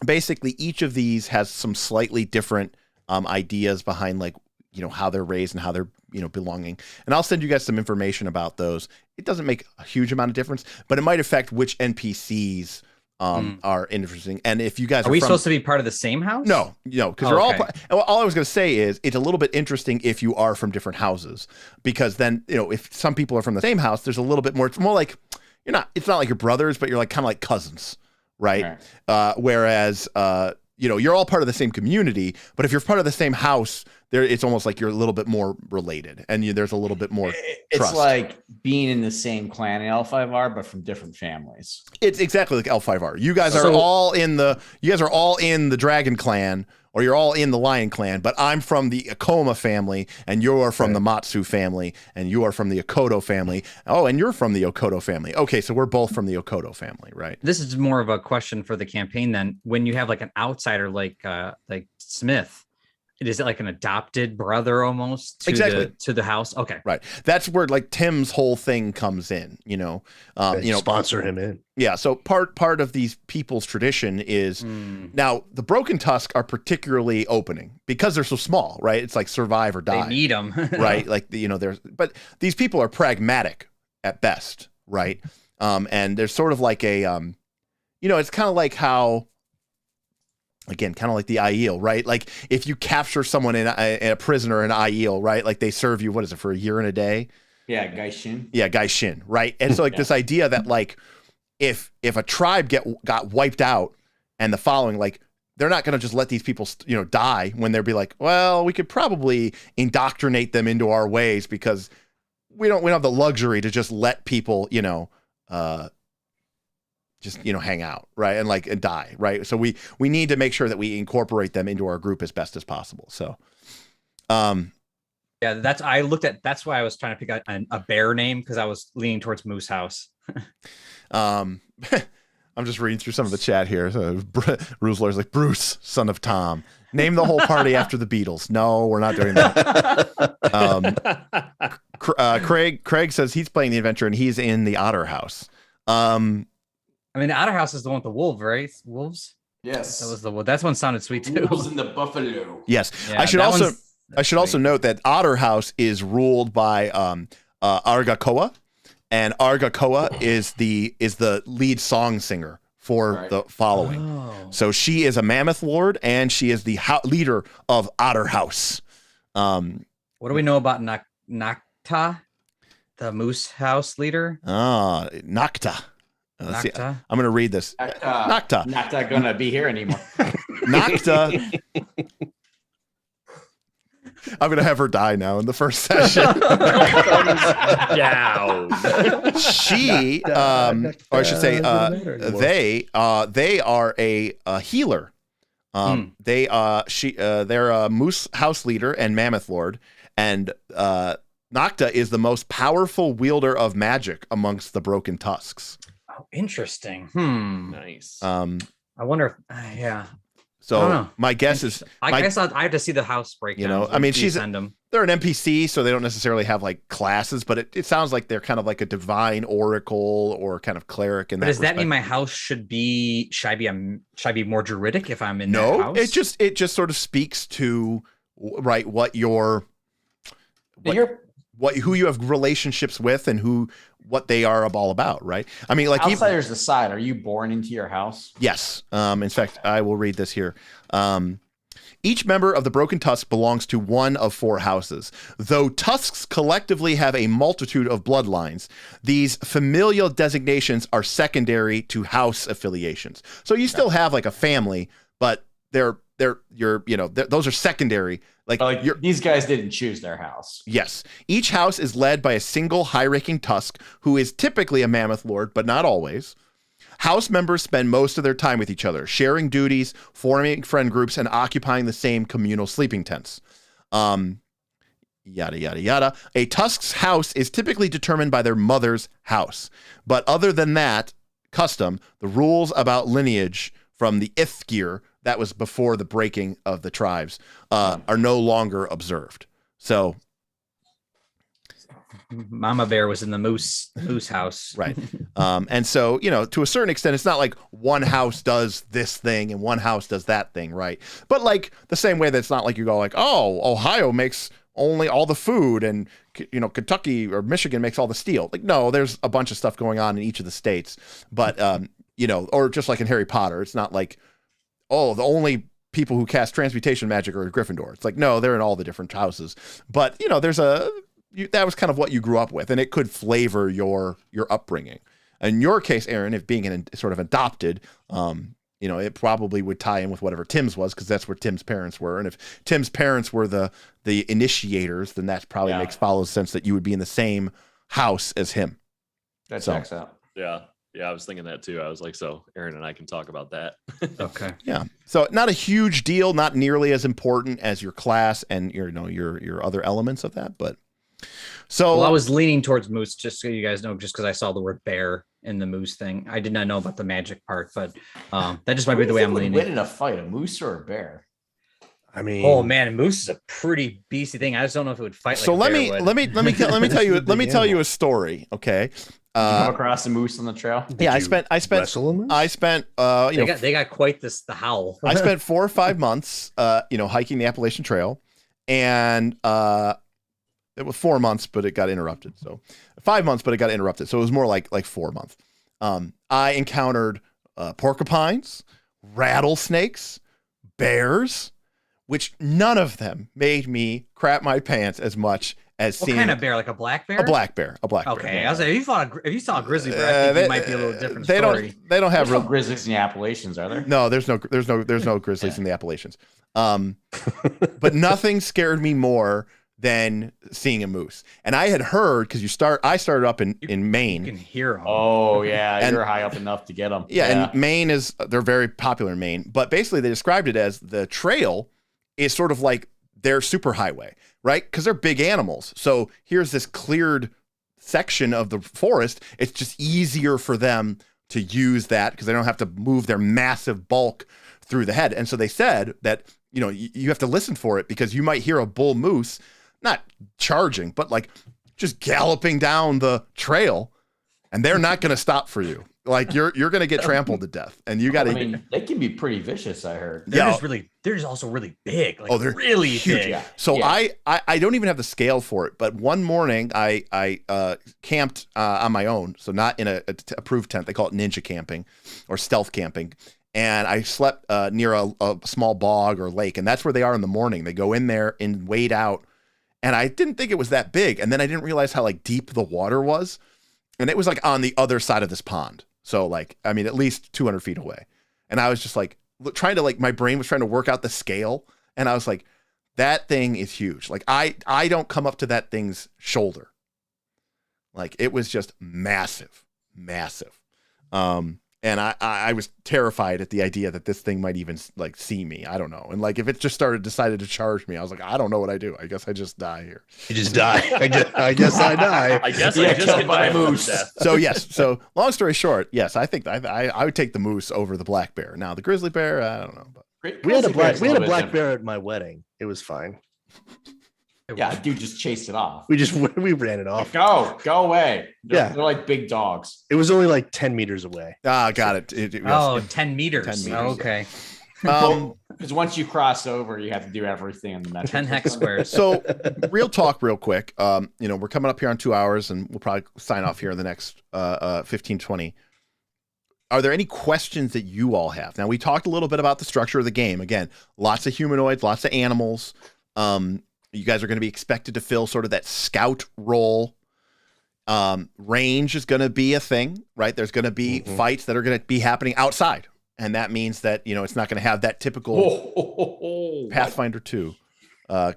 basically each of these has some slightly different ideas behind like, how they're raised and how they're, belonging. And I'll send you guys some information about those. It doesn't make a huge amount of difference, but it might affect which NPCs are interesting. And if you guys are we supposed to be part of the same house? No, because they're all. All I was going to say is it's a little bit interesting if you are from different houses, because then if some people are from the same house, there's a little bit more. It's more like you're not. It's not like you're brothers, but you're like kind of like cousins, right? Whereas you're all part of the same community, but if you're part of the same house, it's almost like you're a little bit more related, and there's a little bit more trust. It's like being in the same clan in L5R, but from different families. It's exactly like L5R. You guys are all in the Dragon Clan, or you're all in the Lion Clan, but I'm from the Akoma family, and you're from the Matsu family, and you are from the Okoto family. Oh, and you're from the Okoto family. Okay, so we're both from the Okoto family, right? This is more of a question for the campaign then. When you have like an outsider like Smith, is it like an adopted brother almost to the house? Okay. Right. That's where like Tim's whole thing comes in, sponsor him in. Yeah. So part of these people's tradition is now the Broken Tusk are particularly opening because they're so small, right? It's like survive or die. They need them. Right. Like, but these people are pragmatic at best. Right. And there's sort of like a, it's kind of like how, again, kind of like the Aiel, right? Like if you capture someone in a prisoner in Aiel, right? Like they serve you, what is it, for a year and a day? Yeah, Gaishin. Yeah, Gaishin, right? And so like this idea that like if a tribe got wiped out and the following, like they're not going to just let these people, die when they'll be like, well, we could probably indoctrinate them into our ways because we don't have the luxury to just let people, hang out, right? And die, right? So we need to make sure that we incorporate them into our group as best as possible. So, yeah, that's why I was trying to pick out a bear name, because I was leaning towards Moose House. I'm just reading through some of the chat here. So Rusler's like, Bruce, son of Tom. Name the whole party after the Beatles. No, we're not doing that. Craig says he's playing the adventure and he's in the Otter House. The Otter House is the one with the wolf, right? Wolves? Yes. That one sounded sweet too. Wolves in the buffalo. Yes. Yeah, I should also note that Otter House is ruled by Argakoa, and Argakoa is the lead song singer for the following. Oh. So she is a Mammoth Lord, and she is the leader of Otter House. What do we know about Nakta, the Moose House leader? Nakta. See, I'm going to read this. Nakta. Not going to be here anymore. Nakta. I'm going to have her die now in the first session. Down. She, or I should say, they are a healer. They're a Moose House leader and Mammoth Lord, and Nakta is the most powerful wielder of magic amongst the Broken Tusks. Oh, interesting. Nice. I wonder if, yeah. So my guess is, I guess I have to see the house breakdown. They're an NPC, so they don't necessarily have like classes, but it sounds like they're kind of like a divine oracle or kind of cleric. But does that mean my house should I be more druidic if I'm in that house? it just sort of speaks to what who you have relationships with and what they are all about, right? I mean, like outsiders aside, are you born into your house? Yes. In fact, I will read this here. Each member of the Broken Tusk belongs to one of 4 houses. Though Tusks collectively have a multitude of bloodlines, these familial designations are secondary to house affiliations. So you still have like a family, but they're those are secondary. Like these guys didn't choose their house. Yes. Each house is led by a single high-ranking tusk who is typically a Mammoth Lord, but not always. House members spend most of their time with each other, sharing duties, forming friend groups, and occupying the same communal sleeping tents. Yada, yada, yada. A tusk's house is typically determined by their mother's house. But other than that, custom, the rules about lineage from the Ithgir, that was before the breaking of the tribes, are no longer observed. So Mama Bear was in the moose house. Right. And so, to a certain extent, it's not like one house does this thing and one house does that thing, right? But like the same way that it's not like you go like, oh, Ohio makes only all the food and, Kentucky or Michigan makes all the steel. Like, no, there's a bunch of stuff going on in each of the states. But, or just like in Harry Potter, it's not like, oh, the only people who cast transmutation magic are Gryffindor. It's like, no, they're in all the different houses. But, there's that was kind of what you grew up with, and it could flavor your upbringing. In your case, Aaron, if being sort of adopted, it probably would tie in with whatever Tim's was, because that's where Tim's parents were. And if Tim's parents were the initiators, then that probably follows sense that you would be in the same house as him. That checks out. Yeah. Yeah, I was thinking that too. I was like, so Aaron and I can talk about that. Okay. Yeah. So not a huge deal, not nearly as important as your class and your other elements of that, but so I was leaning towards moose, just so you guys know, just because I saw the word bear in the moose thing. I did not know about the magic part, but that just might be the way I'm leaning. Win in a fight, a moose or a bear? I mean, oh man, a moose is a pretty beastie thing. I just don't know if it would fight. So like let me tell you a story. Okay. Did you come across a moose on the trail? Yeah, I spent they got quite the howl. I spent 4 or 5 months hiking the Appalachian Trail, and it was 4 months, but it got interrupted. So 5 months, but it got interrupted. So it was more like 4 months. I encountered porcupines, rattlesnakes, bears, which none of them made me crap my pants as much as what kind of bear? Like a black bear? A black bear. Okay, bear. I was like, if you saw a grizzly bear, I think it might be a little different story. They don't have real grizzlies in the Appalachians, are there? No, there's no grizzlies in the Appalachians. But nothing scared me more than seeing a moose. And I had heard, because I started up in Maine. You can hear them. Oh yeah, you're high up enough to get them. Yeah, and Maine they're very popular in Maine. But basically, they described it as the trail is sort of like their superhighway, right? Because they're big animals. So here's this cleared section of the forest. It's just easier for them to use that because they don't have to move their massive bulk through the head. And so they said that, you have to listen for it, because you might hear a bull moose, not charging, but like just galloping down the trail, and they're not going to stop for you. Like you're going to get trampled to death, and you got to. I mean, they can be pretty vicious. I heard. They're just also really big. Like, they're really huge. big. Yeah. So yeah. I don't even have the scale for it, but one morning I camped on my own, so not in a approved tent. They call it ninja camping or stealth camping, and I slept near a small bog or lake, and that's where they are in the morning. They go in there and wade out, and I didn't think it was that big, and then I didn't realize how deep the water was, and it was on the other side of this pond. So at least 200 feet away. And I was just trying to my brain was trying to work out the scale. And I was like, that thing is huge. I don't come up to that thing's shoulder. It was just massive. And I was terrified at the idea that this thing might even see me. I don't know. And if it just decided to charge me, I was like, I don't know what I do. I guess I just die here. You just die. I guess I die. I guess I just get by a moose. So yes. So long story short, yes, I think I would take the moose over the black bear. Now the grizzly bear, I don't know. But we had a black bear at my wedding. It was fine. Yeah, dude just chased it off. We ran it off. Go away. They're like big dogs. It was only 10 meters away. Got it. 10 meters. 10 meters. Oh, okay. Because once you cross over, you have to do everything in the metric. 10 hex squares. So real talk real quick. We're coming up here on 2 hours, and we'll probably sign off here in the next 15, 20. Are there any questions that you all have? Now, we talked a little bit about the structure of the game. Again, lots of humanoids, lots of animals. You guys are going to be expected to fill sort of that scout role. Range is going to be a thing, right? There's going to be fights that are going to be happening outside. and that means that it's not going to have that typical Pathfinder 2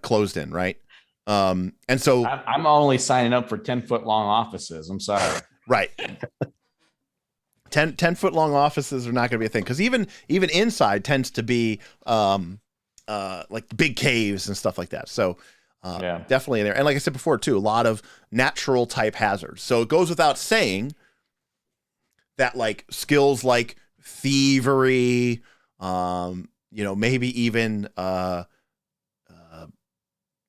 closed in, right? And so I'm only signing up for 10-foot long offices. I'm sorry. Right. 10-foot long offices are not going to be a thing, because even inside tends to be like big caves and stuff like that. So definitely in there. And like I said before too, a lot of natural type hazards. So it goes without saying that like skills like thievery, maybe even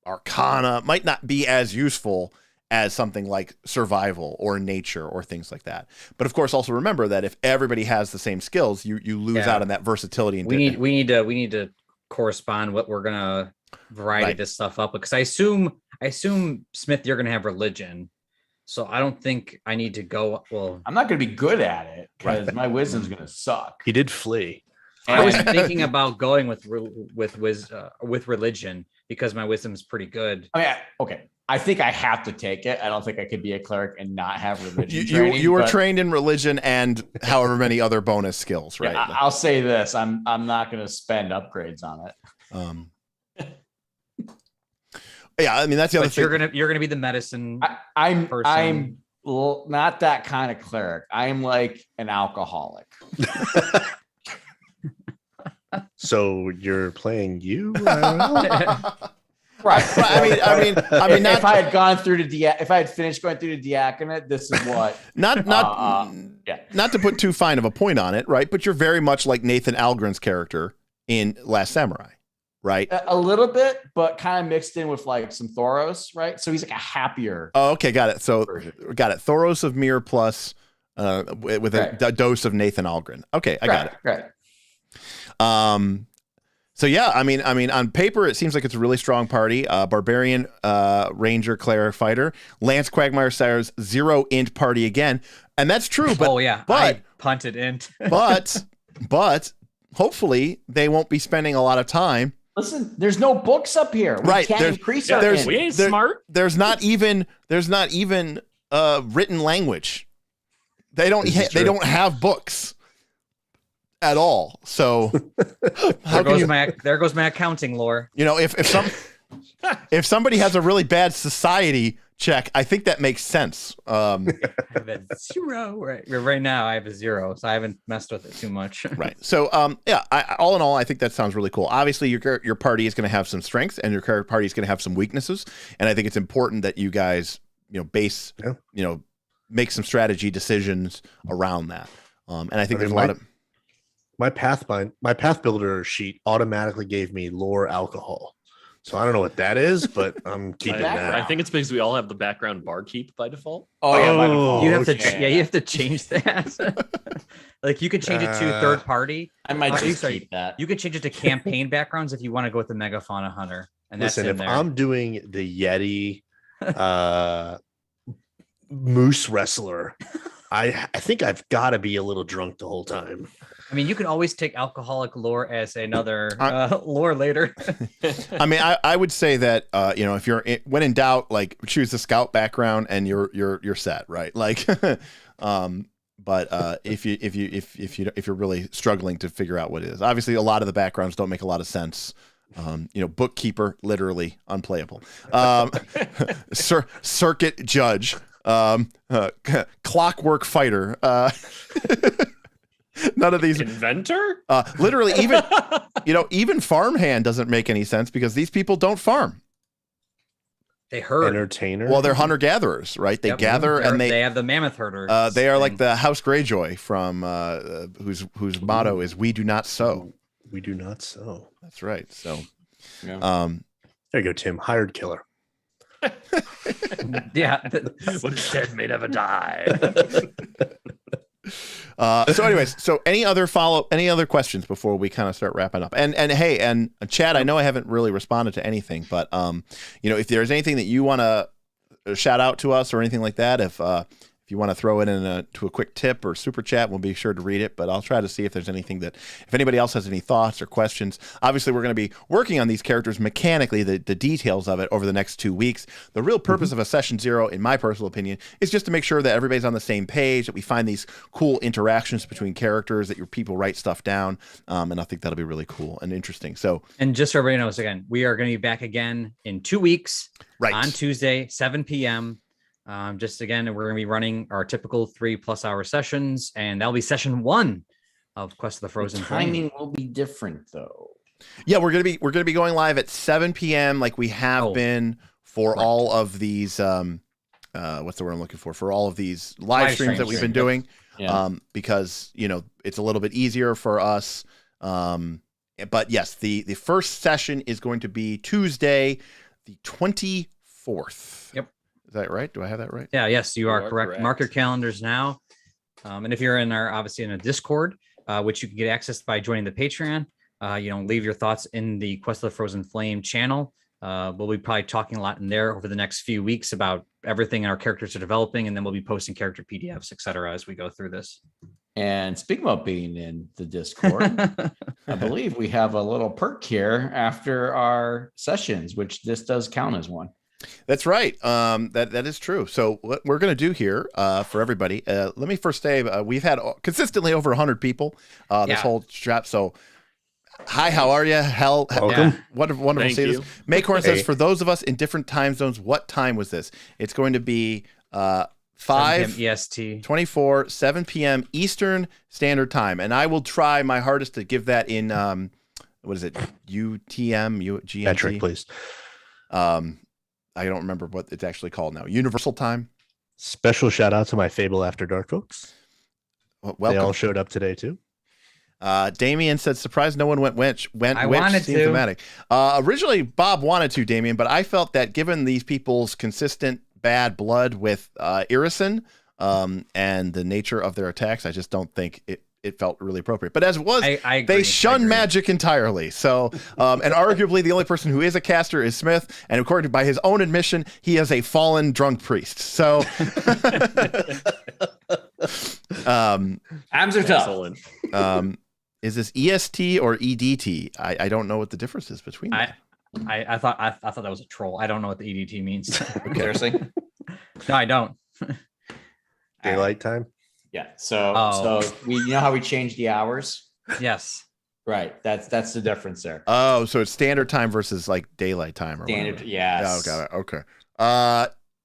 arcana might not be as useful as something like survival or nature or things like that. But of course, also remember that if everybody has the same skills, you lose out on that versatility. And we need to correspond what we're gonna variety this stuff up, because I assume Smith, you're gonna have religion, so I don't think I need to go. Well, I'm not gonna be good at it because my wisdom's gonna suck. He did flee. I was thinking about going with religion because my wisdom is pretty good. I mean, okay. I think I have to take it. I don't think I could be a cleric and not have religion training. You were trained in religion and however many other bonus skills, right? Yeah, I'll say this: I'm not going to spend upgrades on it. Yeah, I mean that's the other thing. You're gonna be the medicine. I'm not that kind of cleric. I'm like an alcoholic. So you're playing you? I don't know. Right. I mean, not, if I had gone through if I had finished going through the diaconate, this is what. Not to put too fine of a point on it, right? But you're very much like Nathan Algren's character in Last Samurai, right? A little bit, but kind of mixed in with like some Thoros, right? So he's like a happier. Oh, okay, got it. So version. got it. Thoros of Mir plus with a dose of Nathan Algren. Okay, I got it. Right. So yeah, I mean, on paper, it seems like it's a really strong party. Barbarian, Ranger, Cleric, Fighter, Lance Quagmire Sire's 0-int party again, and that's true. But I punted int. but hopefully they won't be spending a lot of time. Listen, there's no books up here. We can't increase our int. We ain't smart. There's not even written language. They don't have books at all. So there goes my accounting lore. If somebody has a really bad society check, I think that makes sense. I have a 0 right now. I have a 0, so I haven't messed with it too much. Right. So all in all, I think that sounds really cool. Obviously, your party is going to have some strengths, and your party is going to have some weaknesses. And I think it's important that you guys make some strategy decisions around that. And I think there's a lot of. My path builder sheet automatically gave me lore alcohol. So I don't know what that is, but I'm keeping that. I think it's because we all have the background barkeep by default. Oh yeah, by default. You have to change that. Like you could change it to third party. I might just keep that. You could change it to campaign backgrounds if you want to go with the megafauna hunter. And that's listen, if there. I'm doing the Yeti moose wrestler, I think I've got to be a little drunk the whole time. I mean, you can always take alcoholic lore as another lore later. I mean, I would say that if you're when in doubt, like choose the scout background and you're set, right? Like, but if you're really struggling to figure out what it is, obviously a lot of the backgrounds don't make a lot of sense. Bookkeeper, literally unplayable. Circuit judge, clockwork fighter. None of these inventor, literally even farmhand doesn't make any sense because these people don't farm. They herd. Entertainer. Well, they're hunter gatherers, right? They gather and they have the mammoth herder. They are like the House Greyjoy from whose motto is "We do not sow." We do not sow. That's right. So, there you go, Tim. Hired killer. Yeah. What is dead may never die. So any other questions before we kind of start wrapping up? And hey, and Chad, I know I haven't really responded to anything, but if there's anything that you want to shout out to us or anything like that, if if you want to throw it in to a quick tip or super chat, we'll be sure to read it. But I'll try to see if there's anything if anybody else has any thoughts or questions. Obviously, we're going to be working on these characters mechanically, the details of it over the next 2 weeks. The real purpose of a session 0, in my personal opinion, is just to make sure that everybody's on the same page, that we find these cool interactions between characters, that your people write stuff down. And I think that'll be really cool and interesting. So, and just so everybody knows, again, we are going to be back again in 2 weeks, on Tuesday, 7 p.m. Just again, we're going to be running our typical 3+ hour sessions, and that'll be session 1 of Quest of the Frozen Flame. Timing will be different though. Yeah, we're gonna be going live at 7 p.m. like we have been for all of these. What's the word I'm looking for? For all of these live streams that we've been doing, because it's a little bit easier for us. But yes, the first session is going to be Tuesday, the 24th. Yep. Is that right? Do I have that right? Yeah, yes, you are correct. correct. Mark your calendars now. And if you're obviously in a Discord, which you can get access by joining the Patreon, leave your thoughts in the Quest of the Frozen Flame channel. We'll be probably talking a lot in there over the next few weeks about everything our characters are developing, and then we'll be posting character PDFs, etc., as we go through this. And speaking about being in the Discord, I believe we have a little perk here after our sessions, which this does count as one. That's right. That is true. So what we're going to do here for everybody, let me first say we've had consistently over 100 people this whole strap. So hi, how are you? Welcome. Wonderful to see this. Maycorn says, for those of us in different time zones, what time was this? It's going to be 5 EST 24 7 p.m. Eastern Standard Time, and I will try my hardest to give that in what is it? GMT? Metric, please. I don't remember what it's actually called now. Universal Time. Special shout out to my Fable After Dark folks. Welcome. They all showed up today too. Damien said, surprised no one went which. I wanted to. Thematic. Originally, Bob wanted to, Damien, but I felt that given these people's consistent bad blood with Irison and the nature of their attacks, I just don't think it felt really appropriate. But as it was, I agree. they shun magic entirely. So, and arguably the only person who is a caster is Smith. And according to by his own admission, he is a fallen drunk priest. So, Abs are tough. Is this EST or EDT? I don't know what the difference is between them. I thought that was a troll. I don't know what the EDT means. Okay. Seriously? No, I don't. Daylight time. Yeah. So we how we changed the hours? Yes. Right. That's the difference there. Oh, so it's standard time versus like daylight time or Standard. whatever. Yes. Oh, got it. Okay.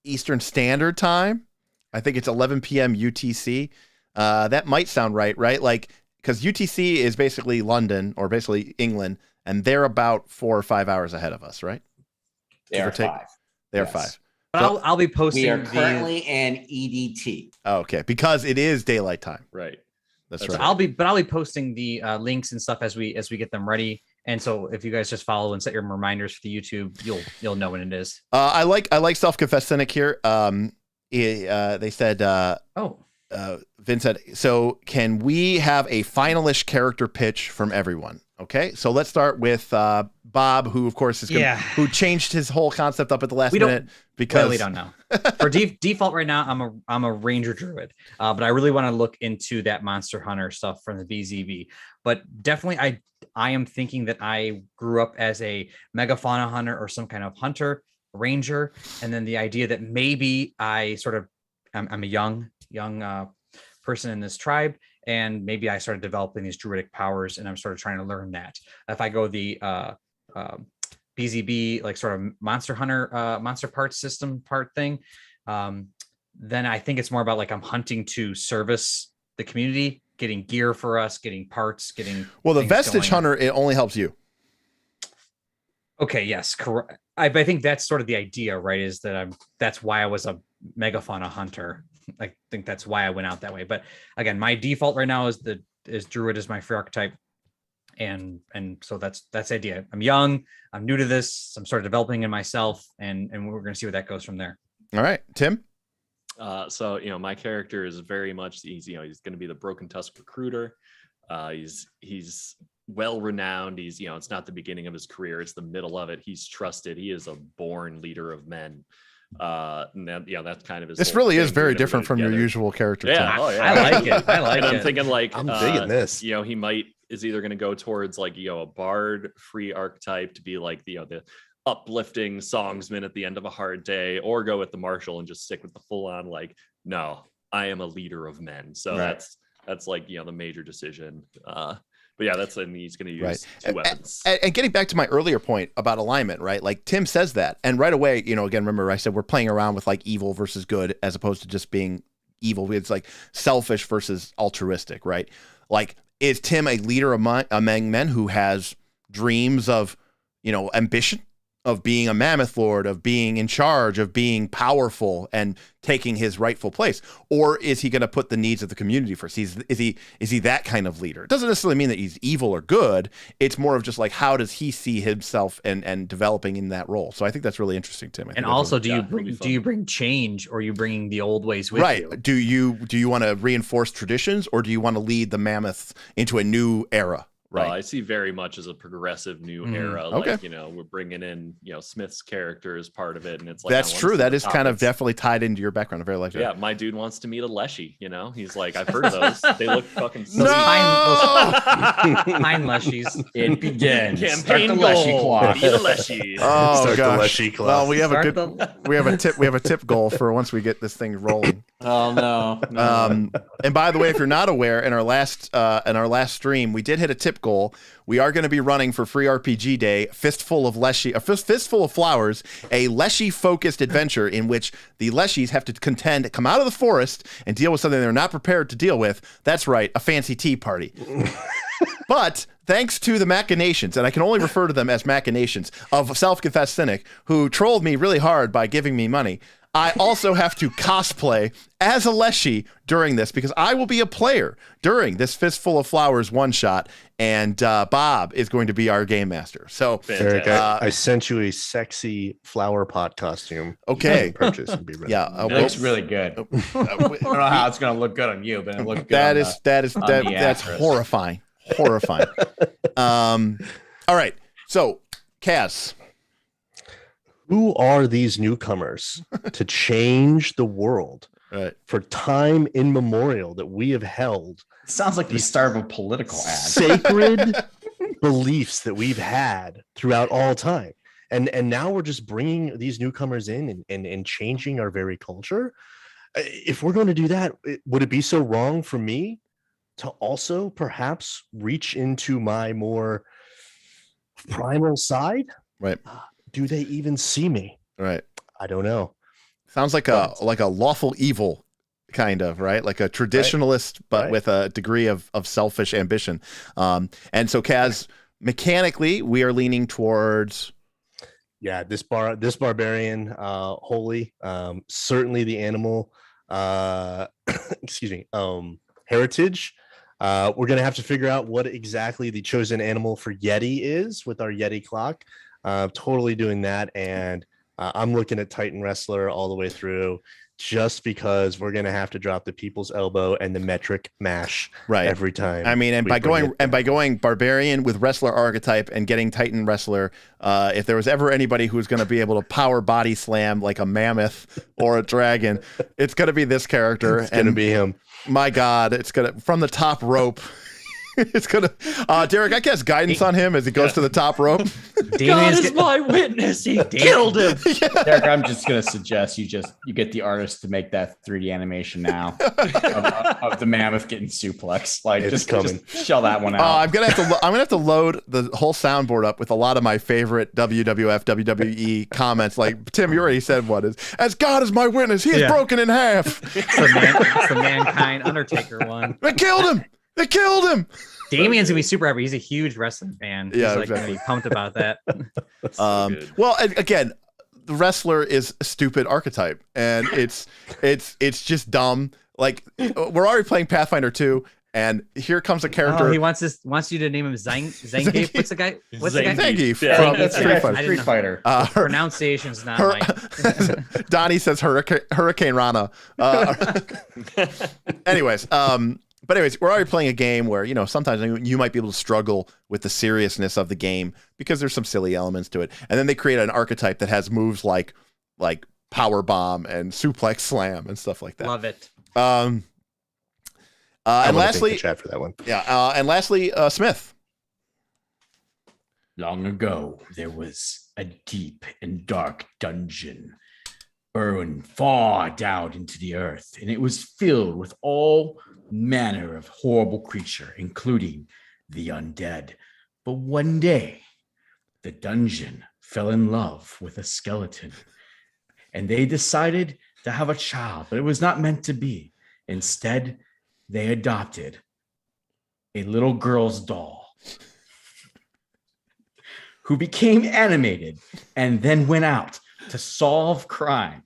Eastern Standard Time. I think it's 11 p.m. UTC. That might sound right? Like, because UTC is basically London or basically England, and they're about 4 or 5 hours ahead of us, right? They are 5. They're Yes. 5. But So- I'll be posting. We are currently in EDT. Oh, okay, because it is daylight time. Right. That's That's right. I'll be posting the links and stuff as we get them ready. And so if you guys just follow and set your reminders for the YouTube, you'll know when it is. I like self-confessed cynic here. They said. Vin said, so can we have a finalish character pitch from everyone? Okay, so let's start with Bob, who of course is who changed his whole concept up at the last minute because we don't know. For default right now, I'm a ranger druid, but I really want to look into that monster hunter stuff from the BZB. But definitely, I am thinking that I grew up as a megafauna hunter or some kind of hunter ranger, and then the idea that maybe I'm a young person in this tribe, and maybe I started developing these druidic powers, and I'm sort of trying to learn that. If I go the BZB, like sort of monster hunter, monster parts system part thing, then I think it's more about like I'm hunting to service the community, getting gear for us, getting parts, getting. Well, the things vestige going. hunter, it only helps you. Okay, yes, correct. I think that's sort of the idea, right? Is that that's why I was a megafauna hunter. I think that's why I went out that way. But again, my default right now is druid is my free archetype, and so that's the idea. I'm young, I'm new to this, I'm sort of developing in myself, and we're going to see where that goes from there. All right, Tim. So my character is very much he's going to be the Broken Tusk recruiter. He's well renowned. He's it's not the beginning of his career, it's the middle of it. He's trusted. He is a born leader of men. And that, that's kind of his. This whole really is thing, very getting different from everybody your together. usual character. Yeah, type. oh, yeah. I like it. I like And it. I'm thinking like I'm digging this. he might is either going to go towards like a bard free archetype to be like the uplifting songsman at the end of a hard day, or go with the martial and just stick with the full on like, no, I am a leader of men. So Right. that's like the major decision. But yeah, that's when he's going to use Right. two weapons. And getting back to my earlier point about alignment, right? Like Tim says that, and right away, again, remember I said we're playing around with like evil versus good as opposed to just being evil. It's like selfish versus altruistic, right? Like, is Tim a leader among men who has dreams of, ambition, of being a Mammoth Lord, of being in charge, of being powerful and taking his rightful place? Or is he going to put the needs of the community first? Is he that kind of leader? It doesn't necessarily mean that he's evil or good. It's more of just like, how does he see himself and developing in that role? So I think that's really interesting, Tim. I think And that's also, really- it'll be do you bring change, or are you bringing the old ways with right. you? Do you want to reinforce traditions, or do you want to lead the Mammoths into a new era? Right. I see very much as a progressive new era. Okay. Like, we're bringing in, Smith's character as part of it. And it's like, That's I wanna true. see That the is kind of topics. definitely tied into your background. I very like that. Yeah, my dude wants to meet a Leshy, He's like, I've heard of those. They look fucking No! Pine lushies. It begins. Campaign Start the Leshy goal. clock. Meet a Leshy. Oh Start the gosh. Leshy class. Well, we have a Start good we have a tip goal for once we get this thing rolling. Oh no. And by the way, if you're not aware, in our last stream, we did hit a tip goal. We are going to be running for Free RPG Day, Fistful of Flowers, a Leshy focused adventure in which the Leshies have to come out of the forest and deal with something they're not prepared to deal with. That's right, a fancy tea party. But thanks to the machinations, and I can only refer to them as machinations, of self-confessed cynic who trolled me really hard by giving me money, I also have to cosplay as a Leshy during this, because I will be a player during this Fistful of Flowers one-shot, and Bob is going to be our game master. So, Eric, Fantastic. I sent you a sexy flower pot costume. Okay. You can purchase and be ready. yeah. It looks really good. I don't know how it's going to look good on you, but it looks good. That's on the that's actress. horrifying. All right. So, Kaz. Who are these newcomers to change the world Right. for time immemorial that we have held It sounds like the start of a political ad. sacred beliefs that we've had throughout all time? And now we're just bringing these newcomers in and changing our very culture. If we're going to do that, would it be so wrong for me to also perhaps reach into my more primal side? Right. Do they even see me? Right. I don't know. Sounds like a lawful evil kind of, right? Like a traditionalist, but Right. with a degree of selfish ambition. And so, Kaz, mechanically, we are leaning towards. Yeah, this barbarian, holy, certainly the animal, excuse me, heritage. We're gonna have to figure out what exactly the chosen animal for Yeti is with our Yeti clock. Totally doing that, and I'm looking at Titan Wrestler all the way through, just because we're gonna have to drop the people's elbow and the metric mash Right. every time. I mean, and we by bring going it barbarian with wrestler archetype and getting Titan Wrestler, if there was ever anybody who's going to be able to power body slam like a mammoth or a dragon, it's going to be this character. It's gonna be him. My God, it's gonna from the top rope. It's gonna. Derek, I guess guidance on him as he goes to the top rope. Damien's get- my witness. He killed him. Derek, I'm just going to suggest you get the artist to make that 3D animation now of the mammoth getting suplexed. Like, It's just coming. shell that one out. I'm gonna have to load the whole soundboard up with a lot of my favorite WWF, WWE comments. Like Tim, you already said what is. As God is my witness, he is Yeah. broken in half. it's the Mankind Undertaker one. They killed him. They killed him. Damien's gonna be super happy. He's a huge wrestling fan. He's Yeah, like exactly. gonna be pumped about that. Good. Well, again, the wrestler is a stupid archetype, and it's just dumb. Like we're already playing Pathfinder 2, and here comes a character. Oh, he wants you to name him Zangief. What's the guy? What's the guy? Zangief Yeah, from that's Street right. Fighter. I didn't Street Fighter. Pronunciation's not my. Donnie says Hurricane Rana. Anyways, we're already playing a game where, sometimes you might be able to struggle with the seriousness of the game because there's some silly elements to it. And then they create an archetype that has moves like power bomb and suplex slam and stuff like that. Love it. And lastly, chat for that one. Yeah. And lastly, Smith. Long ago, there was a deep and dark dungeon burned far down into the earth, and it was filled with all manner of horrible creature, including the undead. But one day, the dungeon fell in love with a skeleton, and they decided to have a child, but it was not meant to be. Instead, they adopted a little girl's doll who became animated and then went out to solve crime.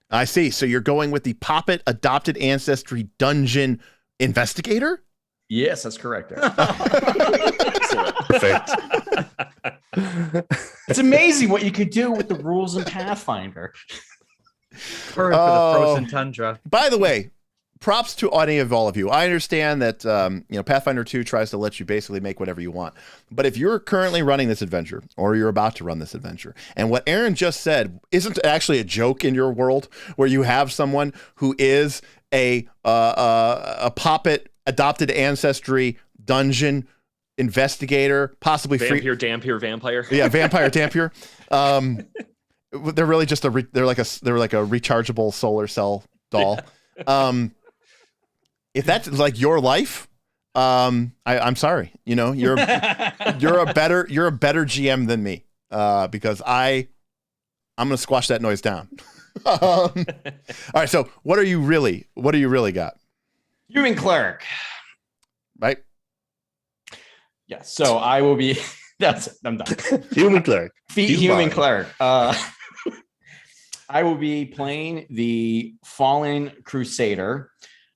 I see. So you're going with the Poppet adopted ancestry dungeon investigator? Yes, that's correct. Perfect. It's amazing what you could do with the rules in Pathfinder. Perfect for the frozen tundra. By the way, props to any of all of you. I understand that Pathfinder 2 tries to let you basically make whatever you want. But if you're currently running this adventure, or you're about to run this adventure, and what Aaron just said isn't actually a joke in your world, where you have someone who is a Poppet adopted ancestry dungeon investigator, possibly Vampire, Dampier, Vampire. Yeah, Vampire Dampier. They're really just they're like a rechargeable solar cell doll. Yeah. If that's like your life, I'm sorry. You're a better GM than me, because I'm gonna squash that noise down. All right. So what do you really got? Human cleric. Right. Yeah. So I will be. I'm done. Human cleric. Human cleric. I will be playing the fallen crusader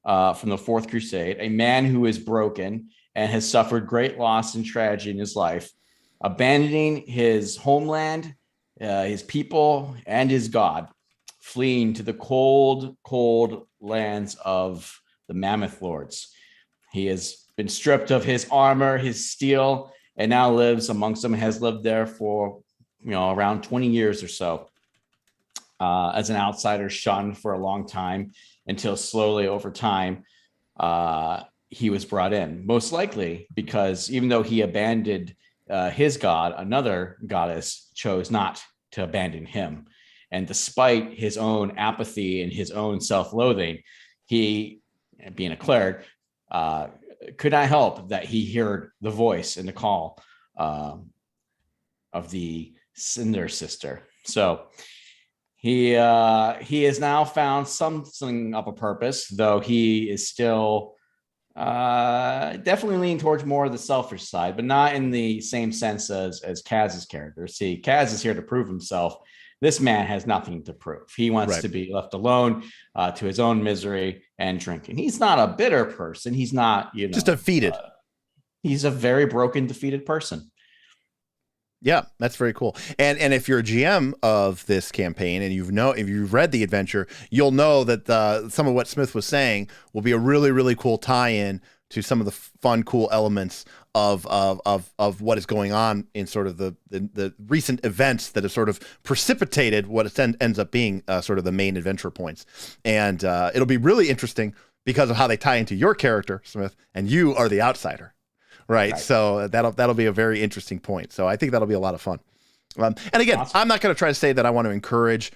from the Fourth Crusade, a man who is broken and has suffered great loss and tragedy in his life, abandoning his homeland, his people, and his God, fleeing to the cold, cold lands of the Mammoth Lords. He has been stripped of his armor, his steel, and now lives amongst them, has lived there for around 20 years or so. As an outsider, shunned for a long time, until slowly over time, he was brought in. Most likely because even though he abandoned his god, another goddess chose not to abandon him. And despite his own apathy and his own self-loathing, he, being a cleric, could not help that he heard the voice and the call of the Cinder Sister. So he has now found something of a purpose, though he is still definitely leaning towards more of the selfish side, but not in the same sense as Kaz's character. See, Kaz is here to prove himself. This man has nothing to prove. He wants to be left alone to his own misery and drinking. He's not a bitter person. He's not, just defeated. He's a very broken, defeated person. Yeah, that's very cool. And if you're a GM of this campaign and if you've read the adventure, you'll know that some of what Smith was saying will be a really, really cool tie-in to some of the fun, cool elements of what is going on in sort of the recent events that have sort of precipitated what it ends up being sort of the main adventure points. And it'll be really interesting because of how they tie into your character, Smith, and you are the outsider. Right. So that'll be a very interesting point. So I think that'll be a lot of fun. And again, awesome. I'm not going to try to say that I want to encourage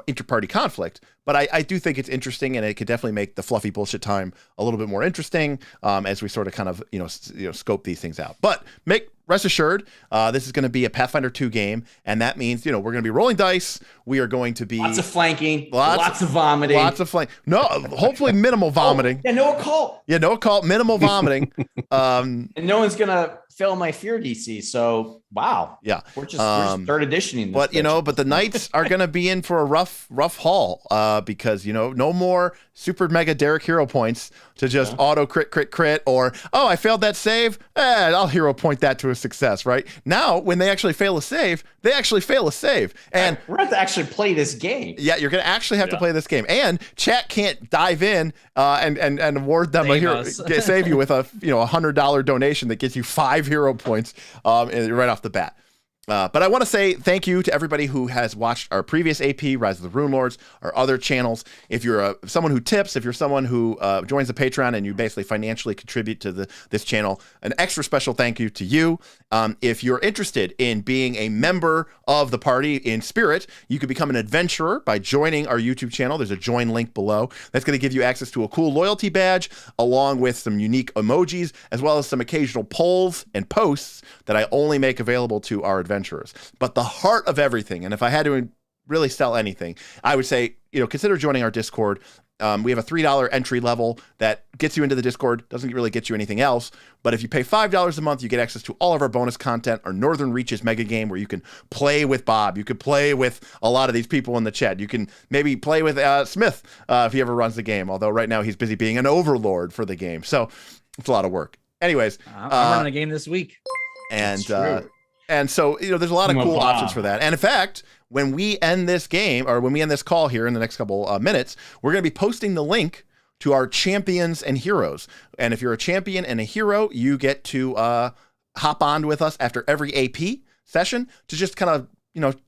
inter-party conflict, but I do think it's interesting, and it could definitely make the fluffy bullshit time a little bit more interesting as we sort of kind of scope these things out. But rest assured, this is going to be a Pathfinder 2 game, and that means we're going to be rolling dice. We are going to be lots of flanking, lots of vomiting, No, hopefully minimal vomiting. No occult. Yeah, no occult, minimal vomiting. And no one's gonna fail my fear DC. So wow, yeah, we're just third editioning. But but the knights are going to be in for a rough haul because no more super mega Derik hero points to just auto crit, or I failed that save. I'll hero point that to a success. Right now, when they actually fail a save, they actually fail a save, and we're going to actually play this game. Yeah, you're going to actually have to play this game, and chat can't dive in and award them a hero, save you with a $100 donation that gets you 5 hero points right off the bat. But I want to say thank you to everybody who has watched our previous AP, Rise of the Rune Lords, our other channels. If you're someone who tips, if you're someone who joins the Patreon and you basically financially contribute to this channel, an extra special thank you to you. If you're interested in being a member of the party in spirit, you can become an adventurer by joining our YouTube channel. There's a join link below. That's going to give you access to a cool loyalty badge, along with some unique emojis, as well as some occasional polls and posts that I only make available to our adventurers. But the heart of everything, and if I had to really sell anything, I would say, consider joining our Discord. We have a $3 entry level that gets you into the Discord, doesn't really get you anything else. But if you pay $5 a month, you get access to all of our bonus content, our Northern Reaches mega game where you can play with Bob. You could play with a lot of these people in the chat. You can maybe play with Smith if he ever runs the game, although right now he's busy being an overlord for the game. So it's a lot of work. Anyways. I'm running a game this week. And so, there's a lot of cool options for that. And in fact, when we end this game, or when we end this call here in the next couple minutes, we're going to be posting the link to our champions and heroes. And if you're a champion and a hero, you get to hop on with us after every AP session to just kind of,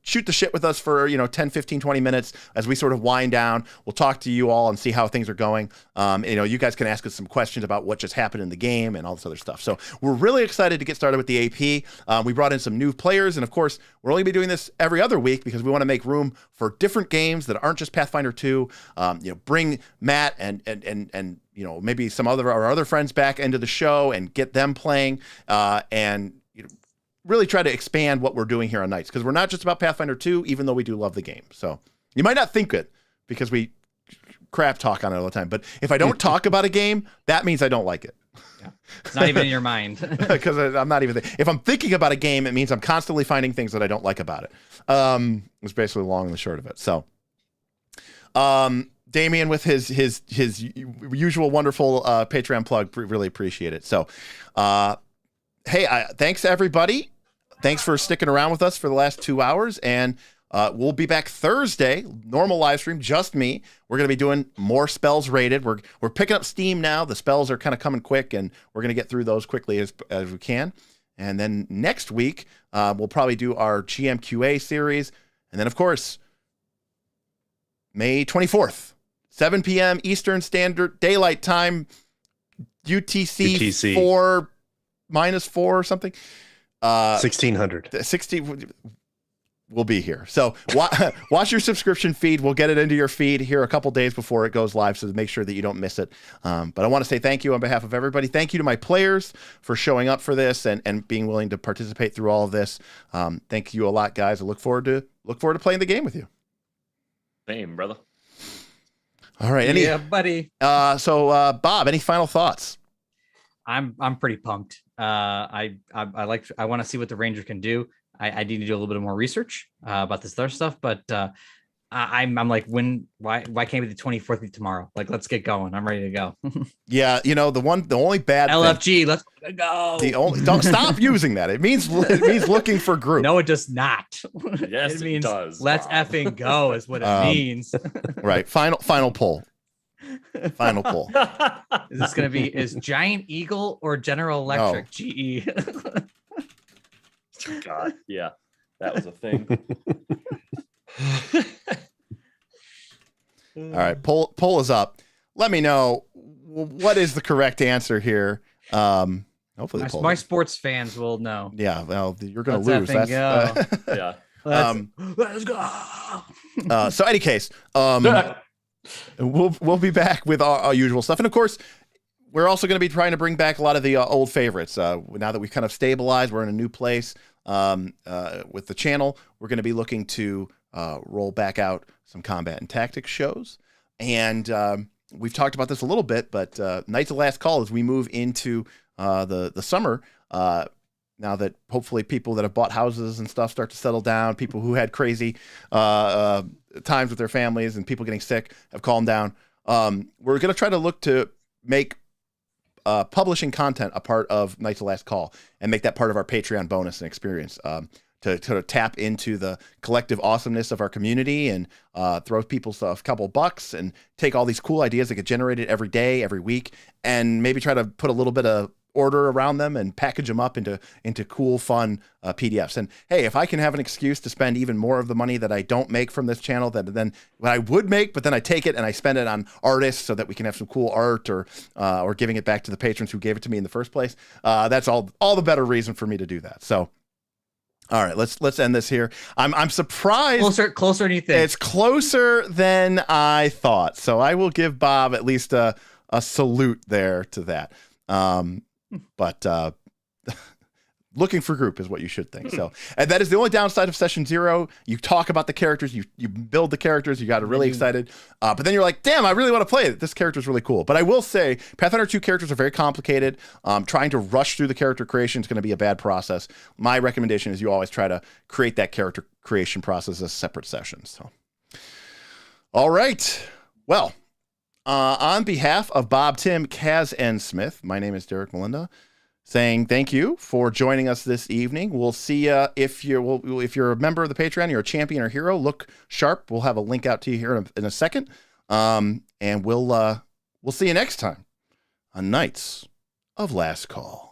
shoot the shit with us for, 10, 15, 20 minutes as we sort of wind down. We'll talk to you all and see how things are going. You guys can ask us some questions about what just happened in the game and all this other stuff. So we're really excited to get started with the AP. We brought in some new players, and of course, we're only going to be doing this every other week because we want to make room for different games that aren't just Pathfinder 2. Bring Matt and maybe some our other friends back into the show and get them playing, and really try to expand what we're doing here on Nights, because we're not just about Pathfinder 2, even though we do love the game. So you might not think it because we crap talk on it all the time. But if I don't talk about a game, that means I don't like it. Yeah. It's not even in your mind. Because I'm not even if I'm thinking about a game, it means I'm constantly finding things that I don't like about it. It's basically the long and the short of it. So Damien with his usual wonderful Patreon plug, really appreciate it. So hey, thanks everybody. Thanks for sticking around with us for the last 2 hours, and we'll be back Thursday, normal live stream, just me. We're going to be doing more spells rated. We're picking up steam now. The spells are kind of coming quick, and we're going to get through those quickly as we can. And then next week, we'll probably do our GMQA series. And then, of course, May 24th, 7 p.m. Eastern Standard Daylight Time, UTC. 4 -4 or something. 1600. 60 will be here. So watch your subscription feed. We'll get it into your feed here a couple days before it goes live, so make sure that you don't miss it. But I want to say thank you on behalf of everybody. Thank you to my players for showing up for this and being willing to participate through all of this. Thank you a lot, guys. I look forward to playing the game with you. Same, brother. All right. Yeah, buddy. So Bob, any final thoughts? I'm pretty pumped. I want to see what the Ranger can do. I need to do a little bit more research about this other stuff, but I'm like, why can't it be the 24th be tomorrow? Like, let's get going. I'm ready to go. Yeah, the only bad LFG, thing, let's go. Don't stop using that. It means looking for group. No, it does not. Yes, it means does. Let's effing go is what it means. Right. Final poll. Final poll. Is this going to be Giant Eagle or General Electric? No. GE. God, yeah, that was a thing. All right, poll is up. Let me know what is the correct answer here. Hopefully, my sports fans will know. Yeah, well, you're going to lose. That's go. Yeah. Let's go. So, any case, we'll be back with our usual stuff, and of course, we're also going to be trying to bring back a lot of the old favorites. Now that we've kind of stabilized, we're in a new place with the channel. We're going to be looking to roll back out some combat and tactics shows, and we've talked about this a little bit. But Night's the Last Call, as we move into the summer. Now that hopefully people that have bought houses and stuff start to settle down, people who had crazy times with their families and people getting sick have calmed down. We're going to try to look to make publishing content a part of Night's the Last Call and make that part of our Patreon bonus and experience to tap into the collective awesomeness of our community and throw people a couple bucks and take all these cool ideas that get generated every day, every week, and maybe try to put a little bit of order around them and package them up into cool, fun PDFs. And hey, if I can have an excuse to spend even more of the money that I don't make from this channel than what I would make, but then I take it and I spend it on artists so that we can have some cool art or giving it back to the patrons who gave it to me in the first place, that's all the better reason for me to do that. So. All right, let's end this here. I'm surprised. Closer than you think. It's closer than I thought. So I will give Bob at least a salute there to that. But looking for group is what you should think. So, and that is the only downside of session 0. You talk about the characters, you build the characters, you got really excited. But then you're like, damn, I really want to play it. This character is really cool. But I will say Pathfinder 2 characters are very complicated. Trying to rush through the character creation is going to be a bad process. My recommendation is you always try to create that character creation process as separate sessions. So, all right. Well, on behalf of Bob, Tim, Kaz, and Smith, my name is Derik Melinda, saying thank you for joining us this evening. We'll see you if you're a member of the Patreon, you're a champion or hero, look sharp. We'll have a link out to you here in a second. And we'll see you next time on Knights of Last Call.